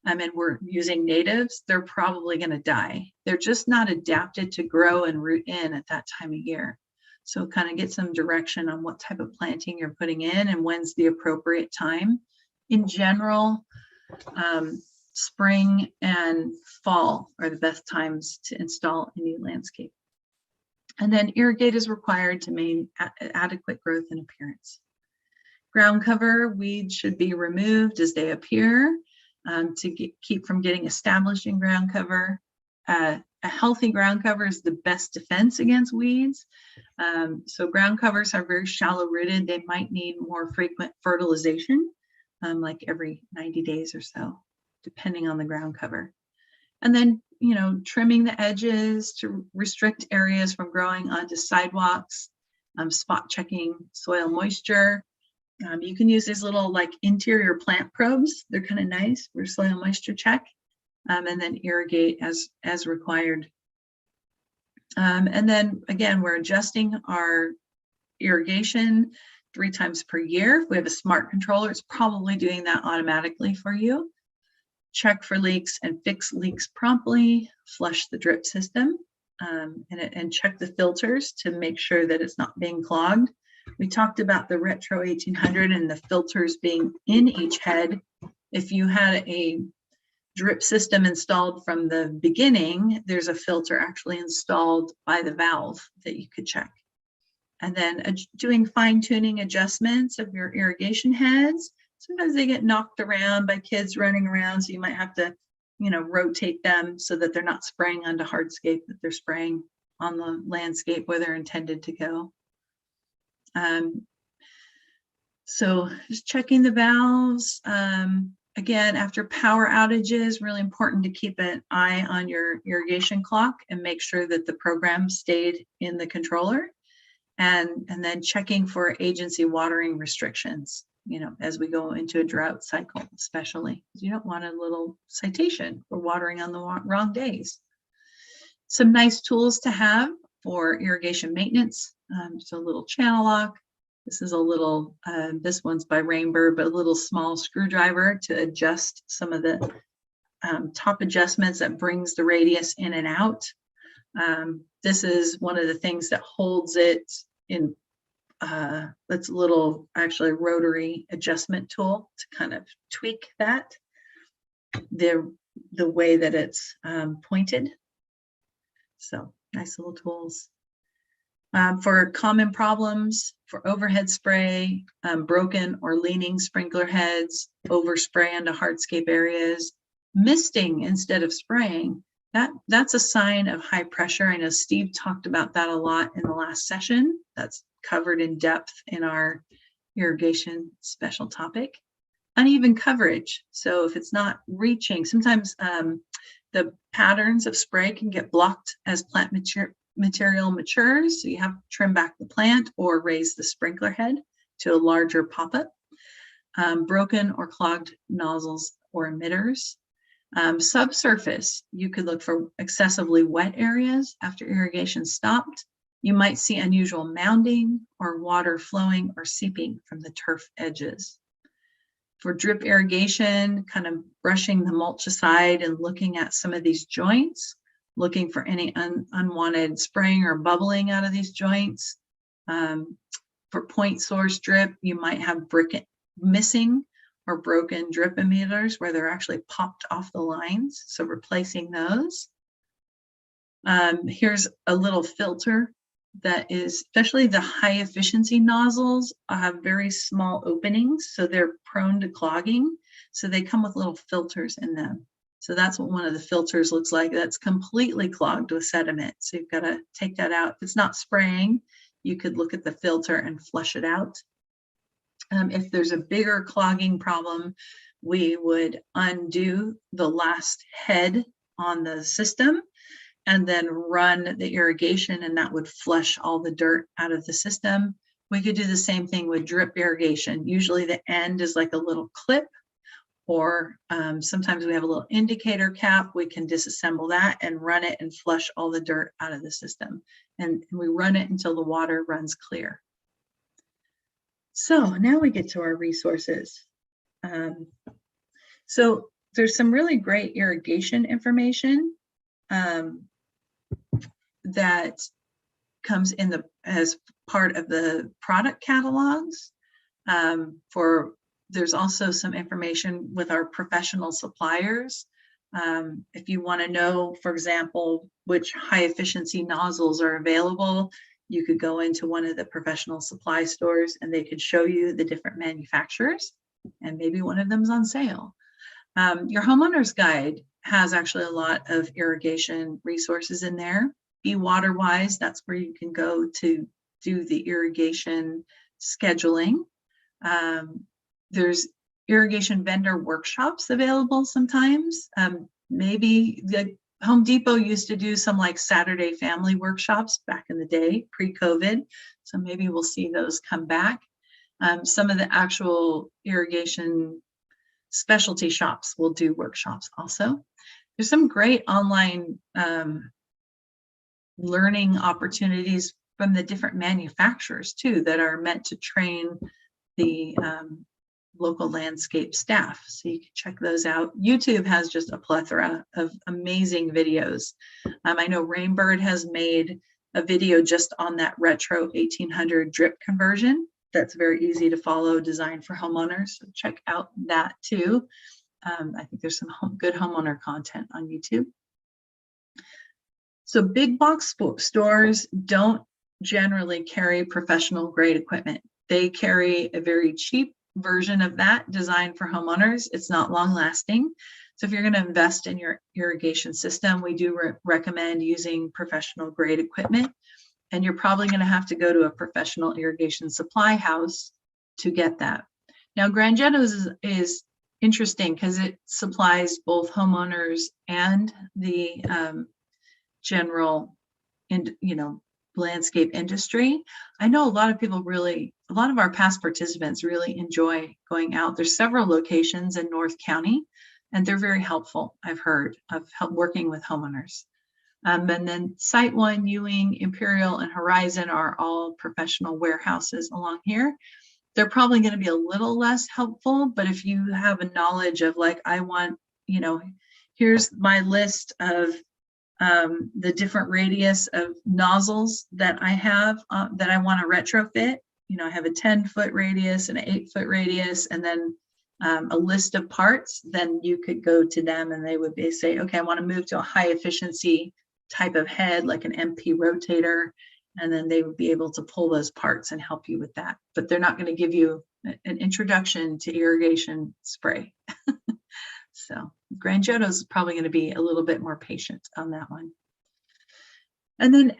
and we're using natives, they're probably going to die. They're just not adapted to grow and root in at that time of year. So kind of get some direction on what type of planting you're putting in and when's the appropriate time. In general, spring and fall are the best times to install a new landscape. And then irrigate is required to maintain adequate growth and appearance. Ground cover, weeds should be removed as they appear to keep from getting established in ground cover. A healthy ground cover is the best defense against weeds. So ground covers are very shallow rooted. They might need more frequent fertilization, like every 90 days or so, depending on the ground cover. And then, trimming the edges to restrict areas from growing onto sidewalks, spot checking soil moisture. You can use these little interior plant probes. They're kind of nice for soil moisture check, and then irrigate as required. And then again, we're adjusting our irrigation 3 times per year. If we have a smart controller, it's probably doing that automatically for you. Check for leaks and fix leaks promptly, flush the drip system, and check the filters to make sure that it's not being clogged. We talked about the Retro 1800 and the filters being in each head. If you had a drip system installed from the beginning, there's a filter actually installed by the valve that you could check. And then doing fine-tuning adjustments of your irrigation heads. Sometimes they get knocked around by kids running around, so you might have to, rotate them so that they're not spraying onto hardscape, that they're spraying on the landscape where they're intended to go. So just checking the valves. Again, after power outages, really important to keep an eye on your irrigation clock and make sure that the program stayed in the controller. And then checking for agency watering restrictions, as we go into a drought cycle, especially. You don't want a little citation for watering on the wrong days. Some nice tools to have for irrigation maintenance. So a little channel lock. This is a little, this one's by Rainbird, but a little small screwdriver to adjust some of the top adjustments that brings the radius in and out. This is one of the things that holds it in, that's a little actually rotary adjustment tool to kind of tweak that, the way that it's pointed. So nice little tools. For common problems, for overhead spray, broken or leaning sprinkler heads, overspray onto hardscape areas, misting instead of spraying, that's a sign of high pressure. I know Steve talked about that a lot in the last session. That's covered in depth in our irrigation special topic. Uneven coverage. So if it's not reaching, sometimes the patterns of spray can get blocked as plant material matures. So you have to trim back the plant or raise the sprinkler head to a larger pop-up. Broken or clogged nozzles or emitters. Subsurface, you could look for excessively wet areas after irrigation stopped. You might see unusual mounding or water flowing or seeping from the turf edges. For drip irrigation, kind of brushing the mulch aside and looking at some of these joints, looking for any unwanted spraying or bubbling out of these joints. For point source drip, you might have missing or broken drip emitters where they're actually popped off the lines. So replacing those. Here's a little filter that is, especially the high efficiency nozzles have very small openings, so they're prone to clogging. So they come with little filters in them. So that's what one of the filters looks like. That's completely clogged with sediment. So you've got to take that out. If it's not spraying, you could look at the filter and flush it out. If there's a bigger clogging problem, we would undo the last head on the system and then run the irrigation, and that would flush all the dirt out of the system. We could do the same thing with drip irrigation. Usually the end is like a little clip, or sometimes we have a little indicator cap. We can disassemble that and run it and flush all the dirt out of the system. And we run it until the water runs clear. So now we get to our resources. So there's some really great irrigation information that comes in as part of the product catalogs. There's also some information with our professional suppliers. If you want to know, for example, which high efficiency nozzles are available, you could go into one of the professional supply stores and they could show you the different manufacturers, and maybe one of them's on sale. Your homeowner's guide has actually a lot of irrigation resources in there. BeWaterWise, that's where you can go to do the irrigation scheduling. There's irrigation vendor workshops available sometimes. Maybe the Home Depot used to do some like Saturday family workshops back in the day, pre-COVID. So maybe we'll see those come back. Some of the actual irrigation specialty shops will do workshops also. There's some great online learning opportunities from the different manufacturers too that are meant to train the local landscape staff. So you can check those out. YouTube has just a plethora of amazing videos. I know Rainbird has made a video just on that retro 1800 drip conversion. That's very easy to follow, designed for homeowners. So check out that too. I think there's some good homeowner content on YouTube. So big box stores don't generally carry professional grade equipment. They carry a very cheap version of that designed for homeowners. It's not long lasting. So if you're going to invest in your irrigation system, we do recommend using professional grade equipment. And you're probably going to have to go to a professional irrigation supply house to get that. Now, Grangeto's is interesting because it supplies both homeowners and the general, landscape industry. I know a lot of people a lot of our past participants really enjoy going out. There's several locations in North County, and they're very helpful. I've heard of working with homeowners. And then SiteOne, Ewing, Imperial, and Horizon are all professional warehouses along here. They're probably going to be a little less helpful, but if you have a knowledge of like, I want, here's my list of the different radius of nozzles that I have that I want to retrofit. I have a 10-foot radius and an 8-foot radius, and then a list of parts. Then you could go to them and they would say, okay, I want to move to a high efficiency type of head, like an MP rotator. And then they would be able to pull those parts and help you with that. But they're not going to give you an introduction to irrigation spray. So Grangeto's is probably going to be a little bit more patient on that one. And then,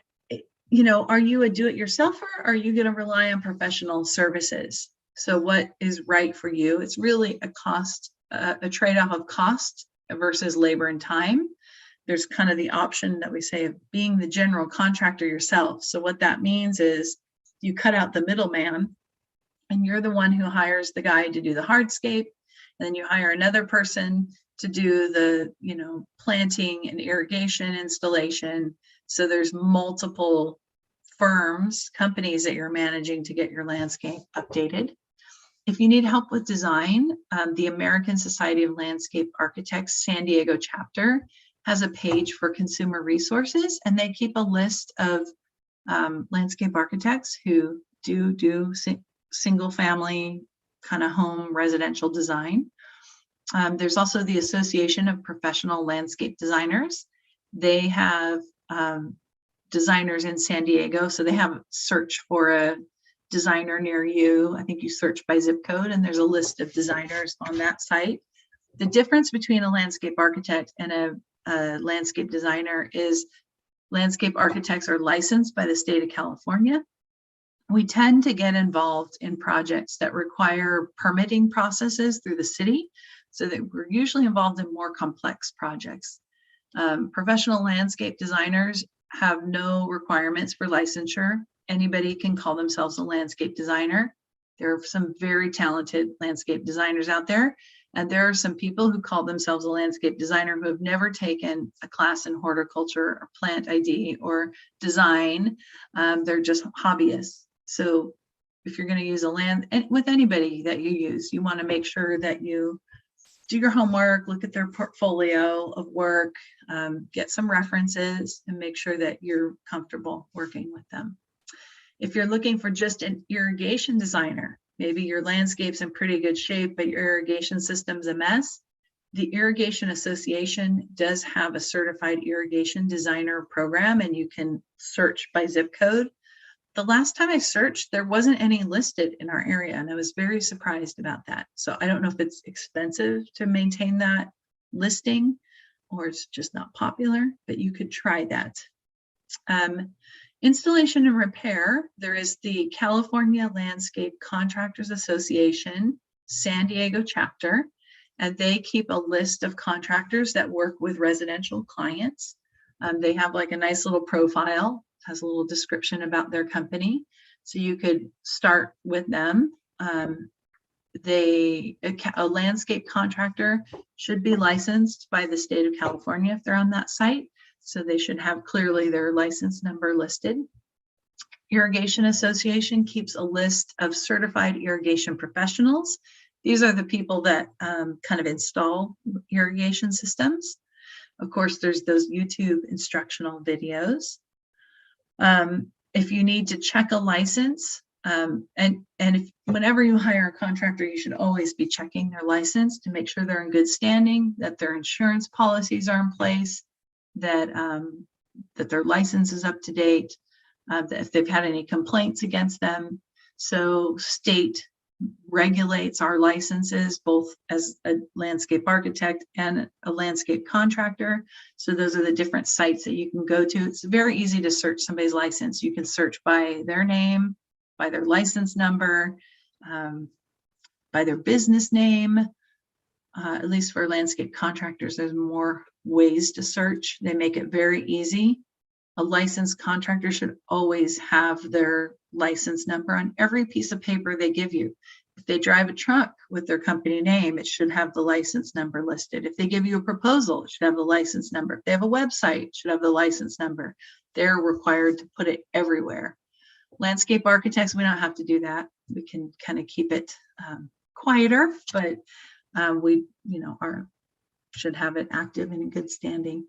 are you a do-it-yourselfer or are you going to rely on professional services? So what is right for you? It's really a trade-off of cost versus labor and time. There's kind of the option that we say of being the general contractor yourself. So what that means is you cut out the middleman and you're the one who hires the guy to do the hardscape. And then you hire another person to do the, planting and irrigation installation. So there's multiple companies that you're managing to get your landscape updated. If you need help with design, the American Society of Landscape Architects San Diego chapter has a page for consumer resources, and they keep a list of landscape architects who do single family kind of home residential design. There's also the Association of Professional Landscape Designers. They have designers in San Diego, so they have a search for a designer near you. I think you search by zip code and there's a list of designers on that site. The difference between a landscape architect and a landscape designer is landscape architects are licensed by the state of California. We tend to get involved in projects that require permitting processes through the city, so that we're usually involved in more complex projects. Professional landscape designers have no requirements for licensure. Anybody can call themselves a landscape designer. There are some very talented landscape designers out there, and there are some people who call themselves a landscape designer who have never taken a class in horticulture or plant ID or design. They're just hobbyists. So if you're going to use with anybody that you use, you want to make sure that you do your homework, look at their portfolio of work, get some references, and make sure that you're comfortable working with them. If you're looking for just an irrigation designer, maybe your landscape's in pretty good shape, but your irrigation system's a mess. The Irrigation Association does have a certified irrigation designer program, and you can search by zip code. The last time I searched, there wasn't any listed in our area, and I was very surprised about that. So I don't know if it's expensive to maintain that listing or it's just not popular, but you could try that. Installation and repair, there is the California Landscape Contractors Association San Diego chapter, and they keep a list of contractors that work with residential clients. They have like a nice little profile, has a little description about their company. So you could start with them. A landscape contractor should be licensed by the state of California if they're on that site. so they should have clearly their license number listed. Irrigation Association keeps a list of certified irrigation professionals. These are the people that kind of install irrigation systems. Of course, there's those YouTube instructional videos. If you need to check a license, whenever you hire a contractor, you should always be checking their license to make sure they're in good standing, that their insurance policies are in place, that their license is up to date, that if they've had any complaints against them. So state regulates our licenses, both as a landscape architect and a landscape contractor. So those are the different sites that you can go to. It's very easy to search somebody's license. You can search by their name, by their license number, by their business name. At least for landscape contractors, there's more ways to search. They make it very easy. A licensed contractor should always have their license number on every piece of paper they give you. If they drive a truck with their company name, it should have the license number listed. If they give you a proposal, it should have the license number. If they have a website, it should have the license number. They're required to put it everywhere. Landscape architects, we don't have to do that. We can kind of keep it quieter, but we, should have it active and in good standing.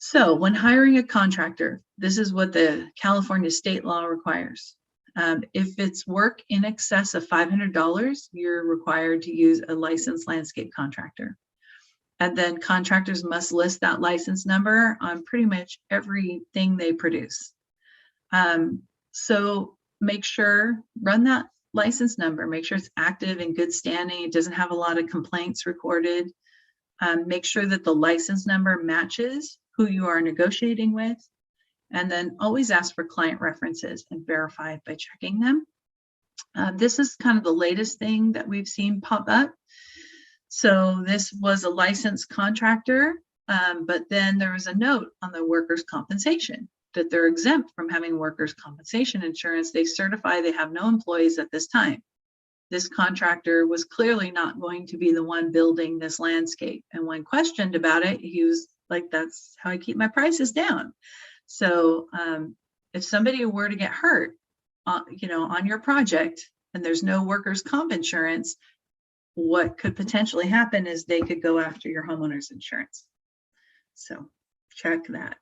So when hiring a contractor, this is what the California state law requires. If it's work in excess of $500, you're required to use a licensed landscape contractor. And then contractors must list that license number on pretty much everything they produce. So make sure, run that license number, make sure it's active and good standing. It doesn't have a lot of complaints recorded. Make sure that the license number matches who you are negotiating with, and then always ask for client references and verify by checking them. This is kind of the latest thing that we've seen pop up. So this was a licensed contractor, but then there was a note on the workers' compensation that they're exempt from having workers' compensation insurance. They certify they have no employees at this time. This contractor was clearly not going to be the one building this landscape. And when questioned about it, he was like, that's how I keep my prices down. So if somebody were to get hurt, on your project and there's no workers' comp insurance, what could potentially happen is they could go after your homeowner's insurance. So check that.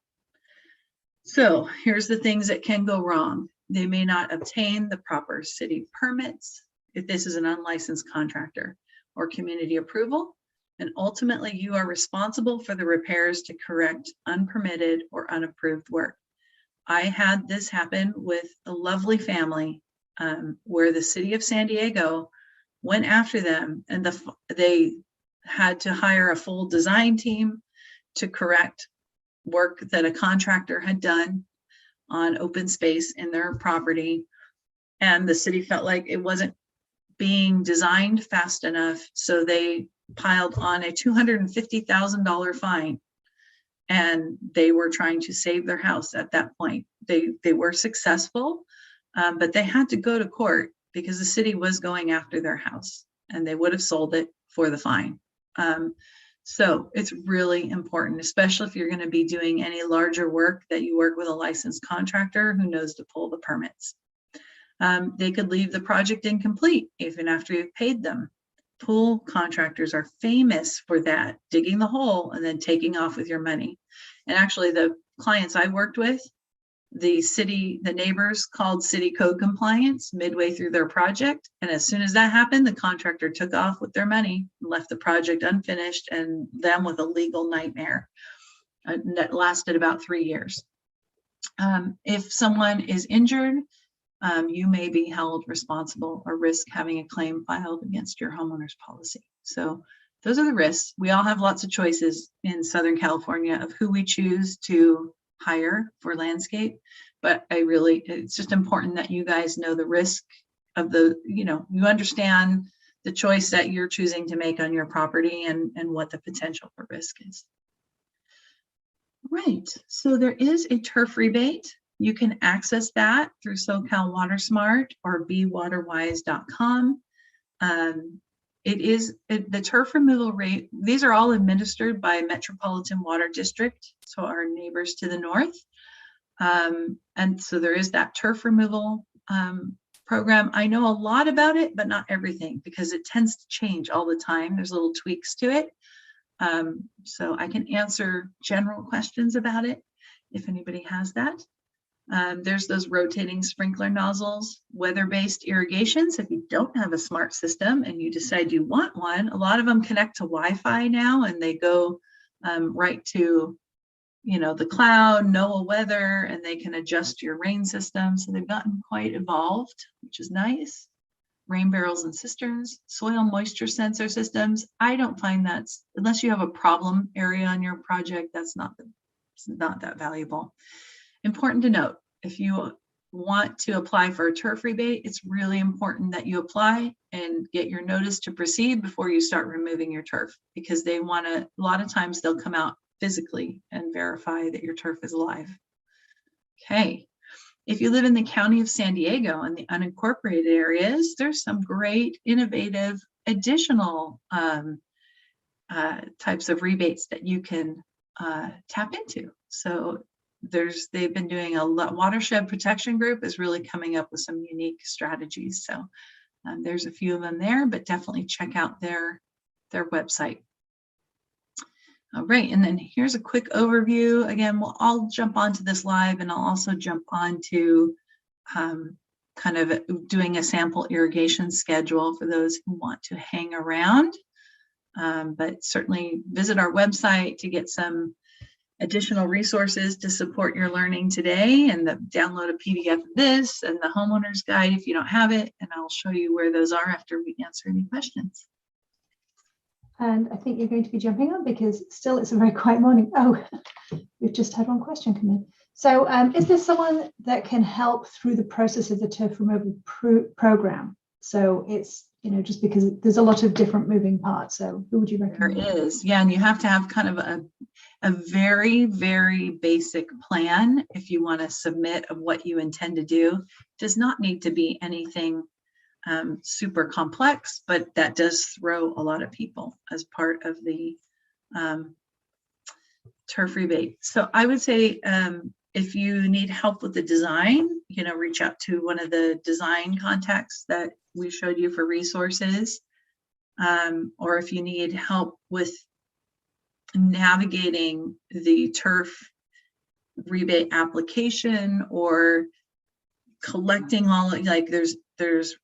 So here's the things that can go wrong. They may not obtain the proper city permits if this is an unlicensed contractor, or community approval. And ultimately you are responsible for the repairs to correct unpermitted or unapproved work. I had this happen with a lovely family where the city of San Diego went after them, and they had to hire a full design team to correct work that a contractor had done on open space in their property. And the city felt like it wasn't being designed fast enough, so they piled on a $250,000 fine, and they were trying to save their house at that point. They were successful, but they had to go to court because the city was going after their house, and they would have sold it for the fine. So it's really important, especially if you're going to be doing any larger work, that you work with a licensed contractor who knows to pull the permits. They could leave the project incomplete even after you've paid them. Pool contractors are famous for that, digging the hole and then taking off with your money. And actually the clients I worked with, the neighbors called city code compliance midway through their project. And as soon as that happened, the contractor took off with their money, left the project unfinished, and them with a legal nightmare that lasted about 3 years. If someone is injured, you may be held responsible or risk having a claim filed against your homeowner's policy. So those are the risks. We all have lots of choices in Southern California of who we choose to hire for landscape, but it's just important that you guys know the risk of you understand the choice that you're choosing to make on your property and what the potential for risk is. Right, so there is a turf rebate. You can access that through SoCal WaterSmart or bewaterwise.com. the turf removal rate. These are all administered by Metropolitan Water District, so our neighbors to the north. And so there is that turf removal program. I know a lot about it, but not everything, because it tends to change all the time. There's little tweaks to it. So I can answer general questions about it if anybody has that. There's those rotating sprinkler nozzles, weather-based irrigations. If you don't have a smart system and you decide you want one, a lot of them connect to Wi-Fi now, and they go right to, the cloud, NOAA weather, and they can adjust your rain system. So they've gotten quite evolved, which is nice. Rain barrels and cisterns, soil moisture sensor systems. I don't find that's, unless you have a problem area on your project, it's not that valuable. Important to note, if you want to apply for a turf rebate, it's really important that you apply and get your notice to proceed before you start removing your turf, because they want to, a lot of times they'll come out physically and verify that your turf is alive. Okay. If you live in the county of San Diego and the unincorporated areas, there's some great innovative additional types of rebates that you can tap into. So they've been doing a lot. Watershed Protection Group is really coming up with some unique strategies. So there's a few of them there, but definitely check out their website. All right, and then here's a quick overview. Again, I'll jump onto this live, and I'll also jump onto kind of doing a sample irrigation schedule for those who want to hang around. But certainly visit our website to get some additional resources to support your learning today, and download a PDF of this and the homeowner's guide if you don't have it, and I'll show you where those are after we answer any questions. And I think you're going to be jumping on because still it's a very quiet morning. Oh, we've just had one question come in. So is there someone that can help through the process of the turf removal program? So it's, just because there's a lot of different moving parts. So who would you recommend? There is, yeah, and you have to have kind of a very, very basic plan if you want to submit of what you intend to do. It does not need to be anything super complex, but that does throw a lot of people as part of the turf rebate. So I would say if you need help with the design, reach out to one of the design contacts that we showed you for resources. Or if you need help with navigating the turf rebate application or collecting all, like there's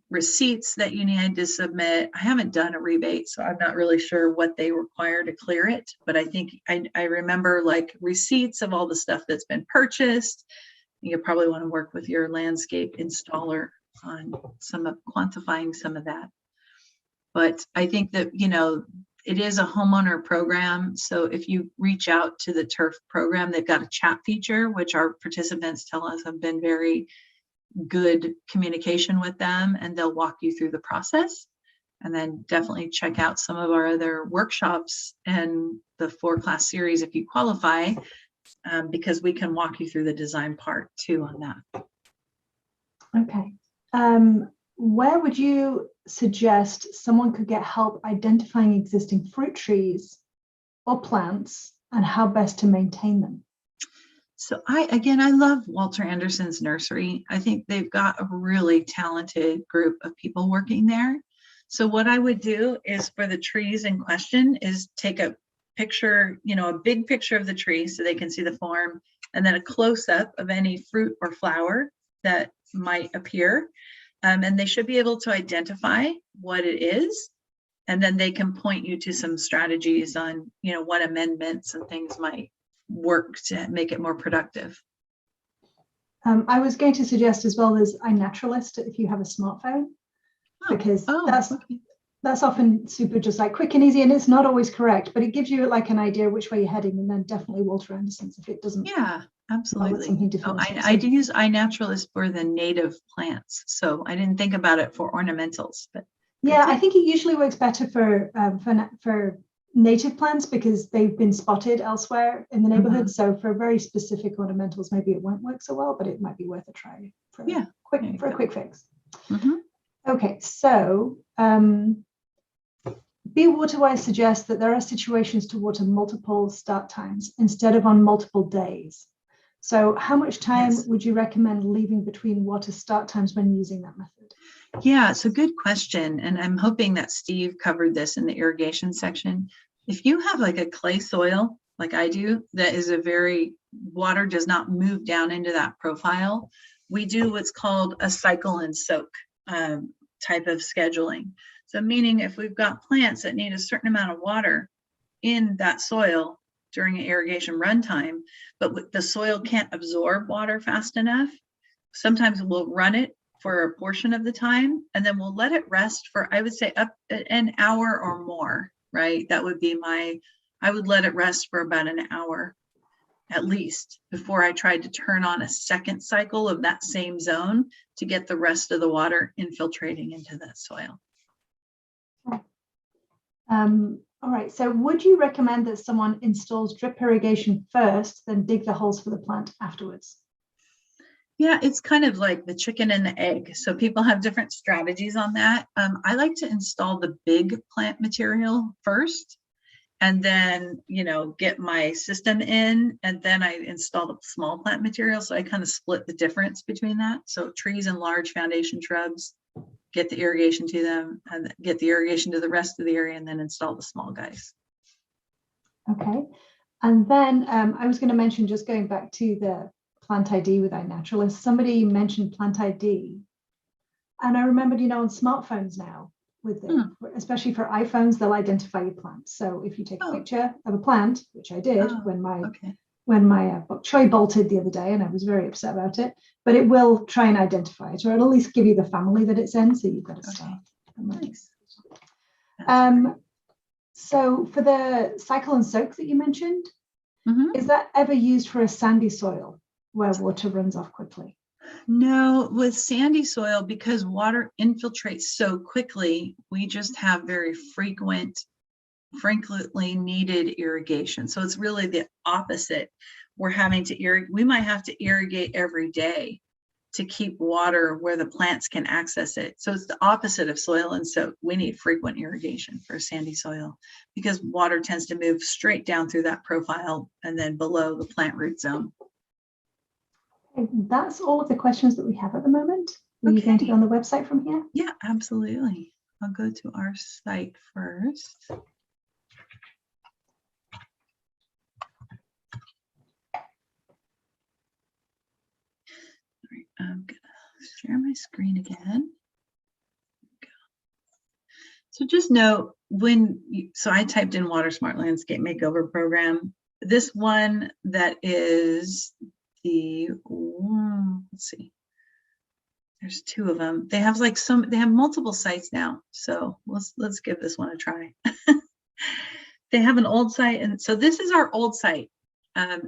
receipts that you need to submit. I haven't done a rebate, so I'm not really sure what they require to clear it, but I think I remember like receipts of all the stuff that's been purchased. You probably want to work with your landscape installer on quantifying some of that. But I think that, it is a homeowner program. So if you reach out to the turf program, they've got a chat feature, which our participants tell us have been very good communication with them, and they'll walk you through the process. And then definitely check out some of our other workshops and the 4-class series if you qualify, because we can walk you through the design part too on that. Okay. Where would you suggest someone could get help identifying existing fruit trees or plants and how best to maintain them? So I love Walter Anderson's nursery. I think they've got a really talented group of people working there. So what I would do is, for the trees in question, is take a picture, a big picture of the tree so they can see the form, and then a close-up of any fruit or flower that might appear. And they should be able to identify what it is. And then they can point you to some strategies on, what amendments and things might work to make it more productive. I was going to suggest as well, there's iNaturalist if you have a smartphone, because that's often super just like quick and easy, and it's not always correct, but it gives you like an idea which way you're heading. And then definitely Walter Anderson's if it doesn't. Yeah, absolutely. I do use iNaturalist for the native plants, so I didn't think about it for ornamentals, but yeah, I think it usually works better for native plants because they've been spotted elsewhere in the neighborhood. Mm-hmm. So for very specific ornamentals, maybe it won't work so well, but it might be worth a try for a quick fix. Mm-hmm. Okay, so Be Waterwise suggests that there are situations to water multiple start times instead of on multiple days. So how much time would you recommend leaving between water start times when using that method? Yeah, it's a good question. And I'm hoping that Steve covered this in the irrigation section. If you have like a clay soil, like I do, that is water does not move down into that profile, we do what's called a cycle and soak type of scheduling. So meaning if we've got plants that need a certain amount of water in that soil during an irrigation runtime, but the soil can't absorb water fast enough, sometimes we'll run it for a portion of the time, and then we'll let it rest for, I would say, up an hour or more, right? That would be I would let it rest for about an hour at least before I tried to turn on a second cycle of that same zone to get the rest of the water infiltrating into that soil. All right, so would you recommend that someone installs drip irrigation first, then dig the holes for the plant afterwards? Yeah, it's kind of like the chicken and the egg. So people have different strategies on that. I like to install the big plant material first, and then, get my system in, and then I install the small plant material. So I kind of split the difference between that. So trees and large foundation shrubs, get the irrigation to them, and get the irrigation to the rest of the area, and then install the small guys. Okay. And then I was going to mention, just going back to the Plant ID with iNaturalist, somebody mentioned Plant ID. And I remembered, on smartphones now, especially for iPhones, they'll identify your plant. So if you take a picture of a plant, which I did when my bok choy bolted the other day, and I was very upset about it, but it will try and identify it, or it'll at least give you the family that it's in, so you've got to start. Nice. So for the cycle and soak that you mentioned, is that ever used for a sandy soil where water runs off quickly? No, with sandy soil, because water infiltrates so quickly, we just have very frequently needed irrigation. So it's really the opposite. We're having to irrigate, we might have to irrigate every day to keep water where the plants can access it. So it's the opposite of soil and soak. We need frequent irrigation for sandy soil because water tends to move straight down through that profile and then below the plant root zone. That's all of the questions that we have at the moment. Are you going to go on the website from here? Yeah, absolutely. I'll go to our site first. I'm gonna share my screen again. So just know so I typed in Water Smart Landscape Makeover Program. This one that is let's see, there's two of them. They have they have multiple sites now. So let's give this one a try. They have an old site, and so this is our old site.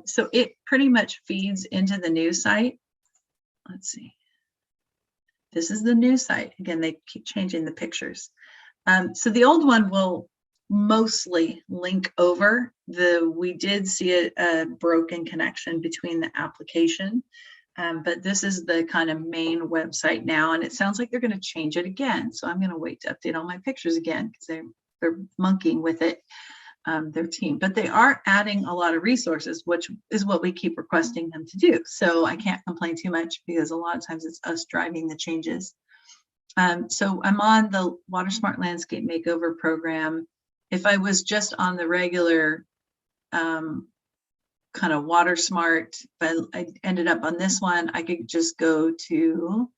So it pretty much feeds into the new site. Let's see. This is the new site. Again, they keep changing the pictures. So the old one will mostly link over. We did see a broken connection between the application, but this is the kind of main website now, and it sounds like they're going to change it again. So I'm going to wait to update all my pictures again because they're monkeying with it, their team. But they are adding a lot of resources, which is what we keep requesting them to do. So I can't complain too much because a lot of times it's us driving the changes. So I'm on the Water Smart Landscape Makeover Program. If I was just on the regular kind of Water Smart, but I ended up on this one, I could just go to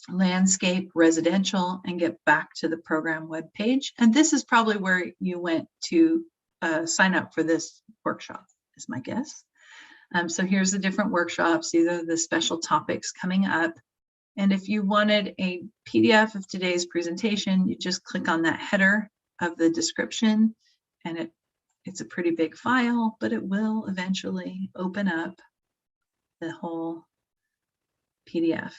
Landscape Residential and get back to the program webpage. And this is probably where you went to sign up for this workshop, is my guess. So here's the different workshops. These are the special topics coming up. And if you wanted a PDF of today's presentation, you just click on that header of the description, and it's a pretty big file, but it will eventually open up the whole PDF.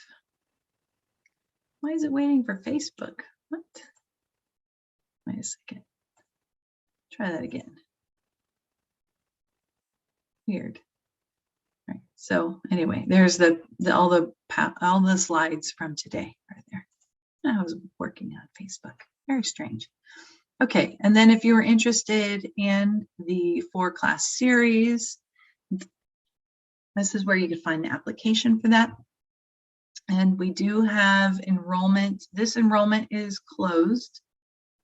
Why is it waiting for Facebook? What? Wait a second. Try that again. Weird. Right. So anyway, there's all the slides from today right there. I was working on Facebook. Very strange. Okay, and then if you were interested in the 4-class series, this is where you could find the application for that. And we do have enrollment. This enrollment is closed.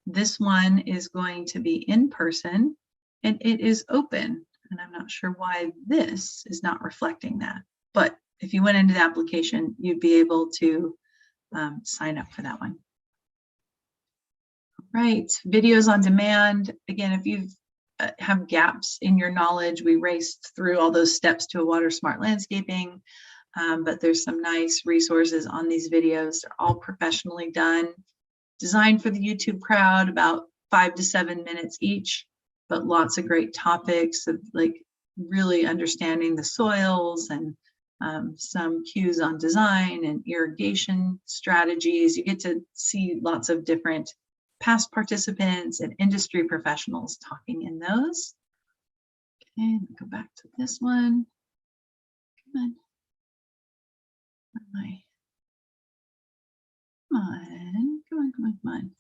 This one is going to be in person, and it is open. And I'm not sure why this is not reflecting that. But if you went into the application, you'd be able to sign up for that one. Right, videos on demand. Again, if you have gaps in your knowledge, we raced through all those steps to a water smart landscaping, but there's some nice resources on these videos. They're all professionally done, designed for the YouTube crowd, about 5 to 7 minutes each, but lots of great topics of like really understanding the soils and some cues on design and irrigation strategies. You get to see lots of different past participants and industry professionals talking in those. Okay, go back to this one. Come on. Where am I? Come on, come on, come on, come on.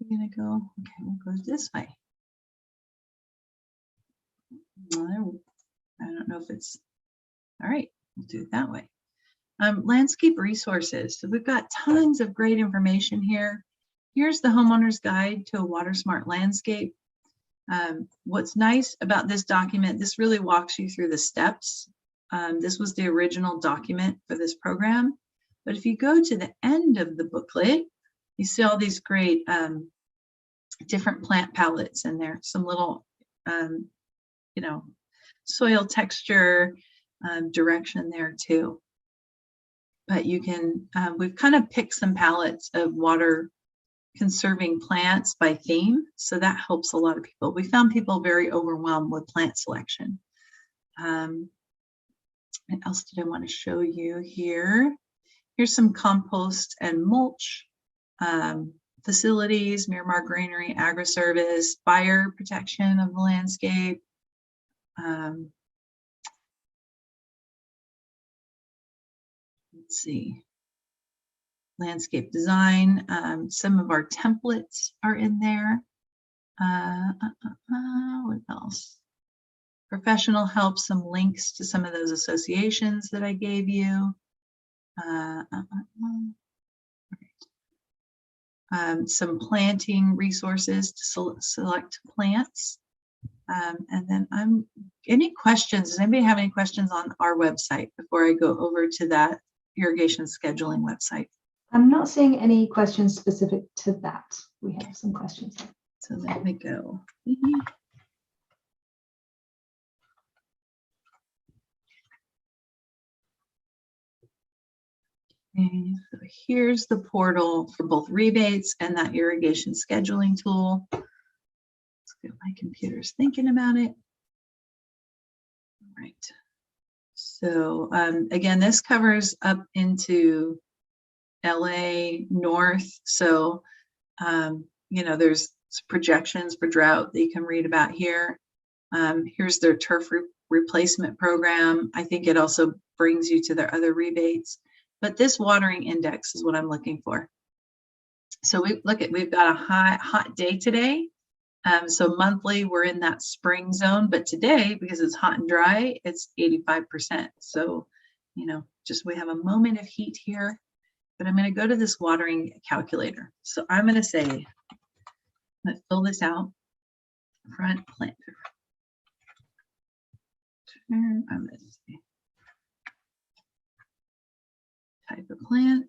We're gonna go, okay, we'll go this way. I don't know if it's, all right, we'll do it that way. Landscape resources. So we've got tons of great information here. Here's the homeowner's guide to a water smart landscape. What's nice about this document, this really walks you through the steps. This was the original document for this program. But if you go to the end of the booklet, you see all these great different plant palettes in there, some little, you know, soil texture direction there too. But you can, we've kind of picked some palettes of water conserving plants by theme. So that helps a lot of people. We found people very overwhelmed with plant selection. What else did I want to show you here? Here's some compost and mulch facilities, Miramar Greenery, Agri-Service, fire protection of the landscape. Let's see, landscape design. Some of our templates are in there. What else? Professional help, some links to some of those associations that I gave you. Some planting resources to select plants. And then any questions? Does anybody have any questions on our website before I go over to that irrigation scheduling website? I'm not seeing any questions specific to that. We have some questions. So let me go. Okay, so here's the portal for both rebates and that irrigation scheduling tool. Let's get my computer's thinking about it. All right. So again, this covers up into LA North. So, you know, there's projections for drought that you can read about here. Here's their turf replacement program. I think it also brings you to their other rebates, but this watering index is what I'm looking for. So we've got a hot day today. So monthly, we're in that spring zone, but today, because it's hot and dry, it's 85%. So, you know, just we have a moment of heat here, but I'm going to go to this watering calculator. So I'm going to say, I'm going to fill this out, front planter. I'm going to say, type of plant.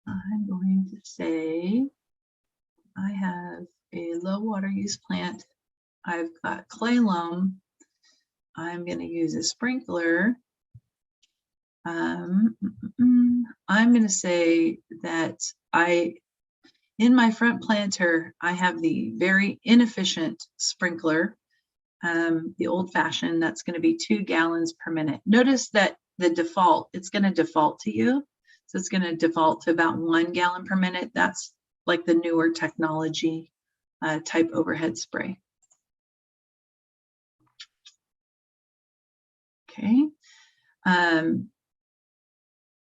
I'm going to say, I have a low water use plant. I've got clay loam. I'm going to use a sprinkler. I'm going to say that in my front planter, I have the very inefficient sprinkler, the old fashioned, that's going to be 2 gallons per minute. Notice that the default, it's going to default to you. So it's going to default to about 1 gallon per minute. That's like the newer technology type overhead spray. Okay.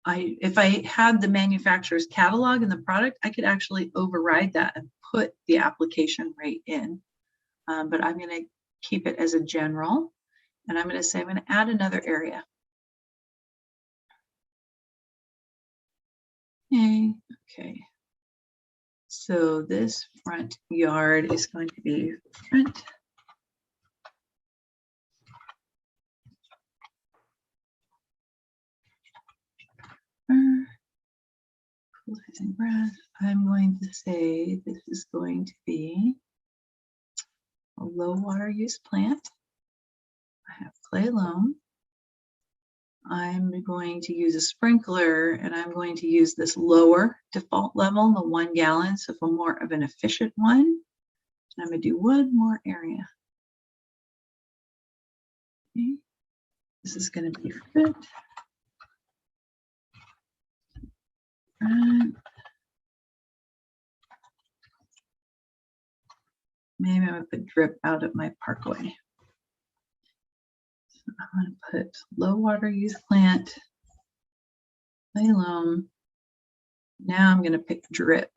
if I had the manufacturer's catalog and the product, I could actually override that and put the application rate in. But I'm going to keep it as a general, and I'm going to say I'm going to add another area. Okay. So this front yard is going to be front. Grass. I'm going to say this is going to be a low water use plant. I have clay loam. I'm going to use a sprinkler, and I'm going to use this lower default level, the 1 gallon, so for more of an efficient one. And I'm going to do one more area. Okay. This is going to be fit. Maybe I'm going to put drip out at my parkway. So I'm going to put low water use plant, clay loam. Now I'm going to pick drip,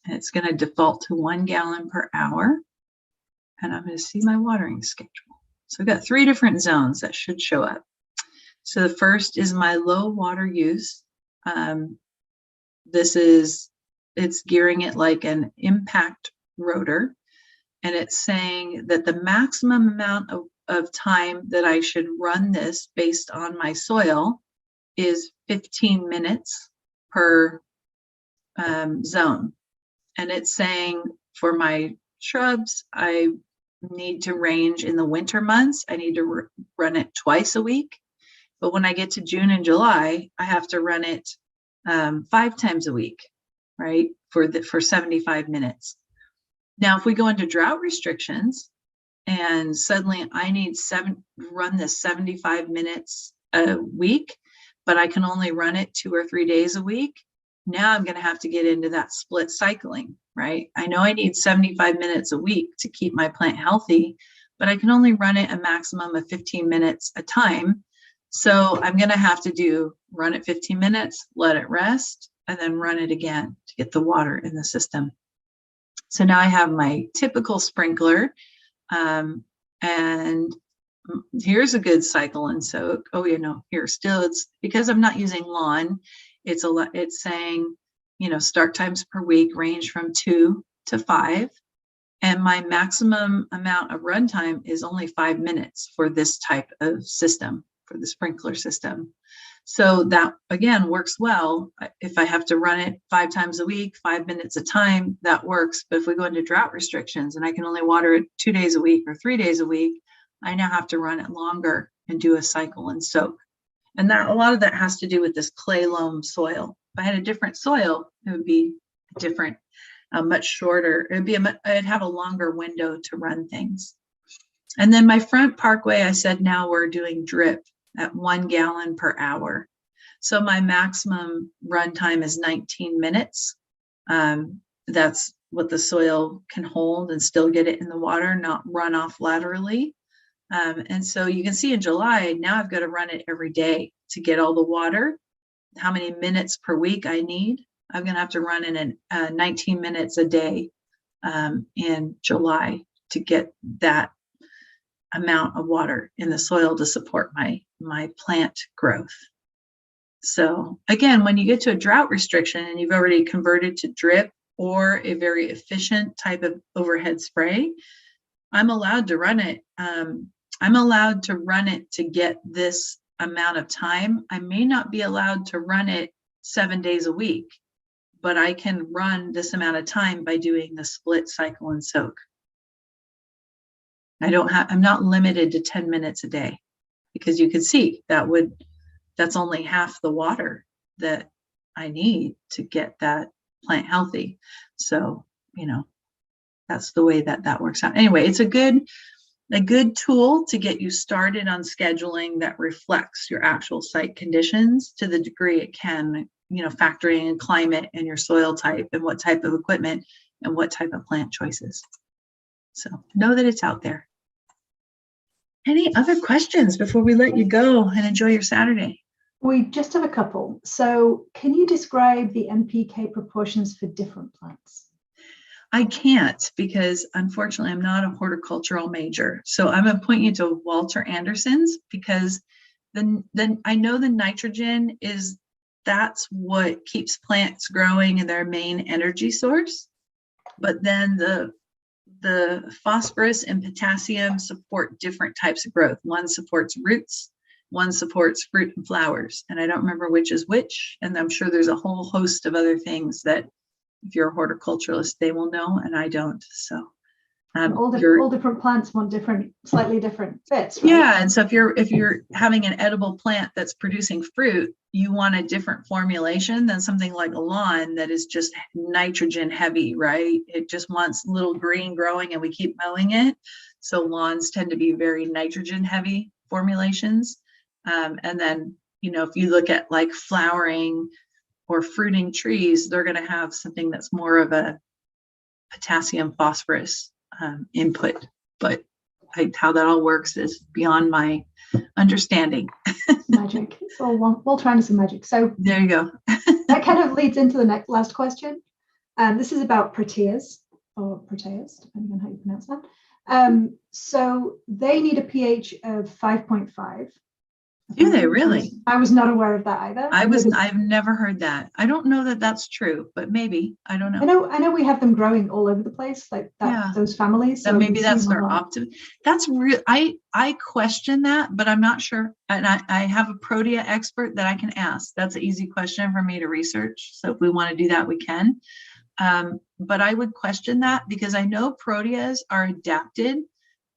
and it's going to default to 1 gallon per hour. And I'm going to see my watering schedule. So I've got 3 different zones that should show up. So the first is my low water use. It's gearing it like an impact rotor. And it's saying that the maximum amount of time that I should run this based on my soil is 15 minutes per zone. And it's saying for my shrubs, I need to range in the winter months. I need to run it twice a week. But when I get to June and July, I have to run it 5 times a week, right? For 75 minutes. Now, if we go into drought restrictions and suddenly I need run this 75 minutes a week, but I can only run it 2 or 3 days a week, now I'm going to have to get into that split cycling, right? I know I need 75 minutes a week to keep my plant healthy, but I can only run it a maximum of 15 minutes a time. So I'm going to have to run it 15 minutes, let it rest, and then run it again to get the water in the system. So now I have my typical sprinkler, and here's a good cycle and soak. Oh, here still it's because I'm not using lawn. It's saying, start times per week range from 2 to 5, and my maximum amount of run time is only 5 minutes for this type of system, for the sprinkler system. So that again works well. If I have to run it 5 times a week, 5 minutes a time, that works. But if we go into drought restrictions and I can only water it 2 days a week or 3 days a week, I now have to run it longer and do a cycle and soak. And a lot of that has to do with this clay loam soil. If I had a different soil, it would be different, much shorter. I'd have a longer window to run things. And then my front parkway, I said now we're doing drip at 1 gallon per hour. So my maximum run time is 19 minutes. That's what the soil can hold and still get it in the water, not run off laterally. And so you can see in July, now I've got to run it every day to get all the water. How many minutes per week I need? I'm going to have to run in 19 minutes a day in July to get that amount of water in the soil to support my plant growth. So again, when you get to a drought restriction and you've already converted to drip or a very efficient type of overhead spray, I'm allowed to run it. I'm allowed to run it to get this amount of time. I may not be allowed to run it 7 days a week, but I can run this amount of time by doing the split cycle and soak. I'm not limited to 10 minutes a day, because you can see that's only half the water that I need to get that plant healthy. So, that's the way that works out. Anyway, it's a good tool to get you started on scheduling that reflects your actual site conditions to the degree it can, factoring in climate and your soil type and what type of equipment and what type of plant choices. So know that it's out there. Any other questions before we let you go and enjoy your Saturday? We just have a couple. So can you describe the NPK proportions for different plants? I can't because unfortunately I'm not a horticultural major. So I'm going to point you to Walter Anderson's because then I know the nitrogen that's what keeps plants growing and their main energy source. But then the phosphorus and potassium support different types of growth. One supports roots, one supports fruit and flowers. And I don't remember which is which. And I'm sure there's a whole host of other things that if you're a horticulturalist, they will know, and I don't. So all different plants want slightly different fits, right? Yeah, and so if you're having an edible plant that's producing fruit, you want a different formulation than something like a lawn that is just nitrogen heavy, right? It just wants little green growing, and we keep mowing it. So lawns tend to be very nitrogen heavy formulations. And then if you look at like flowering or fruiting trees, they're going to have something that's more of a potassium phosphorus input, but how that all works is beyond my understanding. Magic. So we'll try and some magic. So there you go. That kind of leads into the last question. This is about proteas, or proteas, depending on how you pronounce that. So they need a pH of 5.5. Do they really? I was not aware of that either. I've never heard that. I don't know that that's true, but maybe. I don't know. I know we have them growing all over the place, like that. Yeah. Those families. So maybe that's their optimum. That's real. I question that, but I'm not sure. And I have a protea expert that I can ask. That's an easy question for me to research. So if we want to do that, we can. But I would question that because I know proteas are adapted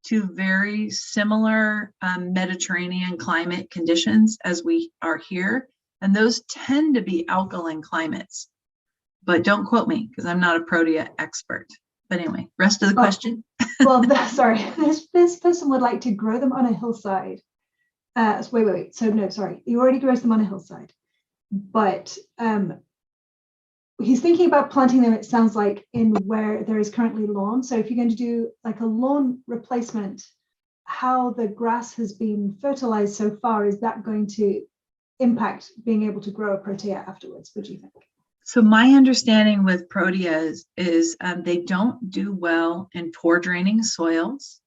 to very similar Mediterranean climate conditions as we are here. And those tend to be alkaline climates. But don't quote me because I'm not a protea expert. But anyway, rest of the question. Well, sorry, this person would like to grow them on a hillside. Wait. So no, sorry, he already grows them on a hillside. But he's thinking about planting them, it sounds like, in where there is currently lawn. So if you're going to do like a lawn replacement, how the grass has been fertilized so far, is that going to impact being able to grow a protea afterwards? What do you think? So my understanding with proteas is they don't do well in poor draining soils.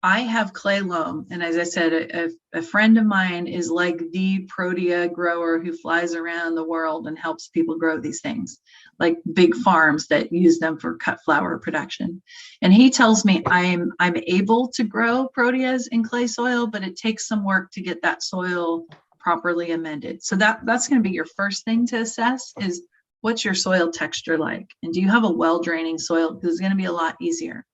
I have clay loam, and as I said, a friend of mine is like the protea grower who flies around the world and helps people grow these things, like big farms that use them for cut flower production. And he tells me I'm able to grow proteas in clay soil, but it takes some work to get that soil properly amended. So that's going to be your first thing to assess is what's your soil texture like, and do you have a well draining soil, because it's going to be a lot easier.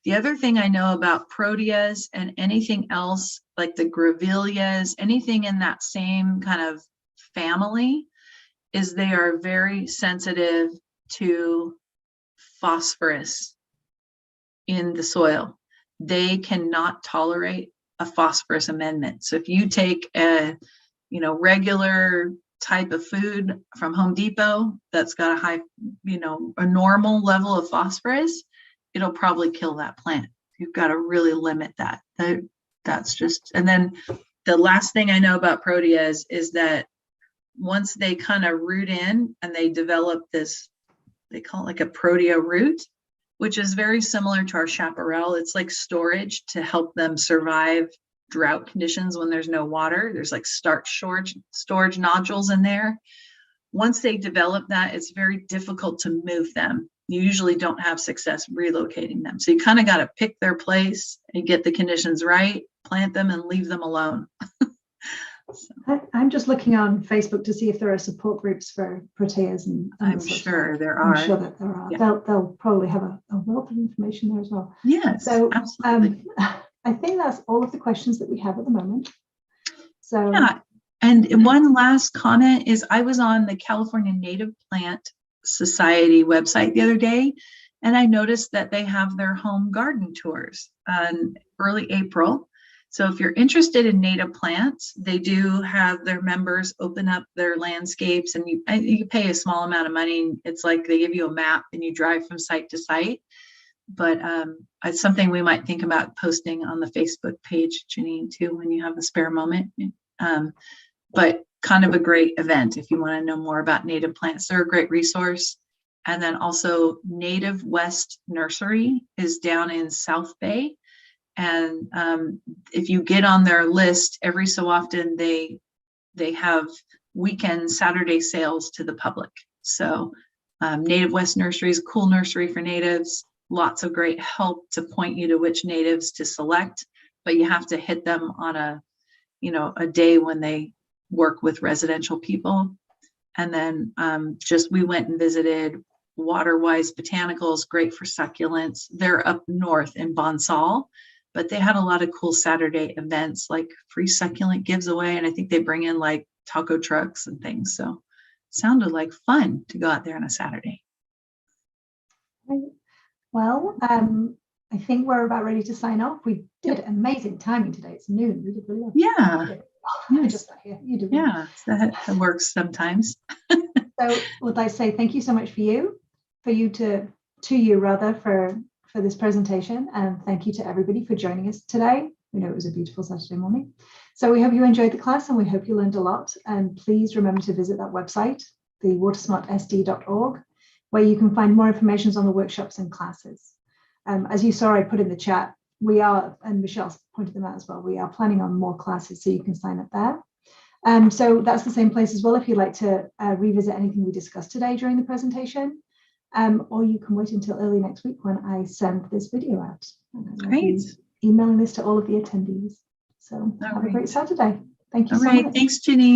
The other thing I know about proteas and anything else like the grevilleas, anything in that same kind of family, is they are very sensitive to phosphorus in the soil. They cannot tolerate a phosphorus amendment. So if you take a regular type of food from Home Depot that's got a high, a normal level of phosphorus, it'll probably kill that plant. You've got to really limit that. That's just, and then the last thing I know about proteas is that once they kind of root in and they develop this, they call it like a protea root, which is very similar to our chaparral. It's like storage to help them survive drought conditions when there's no water. There's like starch storage nodules in there. Once they develop that, it's very difficult to move them. You usually don't have success relocating them. So you kind of got to pick their place and get the conditions right, plant them and leave them alone. I'm just looking on Facebook to see if there are support groups for proteas. And I'm sure there are. I'm sure that there are. Yeah. They'll probably have a wealth of information there as well. Yes, so absolutely. I think that's all of the questions that we have at the moment. So yeah. And one last comment is I was on the California Native Plant Society website the other day, and I noticed that they have their home garden tours on early April. So if you're interested in native plants, they do have their members open up their landscapes, and you pay a small amount of money. It's like they give you a map and you drive from site to site. But it's something we might think about posting on the Facebook page, Janine, too, when you have a spare moment. but kind of a great event if you want to know more about native plants. They're a great resource. And then also Native West Nursery is down in South Bay. And if you get on their list, every so often they have weekend Saturday sales to the public. So Native West Nursery is a cool nursery for natives. Lots of great help to point you to which natives to select, but you have to hit them on a day when they work with residential people. And then we went and visited Waterwise Botanicals, great for succulents. They're up north in Bonsall, but they had a lot of cool Saturday events like free succulent gives away. And I think they bring in like taco trucks and things. So it sounded like fun to go out there on a Saturday. Well, I think we're about ready to sign off. We did amazing timing today. It's noon. We did really well. Yeah. I just got here. You did. Yeah, that works sometimes. So would I say thank you so much for you for this presentation, and thank you to everybody for joining us today. We know it was a beautiful Saturday morning. So we hope you enjoyed the class and we hope you learned a lot. And please remember to visit that website, the watersmartsd.org, where you can find more information on the workshops and classes. As you saw, I put in the chat, we are, and Michelle's pointed them out as well, we are planning on more classes, so you can sign up there. So that's the same place as well if you'd like to revisit anything we discussed today during the presentation, or you can wait until early next week when I send this video out. Great. Emailing this to all of the attendees. So have a great Saturday. Thank you so much. Thanks, Janine.